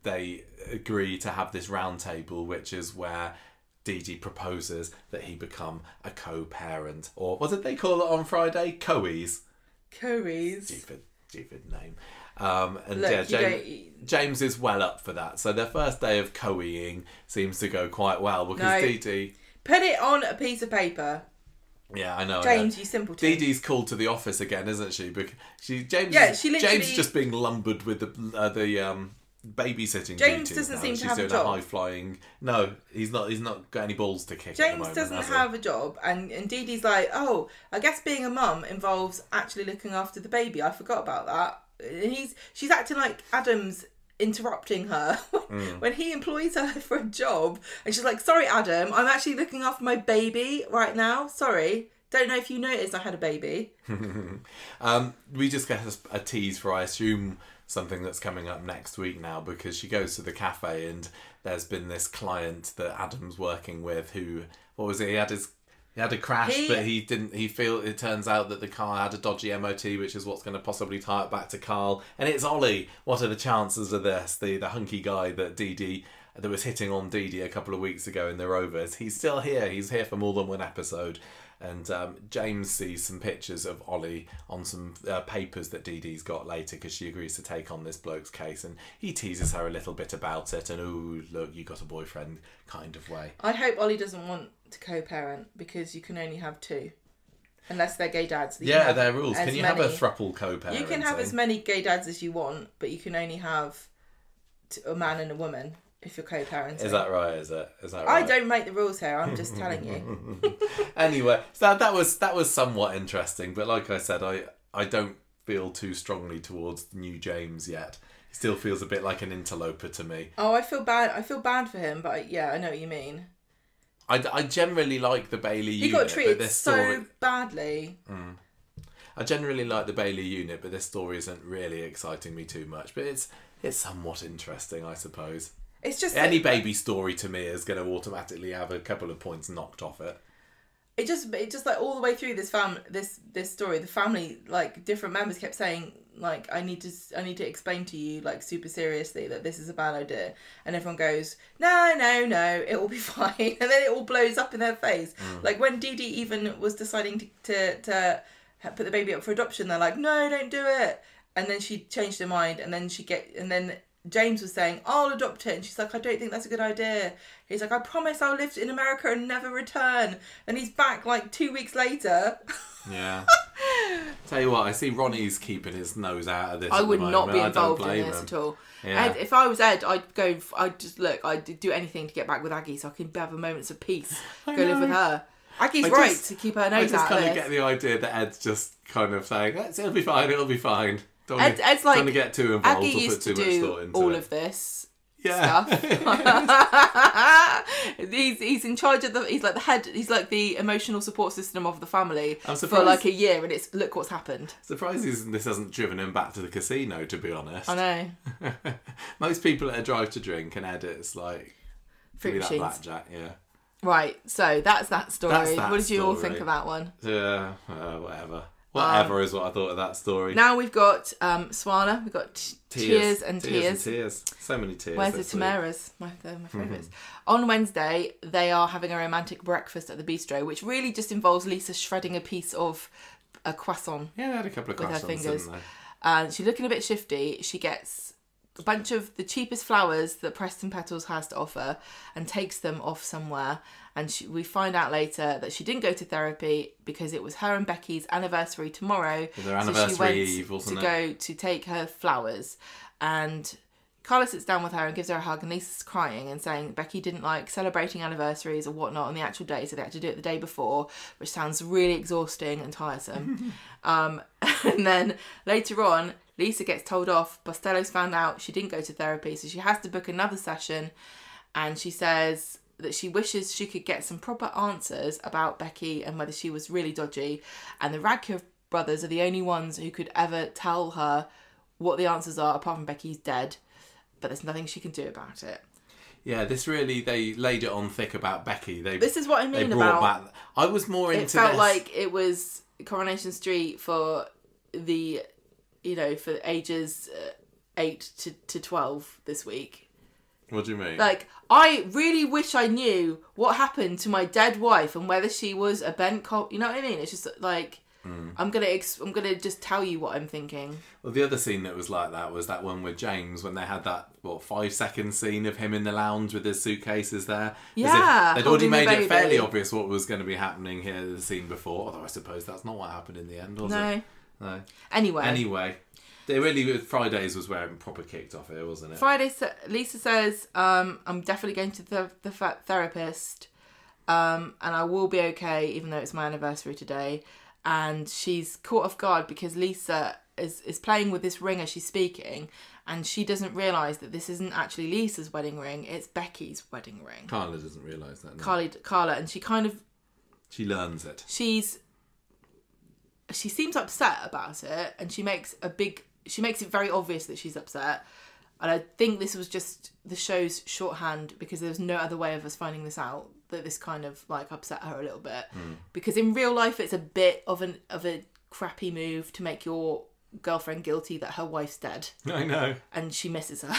they agree to have this round table, which is where Dee-Dee proposes that he become a co-parent. Or what did they call it on Friday? Coeys. Coeys. Stupid name. James is well up for that. So their first day of coeying seems to go quite well because Dee-Dee... Put it on a piece of paper. Yeah, I know. James, you simpleton. Dee-Dee's called to the office again, isn't she? Because James is just being lumbered with the babysitting James duties doesn't now. seem to She's have a doing job. high flying. No, he's not got any balls to kick. James at the moment, doesn't have a job, and Dee-Dee's like, "Oh, I guess being a mum involves actually looking after the baby. I forgot about that." And she's acting like Adam's interrupting her when he employs her for a job, and she's like, "Sorry, Adam, I'm actually looking after my baby right now. Sorry. Don't know if you noticed I had a baby." We just get a tease for, I assume, something that's coming up next week now, because she goes to the cafe and there's been this client that Adam's working with who, what was it, he had a crash, but it turns out that the car had a dodgy MOT, which is what's going to possibly tie it back to Carl. And it's Ollie. What are the chances of this? The hunky guy that was hitting on Dee-Dee a couple of weeks ago in the Rovers. He's still here. He's here for more than one episode. And James sees some pictures of Ollie on some papers that Dee-Dee's got later, because she agrees to take on this bloke's case, and he teases her a little bit about it, and "Ooh, look, you got a boyfriend" kind of way. I hope Ollie doesn't want to co-parent, because you can only have two. Unless they're gay dads. They're rules. Can you have a thruple co-parent? You can have as many gay dads as you want, but you can only have a man and a woman if you're co-parenting. Is that right? Is that right? I don't make the rules here. I'm just telling you. Anyway, so that was somewhat interesting, but like I said, I don't feel too strongly towards new James yet. He still feels a bit like an interloper to me. Oh, I feel bad. I feel bad for him, but I know what you mean. I generally like the Bailey unit. He got treated so badly. I generally like the Bailey unit, but this story isn't really exciting me too much. But it's somewhat interesting, I suppose. It's just any baby story to me is going to automatically have a couple of points knocked off it. It just like all the way through this story, the family, like different members kept saying, like, I need to explain to you, like, super seriously that this is a bad idea, and everyone goes, no, it will be fine, and then it all blows up in their face. Like when Dee-Dee even was deciding to put the baby up for adoption, they're like, no, don't do it, and then she changed her mind, and then James was saying, I'll adopt it. And she's like, I don't think that's a good idea. He's like, I promise I'll live in America and never return. And he's back like 2 weeks later. Yeah. Tell you what, I see Ronnie's keeping his nose out of this. I would not be involved in this at all. Yeah. Ed, if I was Ed, I'd do anything to get back with Aggie so I can have moments of peace. Go live with her. Aggie's right to keep her nose out of this. I just kind of get the idea that Ed's just kind of saying, it'll be fine. Ed's like, trying to get too involved Aggie or used put too to much do thought into all it. of this stuff. he's in charge of he's like the head, he's like the emotional support system of the family for like a year, and it's look what's happened. Surprised this hasn't driven him back to the casino, to be honest. I know. Most people at a drive to drink and edits like Fruit that machines. blackjack, yeah. Right, so that's that story. That's that what did you all story. think of that one? Whatever. Whatever is what I thought of that story. Now we've got Swana, we've got Tears and Tears. So many tears. Where's the Tamaras? They're my favourites. On Wednesday, they are having a romantic breakfast at the bistro, which really just involves Lisa shredding a piece of a croissant. Yeah, they had a couple of with croissants, her fingers. didn't they? And she's looking a bit shifty. She gets a bunch of the cheapest flowers that Preston Petals has to offer and takes them off somewhere. And we find out later that she didn't go to therapy because it was her and Becky's anniversary tomorrow. Their anniversary eve, wasn't it? To go to take her flowers. And Carla sits down with her and gives her a hug, and Lisa's crying and saying Becky didn't like celebrating anniversaries or whatnot on the actual day, so they had to do it the day before, which sounds really exhausting and tiresome. And then later on, Lisa gets told off. Bostello's found out she didn't go to therapy, so she has to book another session, and she says that she wishes she could get some proper answers about Becky and whether she was really dodgy, and the Radcliffe brothers are the only ones who could ever tell her what the answers are, apart from Becky's dead, but there's nothing she can do about it. Yeah, this really, they laid it on thick about Becky. This is what I mean about... I was more into this. It felt like it was Coronation Street for the, for ages 8 to 12 this week. What do you mean? Like, I really wish I knew what happened to my dead wife and whether she was a bent cop. You know what I mean? It's just like... I'm gonna just tell you what I'm thinking. Well, the other scene that was like that was that one with James when they had that 5-second scene of him in the lounge with his suitcases there. Yeah, they'd already made it fairly obvious what was going to be happening here in the scene before. Although I suppose that's not what happened in the end, was it? No. Anyway, they really Fridays was where it proper kicked off here, wasn't it? Friday, Lisa says, "I'm definitely going to the therapist, and I will be okay, even though it's my anniversary today." And she's caught off guard because Lisa is playing with this ring as she's speaking, and she doesn't realise that this isn't actually Lisa's wedding ring, it's Becky's wedding ring. Carla doesn't realise that. No. Carla, and she learns it. She seems upset about it, and she makes it very obvious that she's upset. And I think this was just the show's shorthand because there was no other way of us finding this out, that this kind of like upset her a little bit. Because in real life it's a bit of a crappy move to make your girlfriend guilty that her wife's dead. I know. And she misses her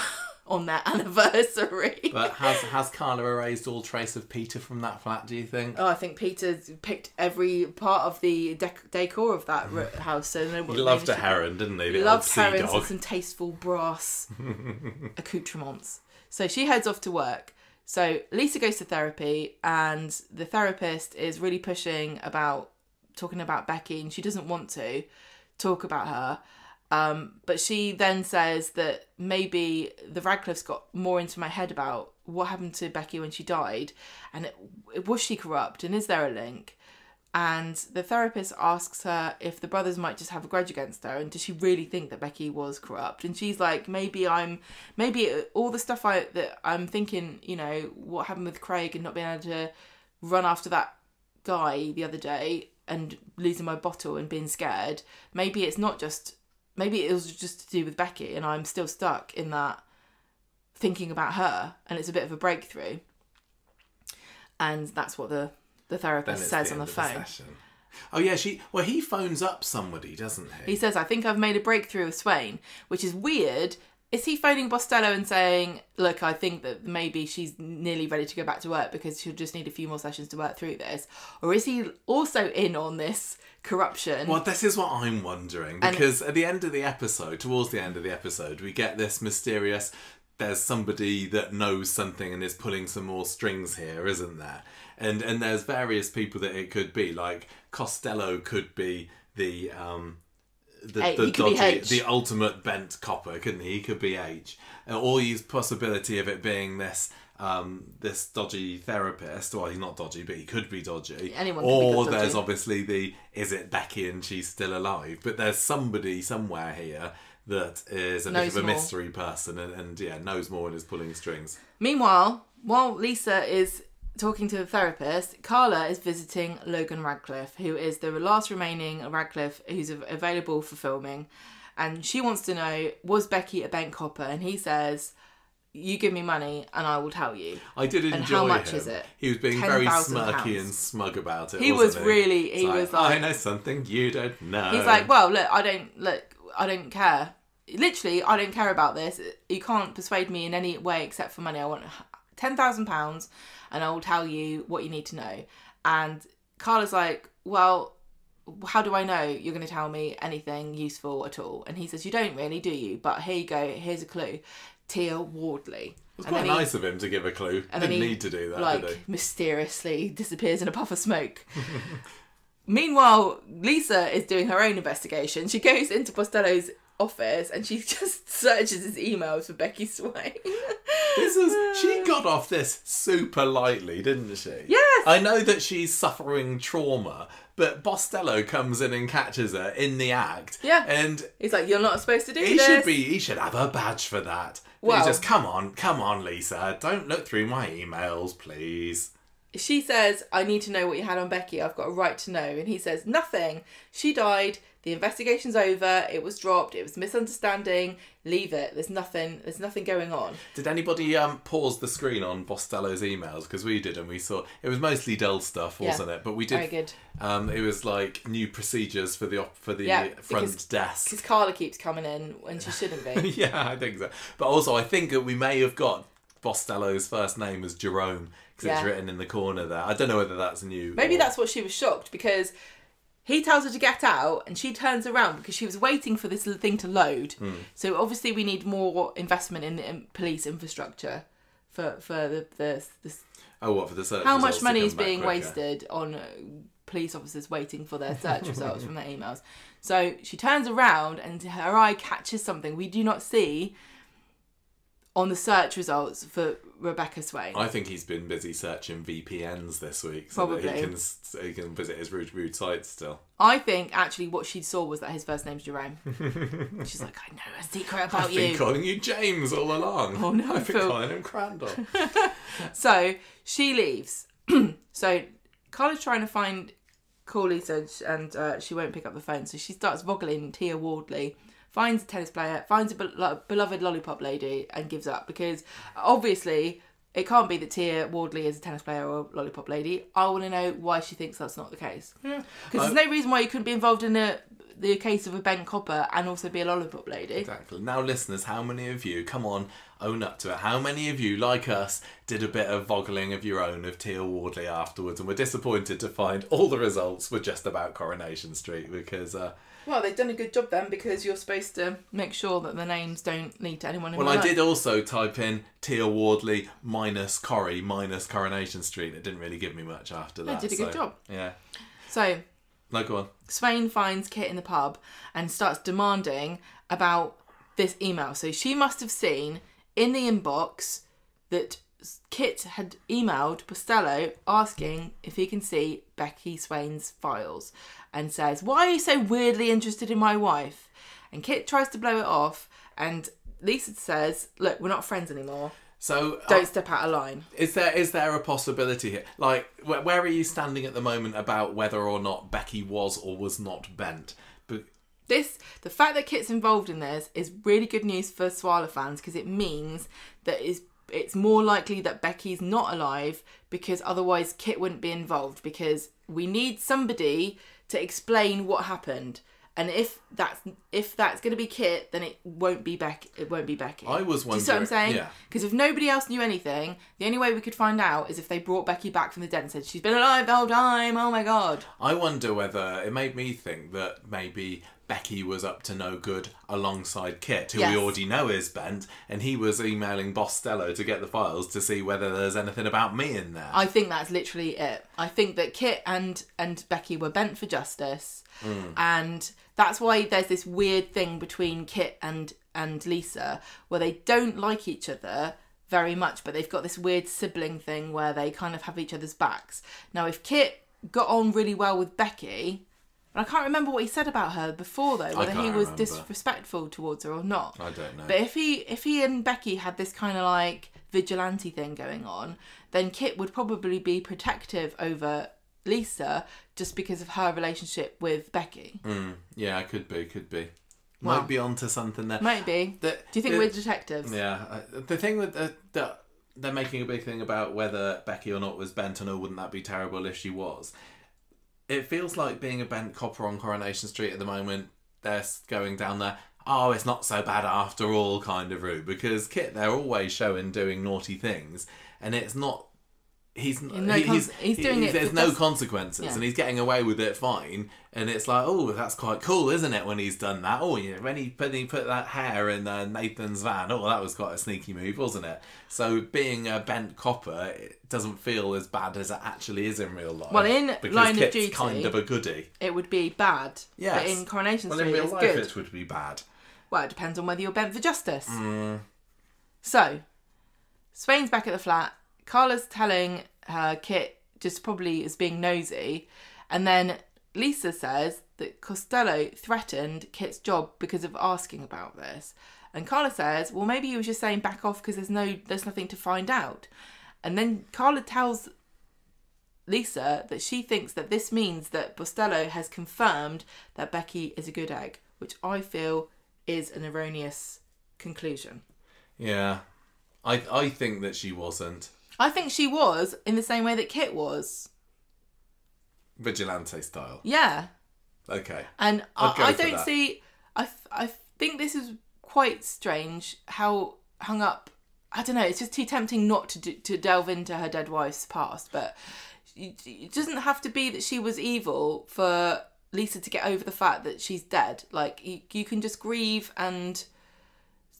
on their anniversary. But has Carla erased all trace of Peter from that flat, do you think? Oh, I think Peter's picked every part of the decor of that house. So he loved a heron, didn't he? He loved herons and some tasteful brass accoutrements. So she heads off to work. So Lisa goes to therapy, and the therapist is really pushing about talking about Becky, and she doesn't want to talk about her. But she then says that maybe the Radcliffes got more into my head about what happened to Becky when she died, and was she corrupt, and is there a link? And the therapist asks her if the brothers might just have a grudge against her, and does she really think that Becky was corrupt? And she's like, maybe all the stuff that I'm thinking, what happened with Craig and not being able to run after that guy the other day and losing my bottle and being scared. Maybe it was just to do with Becky, and I'm still stuck in that thinking about her, and it's a bit of a breakthrough. And that's what the therapist says on the phone. Oh yeah, he phones up somebody, doesn't he? He says, I think I've made a breakthrough with Swain, which is weird. Is he phoning Bostello and saying, look, I think that maybe she's nearly ready to go back to work because she'll just need a few more sessions to work through this? Or is he also in on this corruption? Well, this is what I'm wondering, because at the end of the episode, towards the end of the episode, we get this mysterious, there's somebody that knows something and is pulling some more strings here, isn't there? And there's various people that it could be, like Costello could be the dodgy, the ultimate bent copper, couldn't he? He could be H. Or use possibility of it being this dodgy therapist. Well, he's not dodgy, but he could be dodgy. Anyone or could be there's dodgy. Obviously is it Becky and she's still alive? But there's somebody somewhere here that is a bit of a mystery person and knows more and is pulling strings. Meanwhile, while Lisa is talking to the therapist, Carla is visiting Logan Radcliffe, who is the last remaining Radcliffe who's available for filming. And she wants to know, was Becky a bank hopper? And he says, you give me money and I will tell you. I did enjoy And how much him. is it? He was being 10,000 very smirky pounds. and smug about it. He was really, he was like, I know something you don't know. he's like, well, look, I don't care. Literally, I don't care about this. You can't persuade me in any way except for money. I want £10,000 and I will tell you what you need to know. And Carla's like, well, how do I know you're going to tell me anything useful at all? And he says, you don't really, do you? But here you go, here's a clue. Tia Wardley. It was quite nice of him to give a clue. And Didn't need to do that, did he? Mysteriously disappears in a puff of smoke. Meanwhile, Lisa is doing her own investigation. She goes into Postello's office and she just searches his emails for Becky Swain. She got off this super lightly, didn't she? Yes. I know that she's suffering trauma, but Postello comes in and catches her in the act. Yeah. And he's like, you're not supposed to do this. He should have a badge for that. But Well, he's just, come on, Lisa. Don't look through my emails, please. She says, I need to know what you had on Becky. I've got a right to know. And he says, nothing. She died. The investigation's over. It was dropped. It was a misunderstanding. Leave it. There's nothing going on. Did anybody pause the screen on Postello's emails? Because we did, and we saw it was mostly dull stuff, wasn't it? But we did. Very good. It was like new procedures for the front desk. Because Carla keeps coming in when she shouldn't be. Yeah, I think so. But also, I think that we may have got Postello's first name as Jerome because it's written in the corner there. I don't know whether that's new. Maybe that's what she was shocked because he tells her to get out and she turns around because she was waiting for this thing to load. So obviously we need more investment in the police infrastructure for the for the search. how much money is being being wasted on police officers waiting for their search results from their emails. So she turns around and her eye catches something we do not see on the search results for Rebecca Swain. I think he's been busy searching VPNs this week so Probably. that he can visit his rude sites still. I think actually what she saw was that his first name's Jerome. She's like, I know a secret about I've you. I've been calling you James all along. Oh no, I've been calling him Crandall. So she leaves. So Carla's trying to call Lisa and she won't pick up the phone. So she starts voggling Tia Wardley, finds a tennis player, finds a beloved lollipop lady and gives up because obviously it can't be that Tia Wardley is a tennis player or a lollipop lady. I want to know why she thinks that's not the case. Because there's no reason why you couldn't be involved in the case of a Ben Copper and also be a lollipop lady. Exactly. Now listeners, how many of you, come on, own up to it, how many of you, like us, did a bit of voggling of your own of Tia Wardley afterwards and were disappointed to find all the results were just about Coronation Street because... Well, they've done a good job then because you're supposed to make sure that the names don't lead to anyone in Well, my I life. did also type in Tia Wardley minus Corrie minus Coronation Street. It didn't really give me much after that. They did a good job. Yeah. So, No, go on. Swain finds Kit in the pub and starts demanding about this email. So she must have seen in the inbox that Kit had emailed Postello asking if he can see Becky Swain's files and says, why are you so weirdly interested in my wife? And Kit tries to blow it off and Lisa says, look, we're not friends anymore. So Don't step out of line. Is there a possibility here? Like, where are you standing at the moment about whether or not Becky was or was not bent? But The fact that Kit's involved in this is really good news for Swala fans because it means that it's more likely that Becky's not alive because otherwise Kit wouldn't be involved because we need somebody to explain what happened. And if that's going to be Kit, then it won't be Becky. I was wondering. Do you see what I'm saying? Yeah. Because if nobody else knew anything, the only way we could find out is if they brought Becky back from the dead and said she's been alive the whole time. Oh my god! I wonder whether it made me think that maybe Becky was up to no good alongside Kit, who we already know is bent, and he was emailing Postello to get the files to see whether there's anything about me in there. I think that's literally it. I think that Kit and Becky were bent for justice, and that's why there's this weird thing between Kit and Lisa where they don't like each other very much, but they've got this weird sibling thing where they kind of have each other's backs. Now, if Kit got on really well with Becky, and I can't remember what he said about her before though, whether he was disrespectful towards her or not. I don't know. But if he and Becky had this kind of like vigilante thing going on, then Kit would probably be protective over Lisa just because of her relationship with Becky. Yeah, could be. Well, Might be onto something there. Might be. Do you think we're detectives? Yeah. The thing with they're making a big thing about whether Becky or not was bent, and wouldn't that be terrible if she was? It feels like being a bent copper on Coronation Street at the moment, they're going down there, oh, it's not so bad after all kind of route, because Kit, they're always showing doing naughty things, and it's not... He's doing it. There's no consequences, and he's getting away with it fine. And it's like, oh, that's quite cool, isn't it? When he's done that, oh, you know, when he put that hair in Nathan's van, oh, that was quite a sneaky move, wasn't it? So being a bent copper, it doesn't feel as bad as it actually is in real life. Well, in Line of Duty, kind of a goodie. It would be bad. Yes. But in Coronation Street, in real life, good. It would be bad. Well, it depends on whether you're bent for justice. So, Swain's back at the flat. Carla's telling her Kit just probably is being nosy, and then Lisa says that Costello threatened Kit's job because of asking about this, and Carla says, well, maybe he was just saying back off because there's nothing to find out. And then Carla tells Lisa that she thinks that this means that Costello has confirmed that Becky is a good egg, which I feel is an erroneous conclusion. Yeah, I think that she wasn't. I think she was, in the same way that Kit was. Vigilante style. Yeah. Okay. And I don't see... I think this is quite strange how hung up... I don't know, it's just too tempting not to delve into her dead wife's past, but it doesn't have to be that she was evil for Lisa to get over the fact that she's dead. Like, you can just grieve and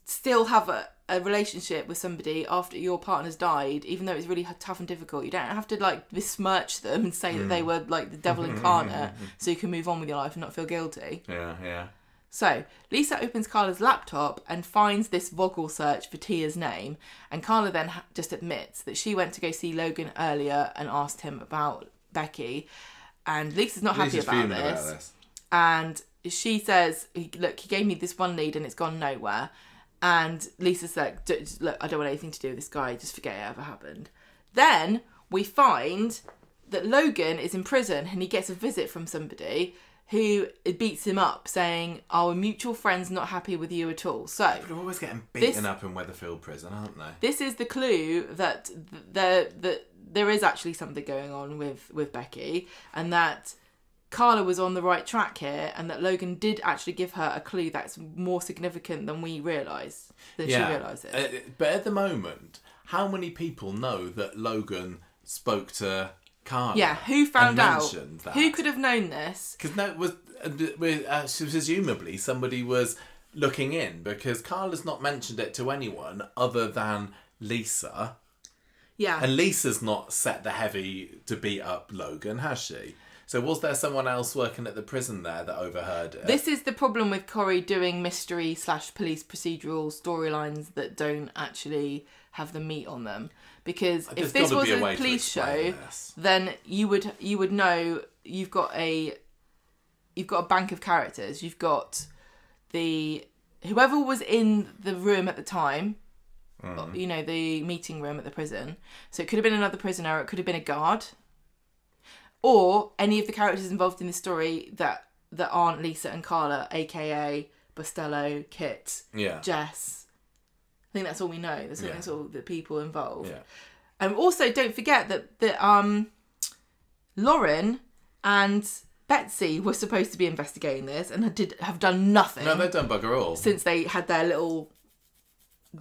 still have a relationship with somebody after your partner's died, even though it's really tough and difficult. You don't have to like besmirch them and say that they were like the devil incarnate so you can move on with your life and not feel guilty. Yeah. So Lisa opens Carla's laptop and finds this Vogel search for Tia's name, and Carla then just admits that she went to go see Logan earlier and asked him about Becky, and Lisa's not happy about this. And she says, look, he gave me this one lead and it's gone nowhere. And Lisa's like, look, I don't want anything to do with this guy. Just forget it ever happened. Then we find that Logan is in prison and he gets a visit from somebody who beats him up saying, our mutual friend's not happy with you at all. So they're always getting beaten up in Weatherfield prison, aren't they? This is the clue that there is actually something going on with Becky, and that Carla was on the right track here, and that Logan did actually give her a clue that's more significant than she realised it. But at the moment, how many people know that Logan spoke to Carla? Yeah, who found out? That? Who could have known this? Because presumably somebody was looking in, because Carla's not mentioned it to anyone other than Lisa. Yeah. And Lisa's not set the heavy to beat up Logan, has she? So was there someone else working at the prison there that overheard it? This is the problem with Corrie doing mystery / police procedural storylines that don't actually have the meat on them. Because if this was a police show, then you would know you've got a bank of characters. You've got whoever was in the room at the time, you know, the meeting room at the prison. So it could have been another prisoner, it could have been a guard. Or any of the characters involved in the story that aren't Lisa and Carla, aka Costello, Kit, Jess. I think that's all we know. That's all the people involved. Yeah. And also, don't forget that Lauren and Betsy were supposed to be investigating this and have done nothing. No, they've done bugger all since they had their little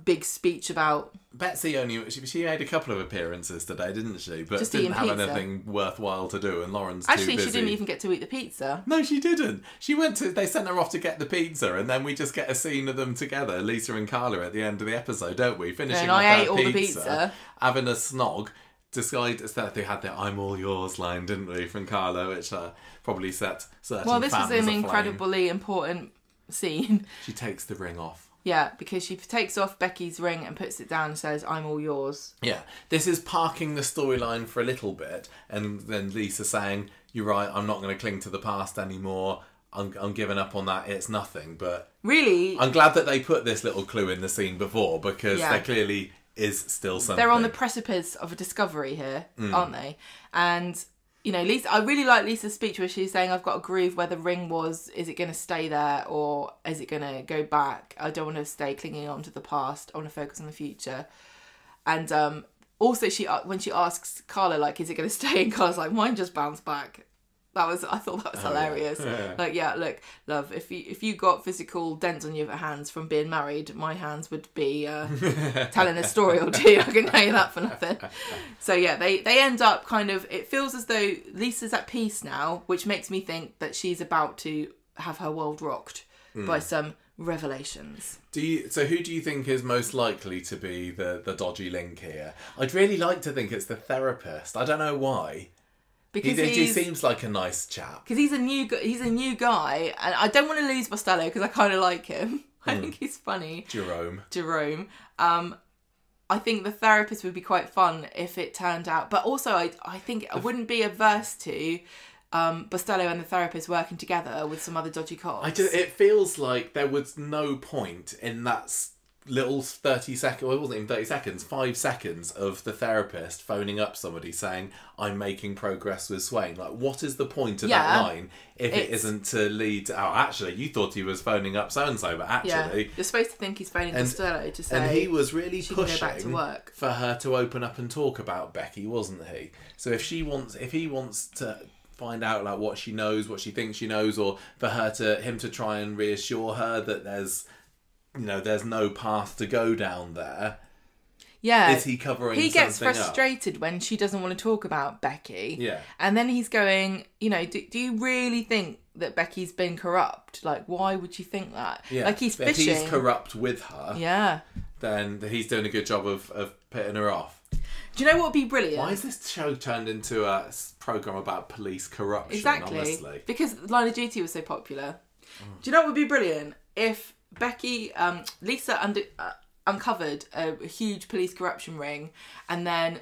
big speech about... Betsy she made a couple of appearances today, didn't she? But just didn't have anything worthwhile to do, and Lauren's too busy. Actually, she didn't even get to eat the pizza. No, she didn't. They sent her off to get the pizza, and then we just get a scene of them together, Lisa and Carla, at the end of the episode, don't we? Finishing off I ate all the pizza. Having a snog. They had the "I'm all yours" line, didn't we, from Carla, which probably set certain Well, this was fans an aflame. incredibly important scene. She takes the ring off. Yeah, because she takes off Becky's ring and puts it down and says, I'm all yours. Yeah, this is parking the storyline for a little bit, and then Lisa saying, you're right, I'm not going to cling to the past anymore, I'm giving up on that, it's nothing. But really, I'm glad that they put this little clue in the scene before, because they're clearly is still something. They're on the precipice of a discovery here, aren't they? And, you know, Lisa, I really like Lisa's speech where she's saying, I've got to groove where the ring was. Is it going to stay there or is it going to go back? I don't want to stay clinging on to the past. I want to focus on the future. And also, when she asks Carla, like, is it going to stay? And Carla's like, mine just bounced back. I thought that was hilarious. Yeah. Like, yeah, look, love, if you got physical dents on your hands from being married, my hands would be telling a story or two. I can tell you that for nothing. So yeah, they end up kind of, it feels as though Lisa's at peace now, which makes me think that she's about to have her world rocked by some revelations. So who do you think is most likely to be the dodgy link here? I'd really like to think it's the therapist. I don't know why. Because he seems like a nice chap. Because he's a new guy, and I don't want to lose Costello because I kind of like him. I think he's funny. Jerome. I think the therapist would be quite fun if it turned out, but also I think I wouldn't be averse to Costello and the therapist working together with some other dodgy cops. It feels like there was no point in that little 30 seconds, well, it wasn't even 30 seconds, 5 seconds of the therapist phoning up somebody saying, I'm making progress with Swain. Like, what is the point of that line if it isn't to lead to, actually, you thought he was phoning up so-and-so, but actually... You're supposed to think he's phoning Costello to say... And he was really she can go pushing back to work. For her to open up and talk about Becky, wasn't he? So if he wants to find out like what she knows, what she thinks she knows, or for him to try and reassure her that there's no path to go down there. Yeah. Is he covering something up? He gets frustrated when she doesn't want to talk about Becky. Yeah. And then he's going, do you really think that Becky's been corrupt? Like, why would you think that? Yeah. Like, he's fishing. If he's corrupt with her, yeah, then he's doing a good job of pitting her off. Do you know what would be brilliant? Why is this show turned into a programme about police corruption, exactly. honestly? Because Line of Duty was so popular. Do you know what would be brilliant? If Lisa uncovered a huge police corruption ring, and then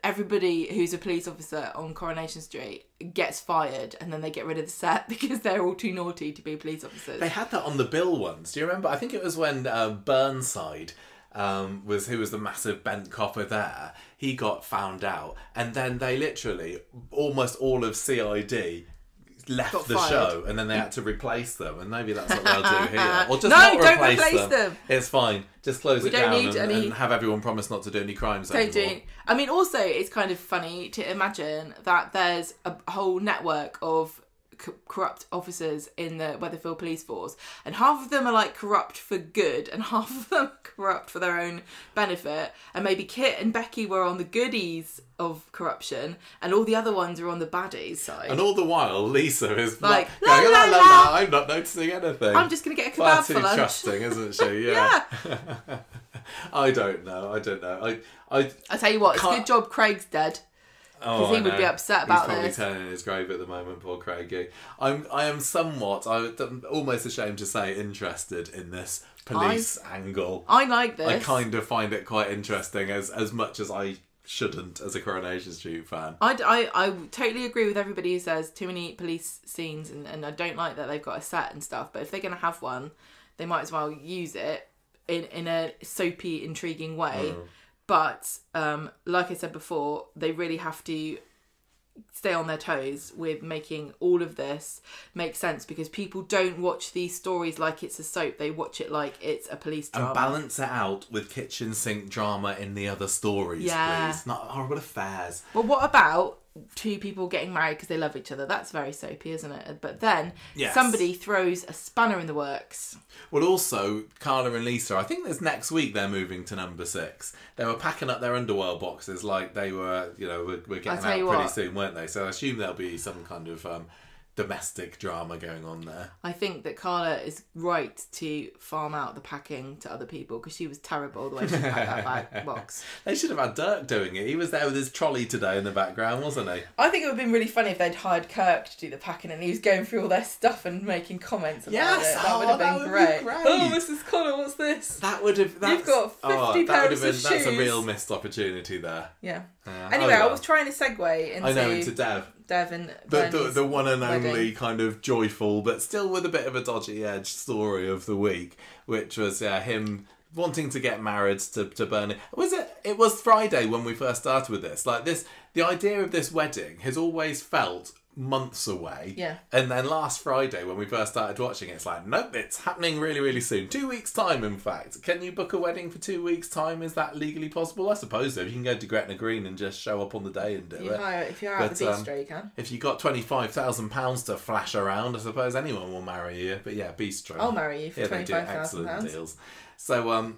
everybody who's a police officer on Coronation Street gets fired, and then they get rid of the set because they're all too naughty to be police officers. They had that on the bill once. Do you remember? I think it was when Burnside, who was the massive bent copper there, he got found out, and then they literally, almost all of CID left the show, and then they had to replace them, and maybe that's what they'll do here. Or just not replace them. It's fine. Just close it down and have everyone promise not to do any crimes anymore. I mean, also, it's kind of funny to imagine that there's a whole network of corrupt officers in the Weatherfield Police Force, and half of them are like corrupt for good and half of them are corrupt for their own benefit, and maybe Kit and Becky were on the goodies of corruption and all the other ones are on the baddies side. And all the while Lisa is like going, la, I'm not noticing anything. I'm just going to get a kebab for lunch. Far too trusting, isn't she? Yeah. I don't know. I tell you what, it's a good job Craig's dead. Because he would be upset about this. He's probably turning in his grave at the moment, poor Craigie. I'm almost ashamed to say, interested in this police angle. I like this. I kind of find it quite interesting, as much as I shouldn't as a Coronation Street fan. I totally agree with everybody who says too many police scenes, and I don't like that they've got a set and stuff, but if they're going to have one, they might as well use it in a soapy, intriguing way. But, like I said before, they really have to stay on their toes with making all of this make sense, because people don't watch these stories like it's a soap. They watch it like it's a police drama. And balance it out with kitchen sink drama in the other stories, please. Not horrible affairs. Well, what about two people getting married because they love each other? That's very soapy, isn't it? But then somebody throws a spanner in the works. Well, also, Carla and Lisa, I think this next week they're moving to number 6. They were packing up their underworld boxes like they were, we're getting out pretty soon, weren't they? So I assume there'll be some kind of domestic drama going on there. I think that Carla is right to farm out the packing to other people, because she was terrible the way she packed that box. They should have had Dirk doing it. He was there with his trolley today in the background, wasn't he? I think it would have been really funny if they'd hired Kirk to do the packing and he was going through all their stuff and making comments about it. That would have been great. Oh, Mrs. Connor, what's this? That would have... You've got 50 pairs of shoes. That's a real missed opportunity there. Yeah. Anyway, I was trying to segue into... into Dev. And the one and only wedding. kind of joyful, but still with a bit of a dodgy edge story of the week, which was him wanting to get married to Bernie. It was Friday when we first started with this. Like this, the idea of this wedding has always felt months away. Yeah. And then last Friday when we first started watching it, it's like, nope, it's happening really, really soon. 2 weeks' time, in fact. Can you book a wedding for 2 weeks' time? Is that legally possible? I suppose so. You can go to Gretna Green and just show up on the day and do it. If you're out the bistro, you can. If you got £25,000 to flash around, I suppose anyone will marry you. But yeah, bistro. I'll marry you for £25,000. Excellent deals. So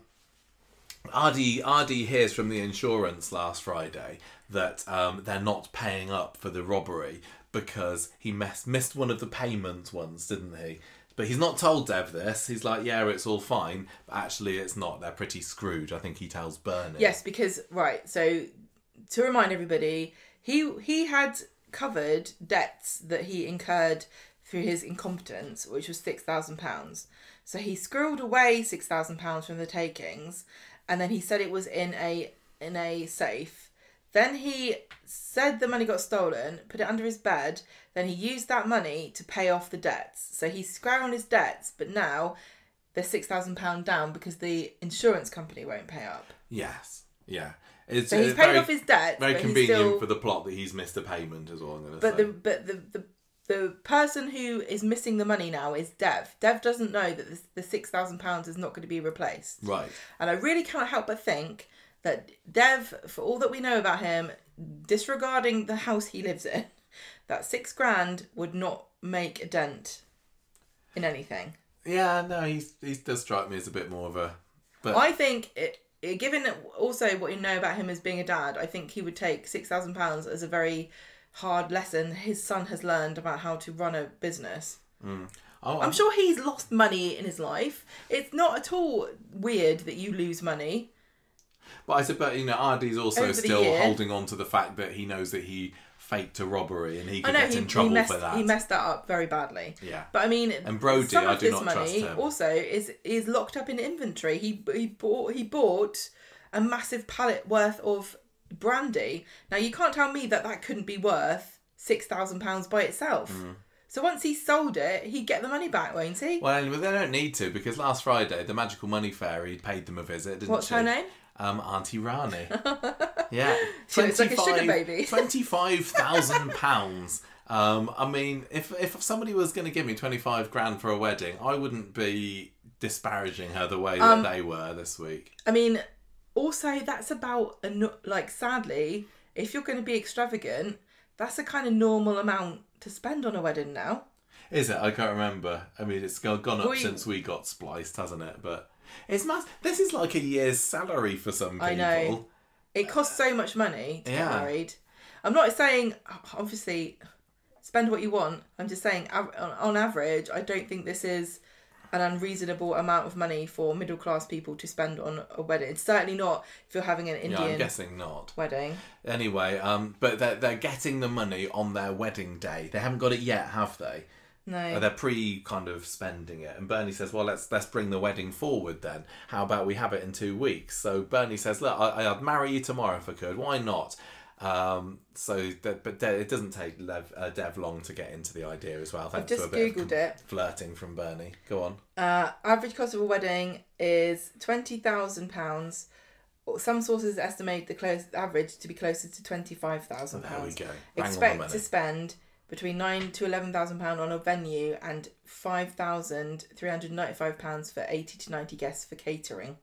Ardy hears from the insurance last Friday that they're not paying up for the robbery because he missed one of the payment ones, didn't he? But he's not told Dev this. He's like, yeah, it's all fine. But actually, it's not. They're pretty screwed. I think he tells Bernie. Yes, because, right, so to remind everybody, he had covered debts that he incurred through his incompetence, which was £6,000. So he squirreled away £6,000 from the takings, and then he said it was in a safe. Then he said the money got stolen, put it under his bed. Then he used that money to pay off the debts. So he's square on his debts, but now they're £6,000 down because the insurance company won't pay up. Yes, yeah. So he's paid off his debts. Very convenient for the plot that he's missed a payment, is all I'm going to say. But the person who is missing the money now is Dev. Dev doesn't know that the £6,000 is not going to be replaced. Right. And I really can't help but think that Dev, for all that we know about him, disregarding the house he lives in, that £6,000 would not make a dent in anything. Yeah, no, he does strike me as a bit more of a... But I think, given also what you know about him as being a dad, I think he would take £6,000 as a very hard lesson his son has learned about how to run a business. I'm sure he's lost money in his life. It's not at all weird that you lose money. But I suppose, Ardy's also still holding on to the fact that he knows that he faked a robbery and he could get in trouble for that. He messed that up very badly. Yeah. But I mean, and Brody, some of I do this not trust money him. also is locked up in inventory. He bought a massive pallet worth of brandy. Now you can't tell me that couldn't be worth £6,000 by itself. So once he sold it, he'd get the money back, won't he? Well, anyway, they don't need to, because last Friday the Magical Money Fairy paid them a visit, didn't she? What's her name? Auntie Rani. Yeah. She looks like a sugar baby. £25,000. I mean, if somebody was going to give me 25 grand for a wedding, I wouldn't be disparaging her the way that they were this week. I mean, also that's about sadly, if you're going to be extravagant, that's a kind of normal amount to spend on a wedding now. Is it? I can't remember. I mean, it's gone up since we got spliced, hasn't it? But it's mass. This is like a year's salary for some people. I know. It costs so much money to get married. I'm not saying, obviously, spend what you want. I'm just saying, on average, I don't think this is an unreasonable amount of money for middle class people to spend on a wedding. It's certainly not if you're having an Indian I'm guessing not. Wedding. Anyway, but they're getting the money on their wedding day. They haven't got it yet, have they? No. They're kind of spending it. And Bernie says, well, let's bring the wedding forward then. How about we have it in 2 weeks? So Bernie says, look, I'd marry you tomorrow if I could. Why not? But it doesn't take Dev long to get into the idea as well. Thanks to a bit of flirting from Bernie. Go on. Average cost of a wedding is £20,000. Some sources estimate the average to be closer to £25,000. There we go. Expect to spend between £9,000 to £11,000 on a venue and £5,395 for 80 to 90 guests for catering.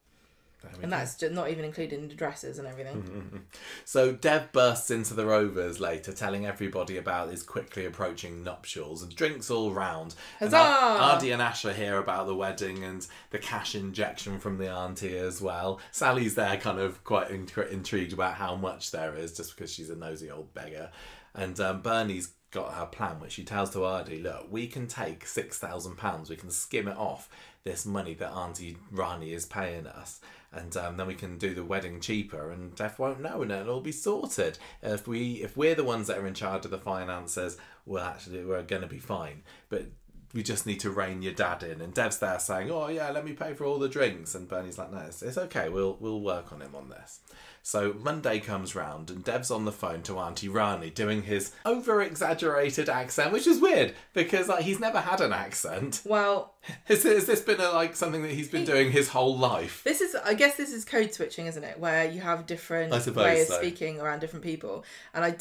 And that's just not even including the dresses and everything. So Dev bursts into the Rovers later, telling everybody about his quickly approaching nuptials and drinks all round. Huzzah! And Ardy and Asher hear about the wedding and the cash injection from the auntie as well. Sally's there kind of quite intrigued about how much there is, just because she's a nosy old beggar. And Bernie's got her plan, which she tells to Ardy, look, we can take £6,000, we can skim it off this money that Auntie Rani is paying us, and then we can do the wedding cheaper and Dev won't know and it'll be sorted. If we're the ones that are in charge of the finances, we're going to be fine. But we just need to rein your dad in. And Dev's there saying, oh yeah, let me pay for all the drinks. And Bernie's like, no, it's okay. We'll work on him on this. So Monday comes round and Dev's on the phone to Auntie Rani doing his over-exaggerated accent, which is weird because like he's never had an accent. Well, has this been something that he's been doing his whole life? I guess this is code switching, isn't it? Where you have different ways of speaking around different people. And I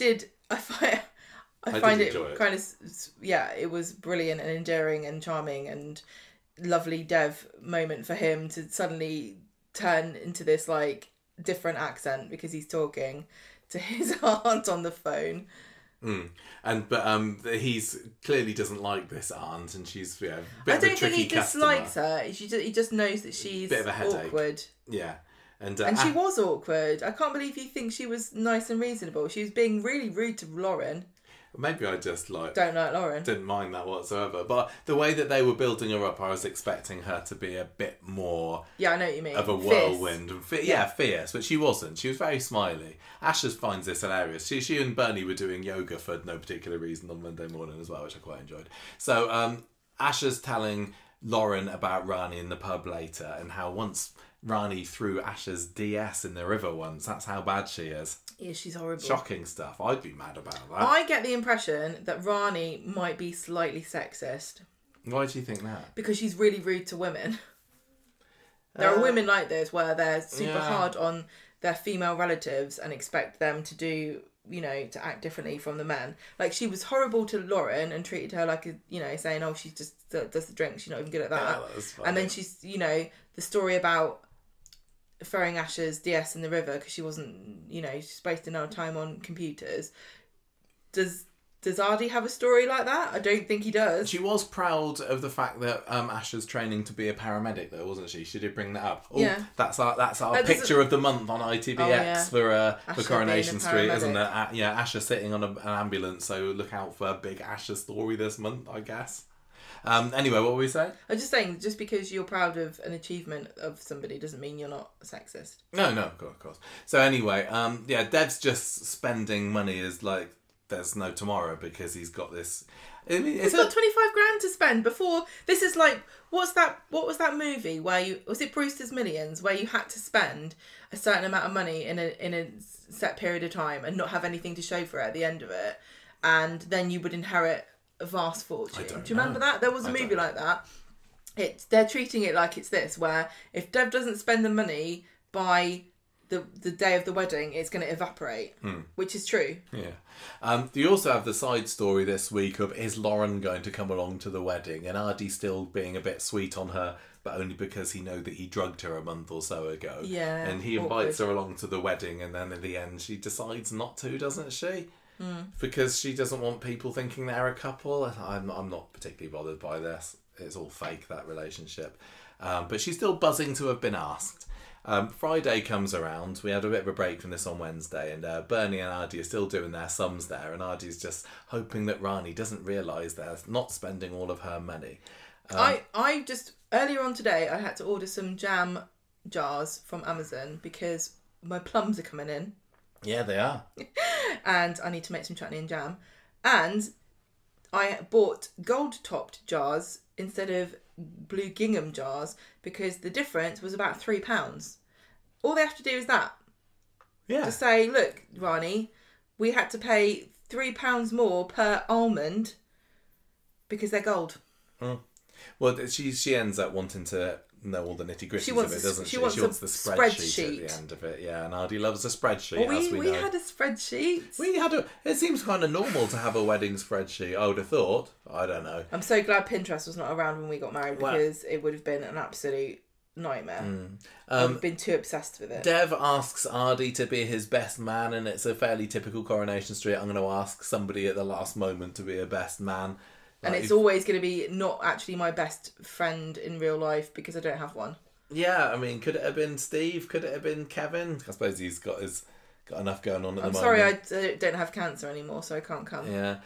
find it kind of, yeah, it was brilliant and endearing and charming and lovely Dev moment for him to suddenly turn into this like different accent because he's talking to his aunt on the phone. But he's clearly doesn't like this aunt, and she's a bit I of a don't think he customer. dislikes her. He just knows that she's bit of a headache. Awkward. Yeah. And she was awkward. I can't believe you think she was nice and reasonable. She was being really rude to Lauren. Maybe I just don't like Lauren. Didn't mind that whatsoever. But the way that they were building her up, I was expecting her to be a bit more. Yeah, I know what you mean. Of a whirlwind, and fierce. But she wasn't. She was very smiley. Ashes finds this hilarious. She and Bernie were doing yoga for no particular reason on Monday morning as well, which I quite enjoyed. So Asher's telling Lauren about Rani in the pub later, and how once Rani threw Asher's DS in the river once. That's how bad she is. Yeah, she's horrible. Shocking stuff. I'd be mad about that. I get the impression that Rani might be slightly sexist. Why do you think that? Because she's really rude to women. There are women like this where they're super hard on their female relatives and expect them to do, to act differently from the men. Like, she was horrible to Lauren and treated her like, saying, oh, she just does the drink. She's not even good at that. Yeah, that was funny. And then she's, the story about throwing Asher's DS in the river because she wasn't, she's supposed to know time on computers. Does Ardy have a story like that? I don't think he does. She was proud of the fact that Asher's training to be a paramedic, though, wasn't she? She did bring that up. Oh, yeah. That's our picture of the month on ITBX for Coronation Street, isn't it? Asher sitting on an ambulance, so look out for a big Asher story this month, I guess. Anyway, what were we saying? I'm just saying, just because you're proud of an achievement of somebody doesn't mean you're not sexist. No, of course. So anyway, Dev's just spending money as like there's no tomorrow because he's got this. He's got 25 grand to spend before. This is like, what was that movie where was it Brewster's Millions, where you had to spend a certain amount of money in a set period of time and not have anything to show for it at the end of it, and then you would inherit a vast fortune. Do you remember that? There was a movie like that. They're treating it like it's this, where if Dev doesn't spend the money by the day of the wedding, it's going to evaporate, which is true. Yeah. You also have the side story this week of, is Lauren going to come along to the wedding? And Ardy still being a bit sweet on her, but only because he know that he drugged her a month or so ago. Yeah. And he invites her along to the wedding, and then in the end she decides not to, doesn't she? Because she doesn't want people thinking they're a couple. I'm not particularly bothered by this. It's all fake, that relationship. But she's still buzzing to have been asked. Friday comes around. We had a bit of a break from this on Wednesday, and Bernie and Ardy are still doing their sums there, and Ardy's just hoping that Rani doesn't realise they're not spending all of her money. I just, earlier on today, I had to order some jam jars from Amazon because my plums are coming in. Yeah, they are. And I need to make some chutney and jam. And I bought gold-topped jars instead of blue gingham jars because the difference was about £3. All they have to do is that. Yeah. To say, look, Rani, we had to pay £3 more per almond because they're gold. Well, she ends up wanting to know all the nitty-gritties of it, doesn't she? She wants the spreadsheet at the end of it, yeah. And Ardy loves a spreadsheet, as we know. We had a spreadsheet. It seems kind of normal to have a wedding spreadsheet, I would have thought. I don't know. I'm so glad Pinterest was not around when we got married because it would have been an absolute nightmare. I've been too obsessed with it. Dev asks Ardy to be his best man, and it's a fairly typical Coronation Street. I'm going to ask somebody at the last moment to be a best man. And it's always going to be not actually my best friend in real life because I don't have one. Yeah, I mean, could it have been Steve? Could it have been Kevin? I suppose he's got his got enough going on at the moment. I'm sorry, I don't have cancer anymore, so I can't come. Yeah.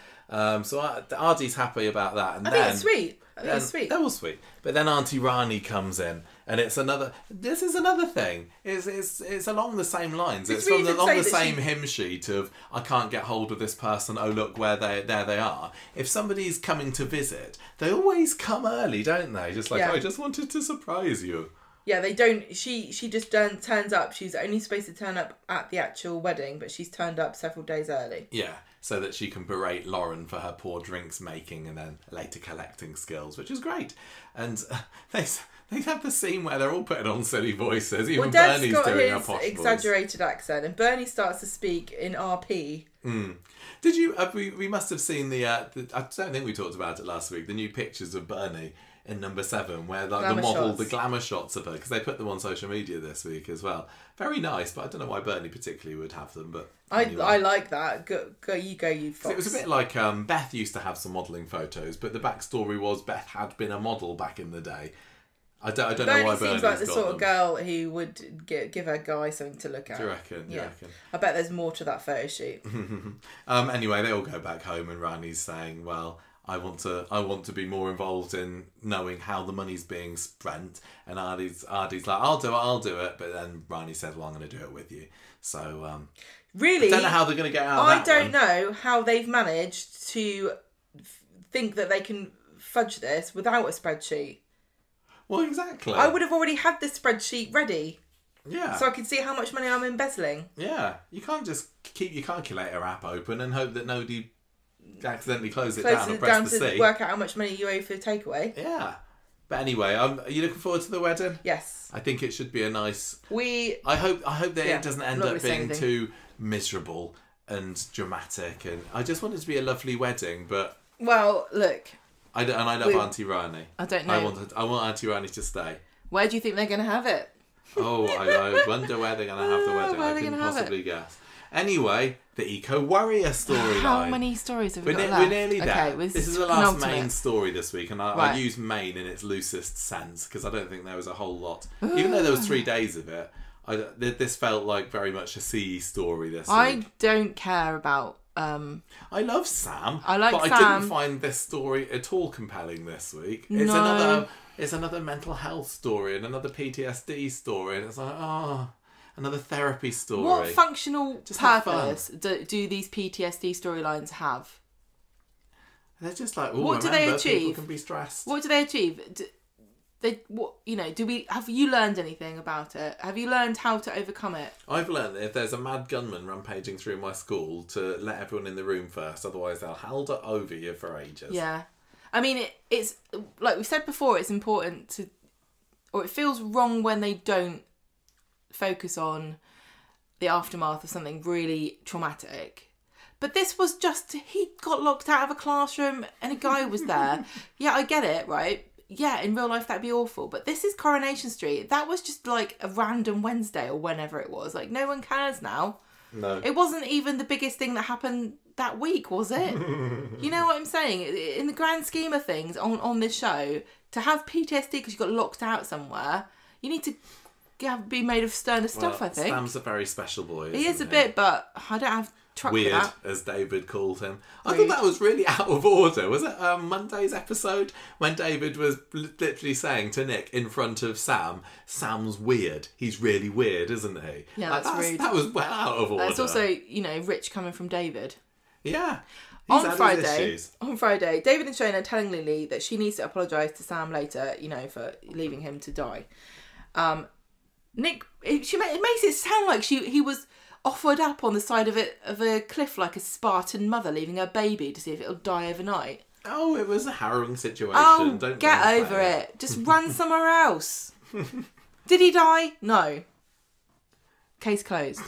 So Artie's happy about that, and I think it's sweet. I think it's sweet. That was sweet. But then Auntie Rani comes in, and it's another. This is another thing. It's along the same lines. It's from along the same hymn sheet of I can't get hold of this person. Oh look, there they are. If somebody's coming to visit, they always come early, don't they? Just like I just wanted to surprise you. Yeah, they don't. She just turns up. She's only supposed to turn up at the actual wedding, but she's turned up several days early. Yeah, so that she can berate Lauren for her poor drinks making and then later collecting skills, which is great. And they have the scene where they're all putting on silly voices. Even Bernie's doing a posh exaggerated accent, and Bernie starts to speak in RP. Did you? We must have seen the. I don't think we talked about it last week. The new pictures of Bernie in number 7, where like the glamour shots of her, because they put them on social media this week as well. Very nice, but I don't know why Bernie particularly would have them. But anyway. I like that. Go you Fox. It was a bit like Beth used to have some modelling photos, but the backstory was Beth had been a model back in the day. I don't know why Bernie seems like the sort of girl who would give her guy something to look at. Do you reckon? Yeah. I bet there's more to that photo shoot. Anyway, they all go back home, and Rani's saying, "Well, I want to be more involved in knowing how the money's being spent." And Artie's like, I'll do it. But then Rani said, well, I'm going to do it with you. So really, I don't know how they're going to get out of that. I don't know how they've managed to think that they can fudge this without a spreadsheet. Well, exactly. I would have already had this spreadsheet ready. Yeah. So I could see how much money I'm embezzling. Yeah. You can't just keep your calculator app open and hope that nobody accidentally close it down and press the C. Work out how much money you owe for takeaway. Yeah. But anyway, are you looking forward to the wedding? Yes. I think it should be a nice... I hope that it doesn't end up being too miserable and dramatic. And I just want it to be a lovely wedding, but... Well, look... I love Auntie Rani. I don't know. I want Auntie Rani to stay. Where do you think they're going to have it? Oh, I wonder where they're going to have the wedding. I can possibly guess. Anyway, the Eco-Warrior storyline. How many stories have we got left? We're nearly there. Okay, this is the last main story this week, and I use main in its loosest sense, because I don't think there was a whole lot. Even though there was 3 days of it, this felt like very much a CE story this week. I don't care about... I love Sam, I didn't find this story at all compelling this week. It's another mental health story and another PTSD story, and it's like, another therapy story. What functional purpose do these PTSD storylines have? They're just like, what do they achieve? People can be stressed. What do they achieve? Have you learned anything about it? Have you learned how to overcome it? I've learned that if there's a mad gunman rampaging through my school, to let everyone in the room first, otherwise they'll hold it over you for ages. Yeah. I mean, it's like we said before, it's important to, or it feels wrong when they don't focus on the aftermath of something really traumatic. But this was just, he got locked out of a classroom and a guy was there. Yeah, I get it, right? Yeah, in real life that'd be awful. But this is Coronation Street. That was just like a random Wednesday or whenever it was. Like, no one cares now. No. It wasn't even the biggest thing that happened that week, was it? You know what I'm saying? In the grand scheme of things on this show, to have PTSD because you got locked out somewhere, you need to be made of sterner stuff, I think. Sam's a very special boy, He is a bit, but I don't have truck weird, for that. as David called him. I thought that was really out of order. Was it Monday's episode when David was literally saying to Nick in front of Sam, Sam's weird. He's really weird, isn't he? Yeah, that's rude. That was well out of order. It's also, rich coming from David. Yeah. On Friday, David and Shane are telling Lily that she needs to apologise to Sam later, for leaving him to die. Nick, it makes it sound like he was offered up on the side of a cliff like a Spartan mother leaving her baby to see if it'll die overnight. Oh, it was a harrowing situation. Oh, get over it. Just run somewhere else. Did he die? No. Case closed.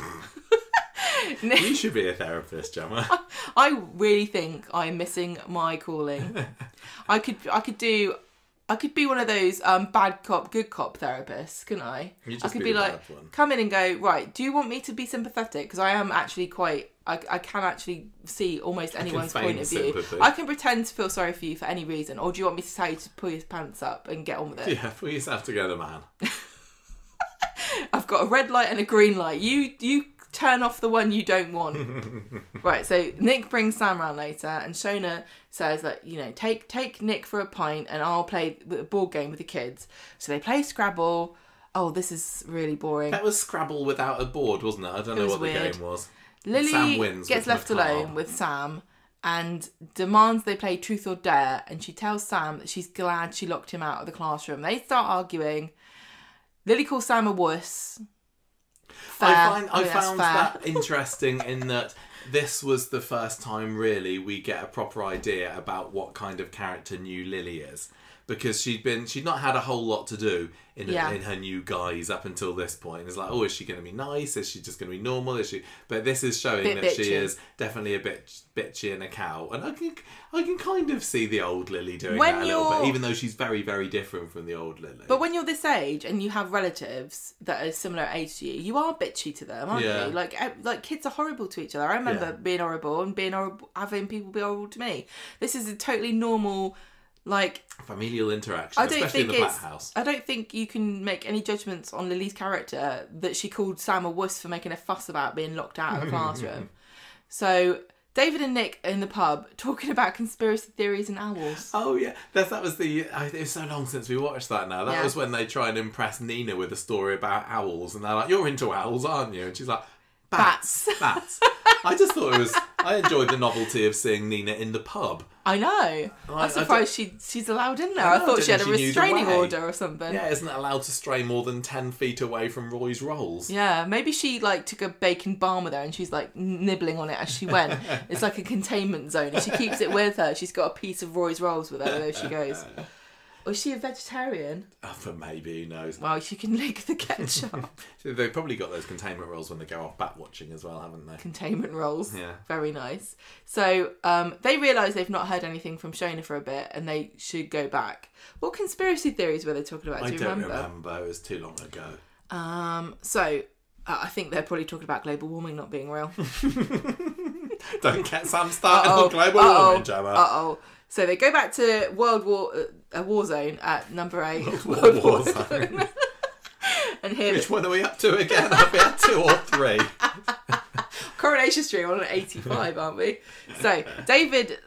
You should be a therapist, Gemma. I really think I'm missing my calling. I could be one of those bad cop, good cop therapists, couldn't I? I could be like, come in and go, right, do you want me to be sympathetic? Because I am actually I can actually see almost anyone's point of view. Sympathy. I can pretend to feel sorry for you for any reason. Or do you want me to tell you to pull your pants up and get on with it? Yeah, pull yourself together, man. I've got a red light and a green light. You turn off the one you don't want. Right, so Nick brings Sam round later, and Shona says that, you know, take Nick for a pint and I'll play a board game with the kids. So they play Scrabble. Oh, this is really boring. That was Scrabble without a board, wasn't it? I don't know what weird. the game was. Lily Sam wins gets left alone with Sam and demands they play Truth or Dare, and she tells Sam that she's glad she locked him out of the classroom. They start arguing. Lily calls Sam a wuss. I found that interesting in that this was the first time really we get a proper idea about what kind of character new Lily is. Because she'd not had a whole lot to do in her new guise up until this point. It's like, oh, is she going to be nice? Is she just going to be normal? Is she? But this is showing that she is definitely a bit bitchy and a cow. And I can kind of see the old Lily doing that a little bit, even though she's very, very different from the old Lily. But when you're this age and you have relatives that are similar age to you, you are bitchy to them, aren't you? Like kids are horrible to each other. I remember being horrible and having people be horrible to me. This is a totally normal, like, familial interaction, especially in the Black House. I don't think you can make any judgments on Lily's character that she called Sam a wuss for making a fuss about being locked out of the classroom. So David and Nick are in the pub talking about conspiracy theories and owls. Oh yeah, that was the. It was so long since we watched that now. That was when they try and impress Nina with a story about owls, and they're like, "You're into owls, aren't you?" And she's like, "Bats." I just thought it was. I enjoyed the novelty of seeing Nina in the pub. I know. I'm surprised she's allowed in there. I thought she had a restraining order or something. Yeah, isn't allowed to stray more than 10 feet away from Roy's rolls. Yeah, maybe she took a bacon balm with her and she's nibbling on it as she went. It's like a containment zone. If she keeps it with her, she's got a piece of Roy's rolls with her wherever she goes. Or is she a vegetarian? Oh, but maybe, who knows? Well, she can lick the ketchup. They've probably got those containment rolls when they go off bat watching as well, haven't they? Containment rolls. Yeah. Very nice. So they realise they've not heard anything from Shona for a bit and they should go back. What conspiracy theories were they talking about? Do you remember? I don't remember. It was too long ago. So I think they're probably talking about global warming not being real. Don't get Sam started on global warming, Gemma. So they go back to war zone at number 8. War zone. And here, which one are we up to again? Are we at 2 or 3? Coronation Street, we're on 85, aren't we? So David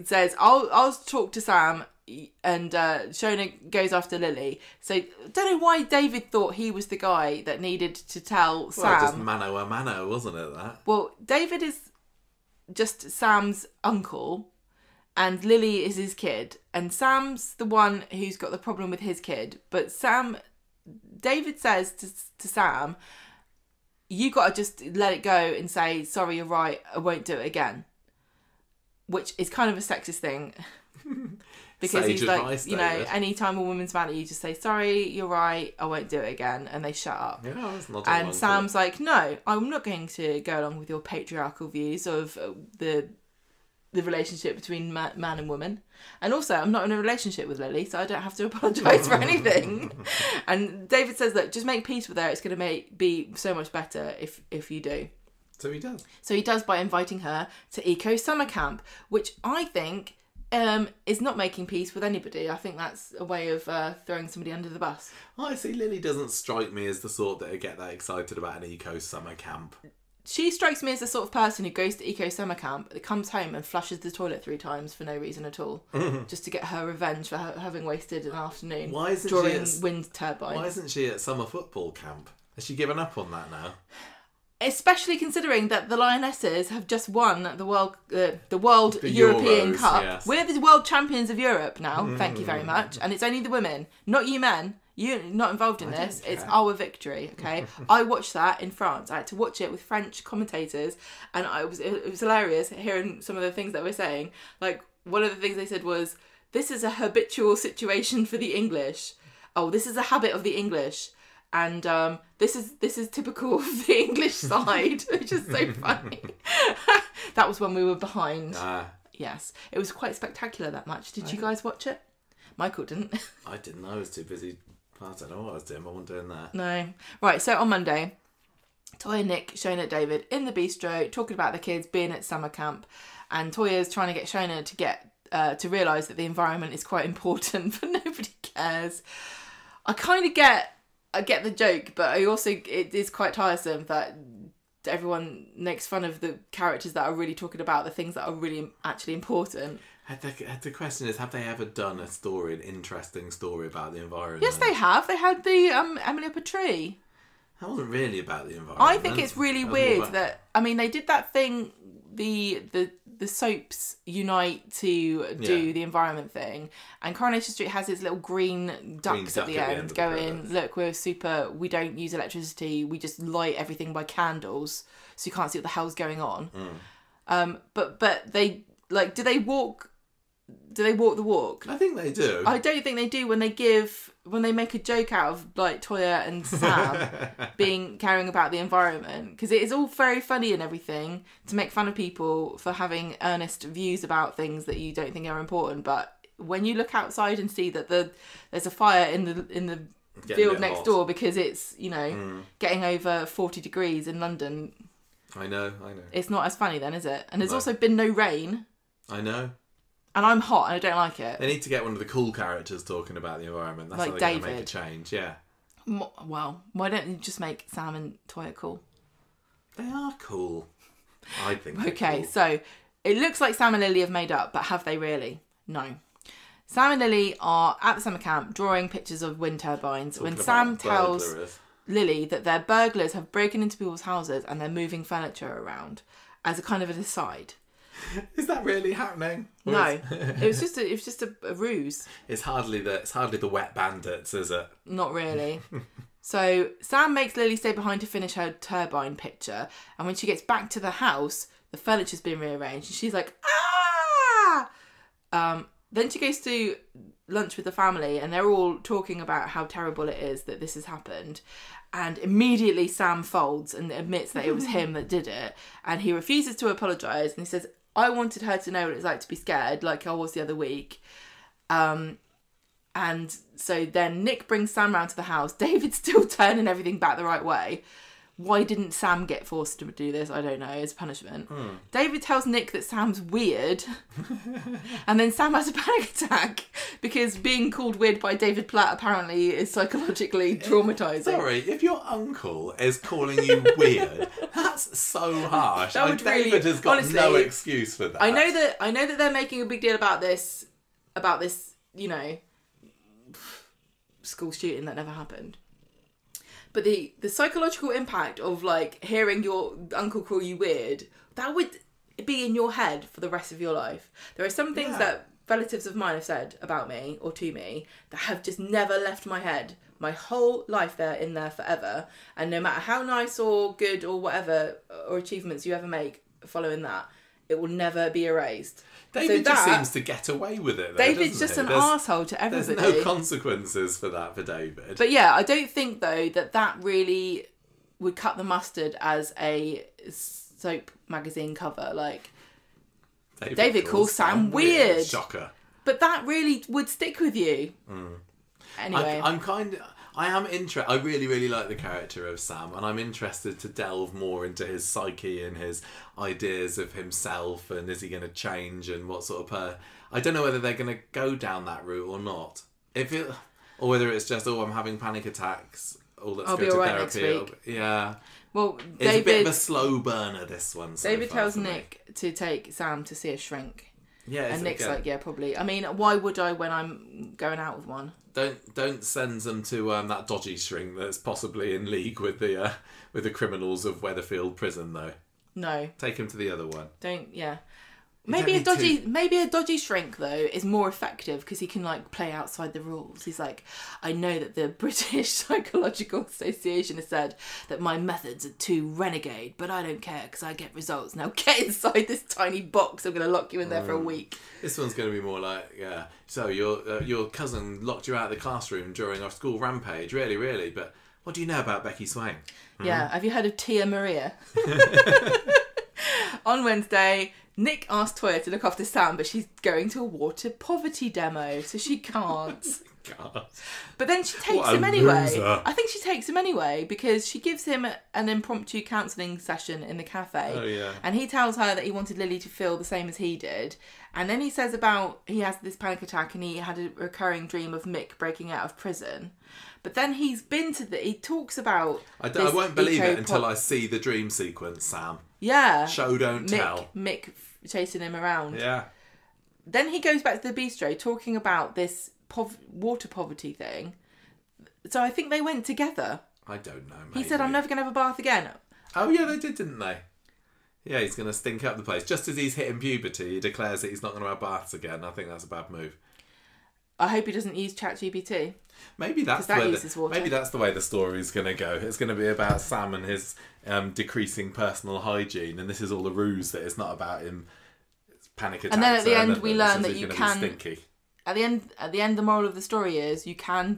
says, "I'll talk to Sam," and Shona goes after Lily. So don't know why David thought he was the guy that needed to tell Sam. Well, just mano a mano, wasn't it? That. Well, David is just Sam's uncle. And Lily is his kid. And Sam's the one who's got the problem with his kid. But David says to Sam, you got to just let it go and say, sorry, you're right, I won't do it again. Which is kind of a sexist thing. Because he's like, any time a woman's mad at you, just say, sorry, you're right, I won't do it again. And they shut up. Yeah, that's not and Sam's like, no, I'm not going to go along with your patriarchal views of the relationship between man and woman. And also, I'm not in a relationship with Lily, so I don't have to apologise for anything. And David says that just make peace with her. It's going to be so much better if you do. So he does. So he does by inviting her to Eco Summer Camp, which I think is not making peace with anybody. I think that's a way of throwing somebody under the bus. I see. Lily doesn't strike me as the sort that would get that excited about an Eco Summer Camp. She strikes me as the sort of person who goes to Eco Summer Camp, that comes home and flushes the toilet 3 times for no reason at all, just to get her revenge for having wasted an afternoon drawing wind turbines. Why isn't she at summer football camp? Has she given up on that now? Especially considering that the Lionesses have just won the World European Euros, Cup. Yes. We're the world champions of Europe now, thank you very much. And it's only the women, not you men. You're not involved in this. It's our victory, okay? I watched that in France. I had to watch it with French commentators, and it was hilarious hearing some of the things that we're saying. Like, one of the things they said was, this is a habitual situation for the English. Oh, this is a habit of the English. And this is typical of the English side, which is so funny. That was when we were behind. Yes. It was quite spectacular, that match. Did you guys watch it? Michael didn't. I didn't know. I was too busy. I don't know what I was doing. I wasn't doing that. No. Right, so on Monday, Toya and Nick, Shona and David in the bistro talking about the kids being at summer camp, and Toya's trying to get Shona to get to realise that the environment is quite important, but nobody cares. I kind of get I get the joke, but it is quite tiresome that everyone makes fun of the characters that are really talking about the things that are really actually important. The question is, have they ever done an interesting story about the environment? Yes, they have. They had the Emily Up a Tree. That wasn't really about the environment. I think it's really weird that, I mean, they did that thing, the soaps unite to do the environment thing, and Coronation Street has its little green ducks at the end going, look, we don't use electricity, we just light everything by candles, so you can't see what the hell's going on. But they, like, do they walk the walk? I think they do. I don't think they do when they make a joke out of, like, Toya and Sam caring about the environment, because it is all very funny and everything to make fun of people for having earnest views about things that you don't think are important, but when you look outside and see that there's a fire in the field next door because it's, you know, getting over 40 degrees in London, I know it's not as funny then, is it? And there's also been no rain. I know. And I'm hot and I don't like it. They need to get one of the cool characters talking about the environment. That's like how they're David. Going to make a change, yeah. Well, why don't you just make Sam and Toya cool? They are cool. I think Okay, cool. so it looks like Sam and Lily have made up, but have they really? No. Sam and Lily are at the summer camp drawing pictures of wind turbines Talking when Sam tells burglars. Lily that their burglars have broken into people's houses and they're moving furniture around as a kind of an aside. Is that really happening? No, it was just a ruse. It's hardly the wet bandits, is it? Not really. So Sam makes Lily stay behind to finish her turbine picture, and when she gets back to the house, the furniture's been rearranged, and she's like, ah! Then she goes to lunch with the family, and they're all talking about how terrible it is that this has happened. And immediately Sam folds and admits that it was him that did it, and he refuses to apologise, and he says, I wanted her to know what it's like to be scared, like I was the other week. And so then Nick brings Sam round to the house. David's still turning everything back the right way. Why didn't Sam get forced to do this? I don't know, as punishment. David tells Nick that Sam's weird. And then Sam has a panic attack because being called weird by David Platt apparently is psychologically traumatising. Sorry, if your uncle is calling you weird, that's so harsh. That would really, David has got honestly, no excuse for that. I know that they're making a big deal about this, you know, school shooting that never happened. But the psychological impact of, like, hearing your uncle call you weird, that would be in your head for the rest of your life. There are some things that relatives of mine have said about me or to me that have just never left my head. My whole life they're in there forever. And no matter how nice or good or whatever or achievements you ever make following that, it will never be erased. David just seems to get away with it, though, David's just an arsehole to everybody. There's no consequences for that for David. But yeah, I don't think, though, that really would cut the mustard as a soap magazine cover. Like, David calls Sam weird. Shocker. But that really would stick with you. Anyway. I am interested. I really, really like the character of Sam, and I'm interested to delve more into his psyche and his ideas of himself, and is he going to change, and what sort of I don't know whether they're going to go down that route or not. Or whether it's just, I'm having panic attacks. Let's I'll go be to all right therapy. next week. Yeah. Well, it's a bit of a slow burner, this one. David tells Nick to take Sam to see a shrink. Yeah, and Nick's like, yeah, probably. I mean, why would I when I'm going out with one? Don't send them to that dodgy shrink that's possibly in league with the criminals of Weatherfield Prison, though. No. Take him to the other one. Yeah. Maybe a dodgy shrink, though, is more effective because he can, like, play outside the rules. He's like, I know that the British Psychological Association has said that my methods are too renegade, but I don't care because I get results. Now get inside this tiny box. I'm going to lock you in there for a week. This one's going to be more like, yeah, so your cousin locked you out of the classroom during our school rampage. Really, really. But what do you know about Becky Swain? Yeah, have you heard of Tia Maria? On Wednesday, Nick asked Toya to look after Sam, but she's going to a water poverty demo, so she can't. God. But then she takes What a him anyway. loser. I think she takes him anyway because she gives him an impromptu counselling session in the cafe. Oh, yeah. And he tells her that he wanted Lily to feel the same as he did. And then he says about he has this panic attack and he had a recurring dream of Mick breaking out of prison. But then he's been to he talks about I won't believe it until I see the dream sequence, Sam. Yeah. Show, don't tell. Mick chasing him around. Yeah. Then he goes back to the bistro talking about this water poverty thing. So I think they went together. I don't know, maybe. He said, I'm never going to have a bath again. Oh, yeah, they did, didn't they? Yeah, he's going to stink up the place. Just as he's hitting puberty, he declares that he's not going to have baths again. I think that's a bad move. I hope he doesn't use ChatGPT. Maybe that's maybe that's the way the story's going to go. It's going to be about Sam and his decreasing personal hygiene, and this is all a ruse that it's not about him panic attacks. And then at the end, we learn that you can. Stinky. At the end, the moral of the story is you can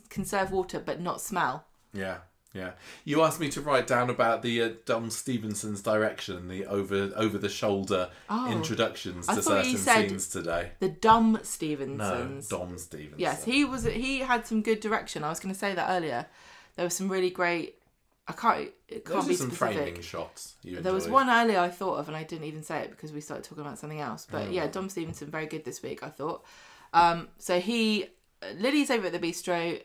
conserve water but not smell. Yeah. Yeah, you asked me to write down about the Dom Stevenson's direction, the over the shoulder introductions to certain scenes today. The Dom Stevensons. No, Dom Stevenson. Yes, he had some good direction. I was going to say that earlier. There was some really great. It can't Those be are some specific. framing shots. There was one earlier I thought of, and I didn't even say it because we started talking about something else. But yeah, Dom Stevenson very good this week, I thought. So Lily's over at the bistro.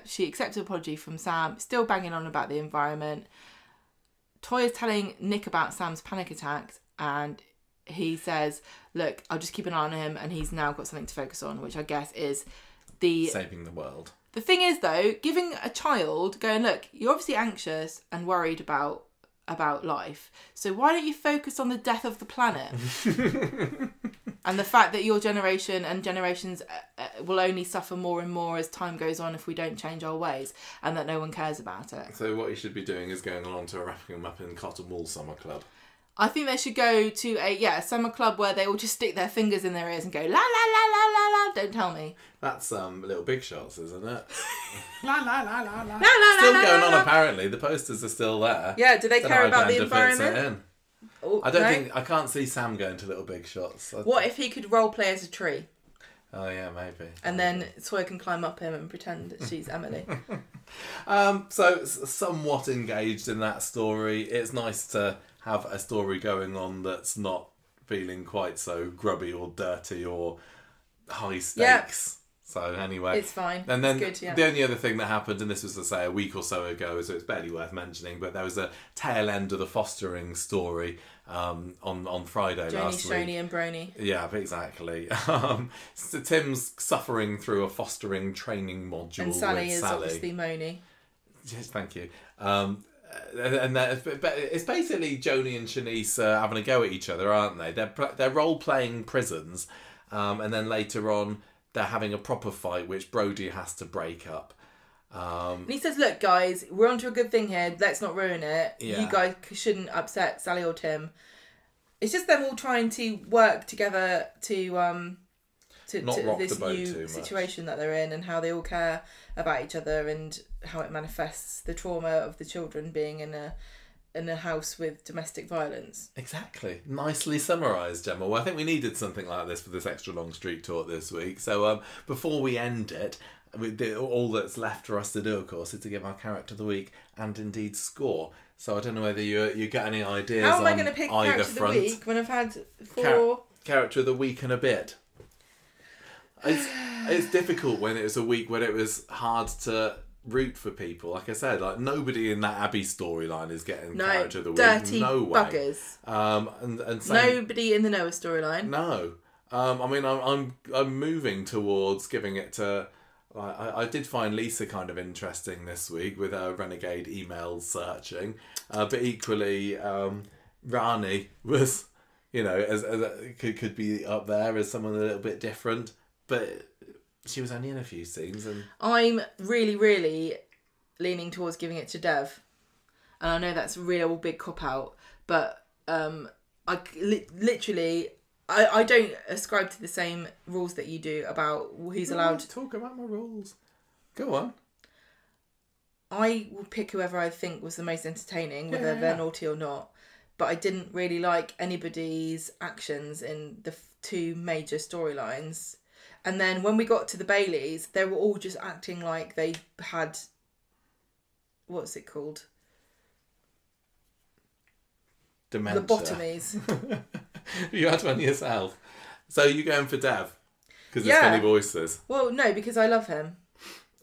She accepts an apology from Sam. Still banging on about the environment. Toya's telling Nick about Sam's panic attacks, and he says, "Look, I'll just keep an eye on him." And he's now got something to focus on, which I guess is saving the world. The thing is, though, giving a child going, "Look, you're obviously anxious and worried about life. So why don't you focus on the death of the planet?" And the fact that your generation and generations will only suffer more and more as time goes on if we don't change our ways, and that no one cares about it. So what you should be doing is going along to a wrapping them up in Cotton Wool summer club. I think they should go to a summer club where they all just stick their fingers in their ears and go la la la la la la. Don't tell me. That's Little Big Shots, isn't it? La la la la la. La, still la, going la, on la. Apparently. The posters are still there. Yeah. Do they care about the Agenda fits it environment? in. I can't see Sam going to Little Big Shots. What if he could role play as a tree? Oh yeah, maybe. And then Sawyer can climb up him and pretend that she's Emily. So somewhat engaged in that story. It's nice to have a story going on that's not feeling quite so grubby or dirty or high stakes. Yep. So anyway, it's fine. And then good, yeah. The only other thing that happened, and this was to say a week or so ago, so it's barely worth mentioning, but there was a tail end of the fostering story on Friday last week. Shoney and Brony. Yeah, exactly. So Tim's suffering through a fostering training module and Sally with is Sally. Obviously Moni. Yes, thank you. And it's basically Joni and Shanice having a go at each other, aren't they? They're role playing prisons, and then later on they're having a proper fight, which Brody has to break up. And he says, "Look, guys, we're onto a good thing here. Let's not ruin it. Yeah. You guys shouldn't upset Sally or Tim." It's just them all trying to work together to Not rock this the boat new too much. situation that they're in, and how they all care about each other, and how it manifests the trauma of the children being in a house with domestic violence. Exactly. Nicely summarised, Gemma. Well, I think we needed something like this for this extra long street talk this week. So before we end it, all that's left for us to do, of course, is to give our character of the week and indeed score. So I don't know whether you get any ideas. How am I going to pick character of the front. week when I've had 4... Character of the week and a bit. It's difficult when it was a week when it was hard to root for people. Like I said, like nobody in that Abby storyline is getting character of the week. Dirty No way. buggers. And same, nobody in the Noah storyline. No. I mean, I'm moving towards giving it to. I did find Lisa kind of interesting this week with her renegade email searching, but equally, Rani was, as could be up there as someone a little bit different, but she was only in a few scenes. And I'm really, really leaning towards giving it to Dev, and I know that's a real big cop out, but I literally. I don't ascribe to the same rules that you do about who's allowed to talk about my rules. Go on. I will pick whoever I think was the most entertaining, whether they're naughty or not. But I didn't really like anybody's actions in the two major storylines. And then when we got to the Baileys, they were all just acting like they had, what's it called? Dementia. Lobotomies. You had one yourself. So you going for Dev? Because it's Yeah. funny voices. Well, no, because I love him.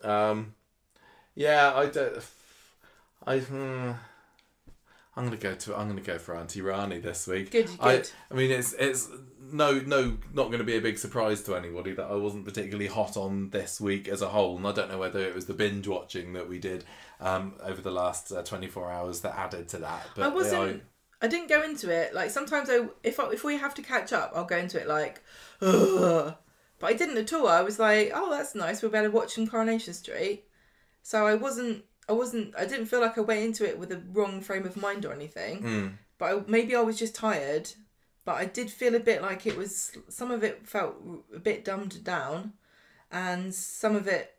Yeah, I don't. I'm gonna go for Auntie Rani this week. Good. I mean, it's not going to be a big surprise to anybody that I wasn't particularly hot on this week as a whole, and I don't know whether it was the binge watching that we did over the last 24 hours that added to that. But I didn't go into it like sometimes. If we have to catch up, I'll go into it like, ugh. But I didn't at all. I was like, oh, that's nice. We'll be able to watch some Coronation Street. So I didn't feel like I went into it with a wrong frame of mind or anything. But maybe I was just tired. But I did feel a bit like some of it felt a bit dumbed down. And some of it,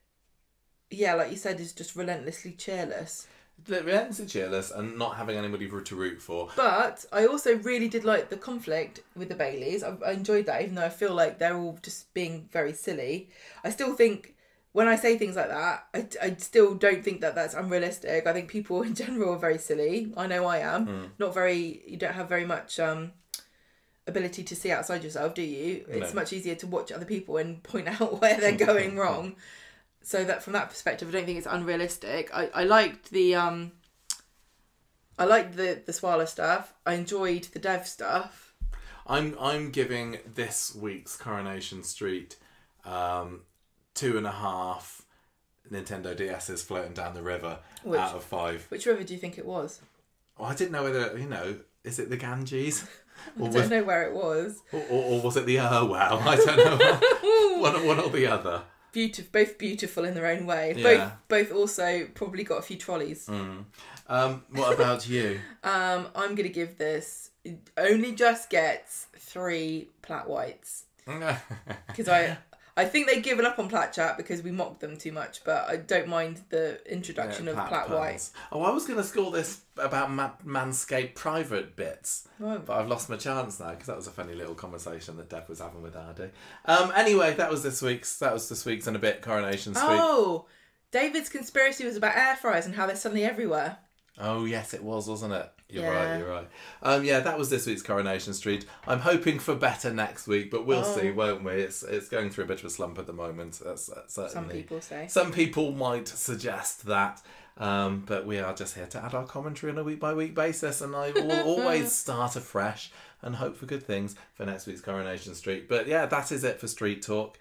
yeah, like you said, is just relentlessly cheerless. Relentlessly cheerless and not having anybody to root for. But I also really did like the conflict with the Baileys. I enjoyed that, even though I feel like they're all just being very silly. I still think, when I say things like that, I still don't think that that's unrealistic. I think people in general are very silly. I know I am. You don't have very much ability to see outside yourself, do you? It's much easier to watch other people and point out where they're going wrong. So that from that perspective, I don't think it's unrealistic. I liked the Swala stuff. I enjoyed the Dev stuff. I'm giving this week's Coronation Street 2.5 Nintendo DS's floating down the river out of 5. Which river do you think it was? Oh, I didn't know whether, is it the Ganges? I don't know where it was. Or was it the Irwell? I don't know. one or the other. Both beautiful in their own way. Yeah. Both also probably got a few trolleys. What about you? I'm going to give this, it only just gets 3 Platt Whites. Because I think they've given up on Platt Chat because we mocked them too much, but I don't mind the introduction of Platt White. Oh, I was going to score this about Manscaped private bits, but I've lost my chance now because that was a funny little conversation that Dev was having with Ardy. Anyway, that was this week's and a bit Coronation Street. Oh, David's conspiracy was about air fryers and how they're suddenly everywhere. Oh yes, it was, wasn't it? You're Yeah. right. Yeah, that was this week's Coronation Street. I'm hoping for better next week, but we'll see, won't we? It's going through a bit of a slump at the moment. That's certainly. Some people say. Some people might suggest that, but we are just here to add our commentary on a week-by-week basis, and I will always start afresh and hope for good things for next week's Coronation Street. But yeah, that is it for Street Talk.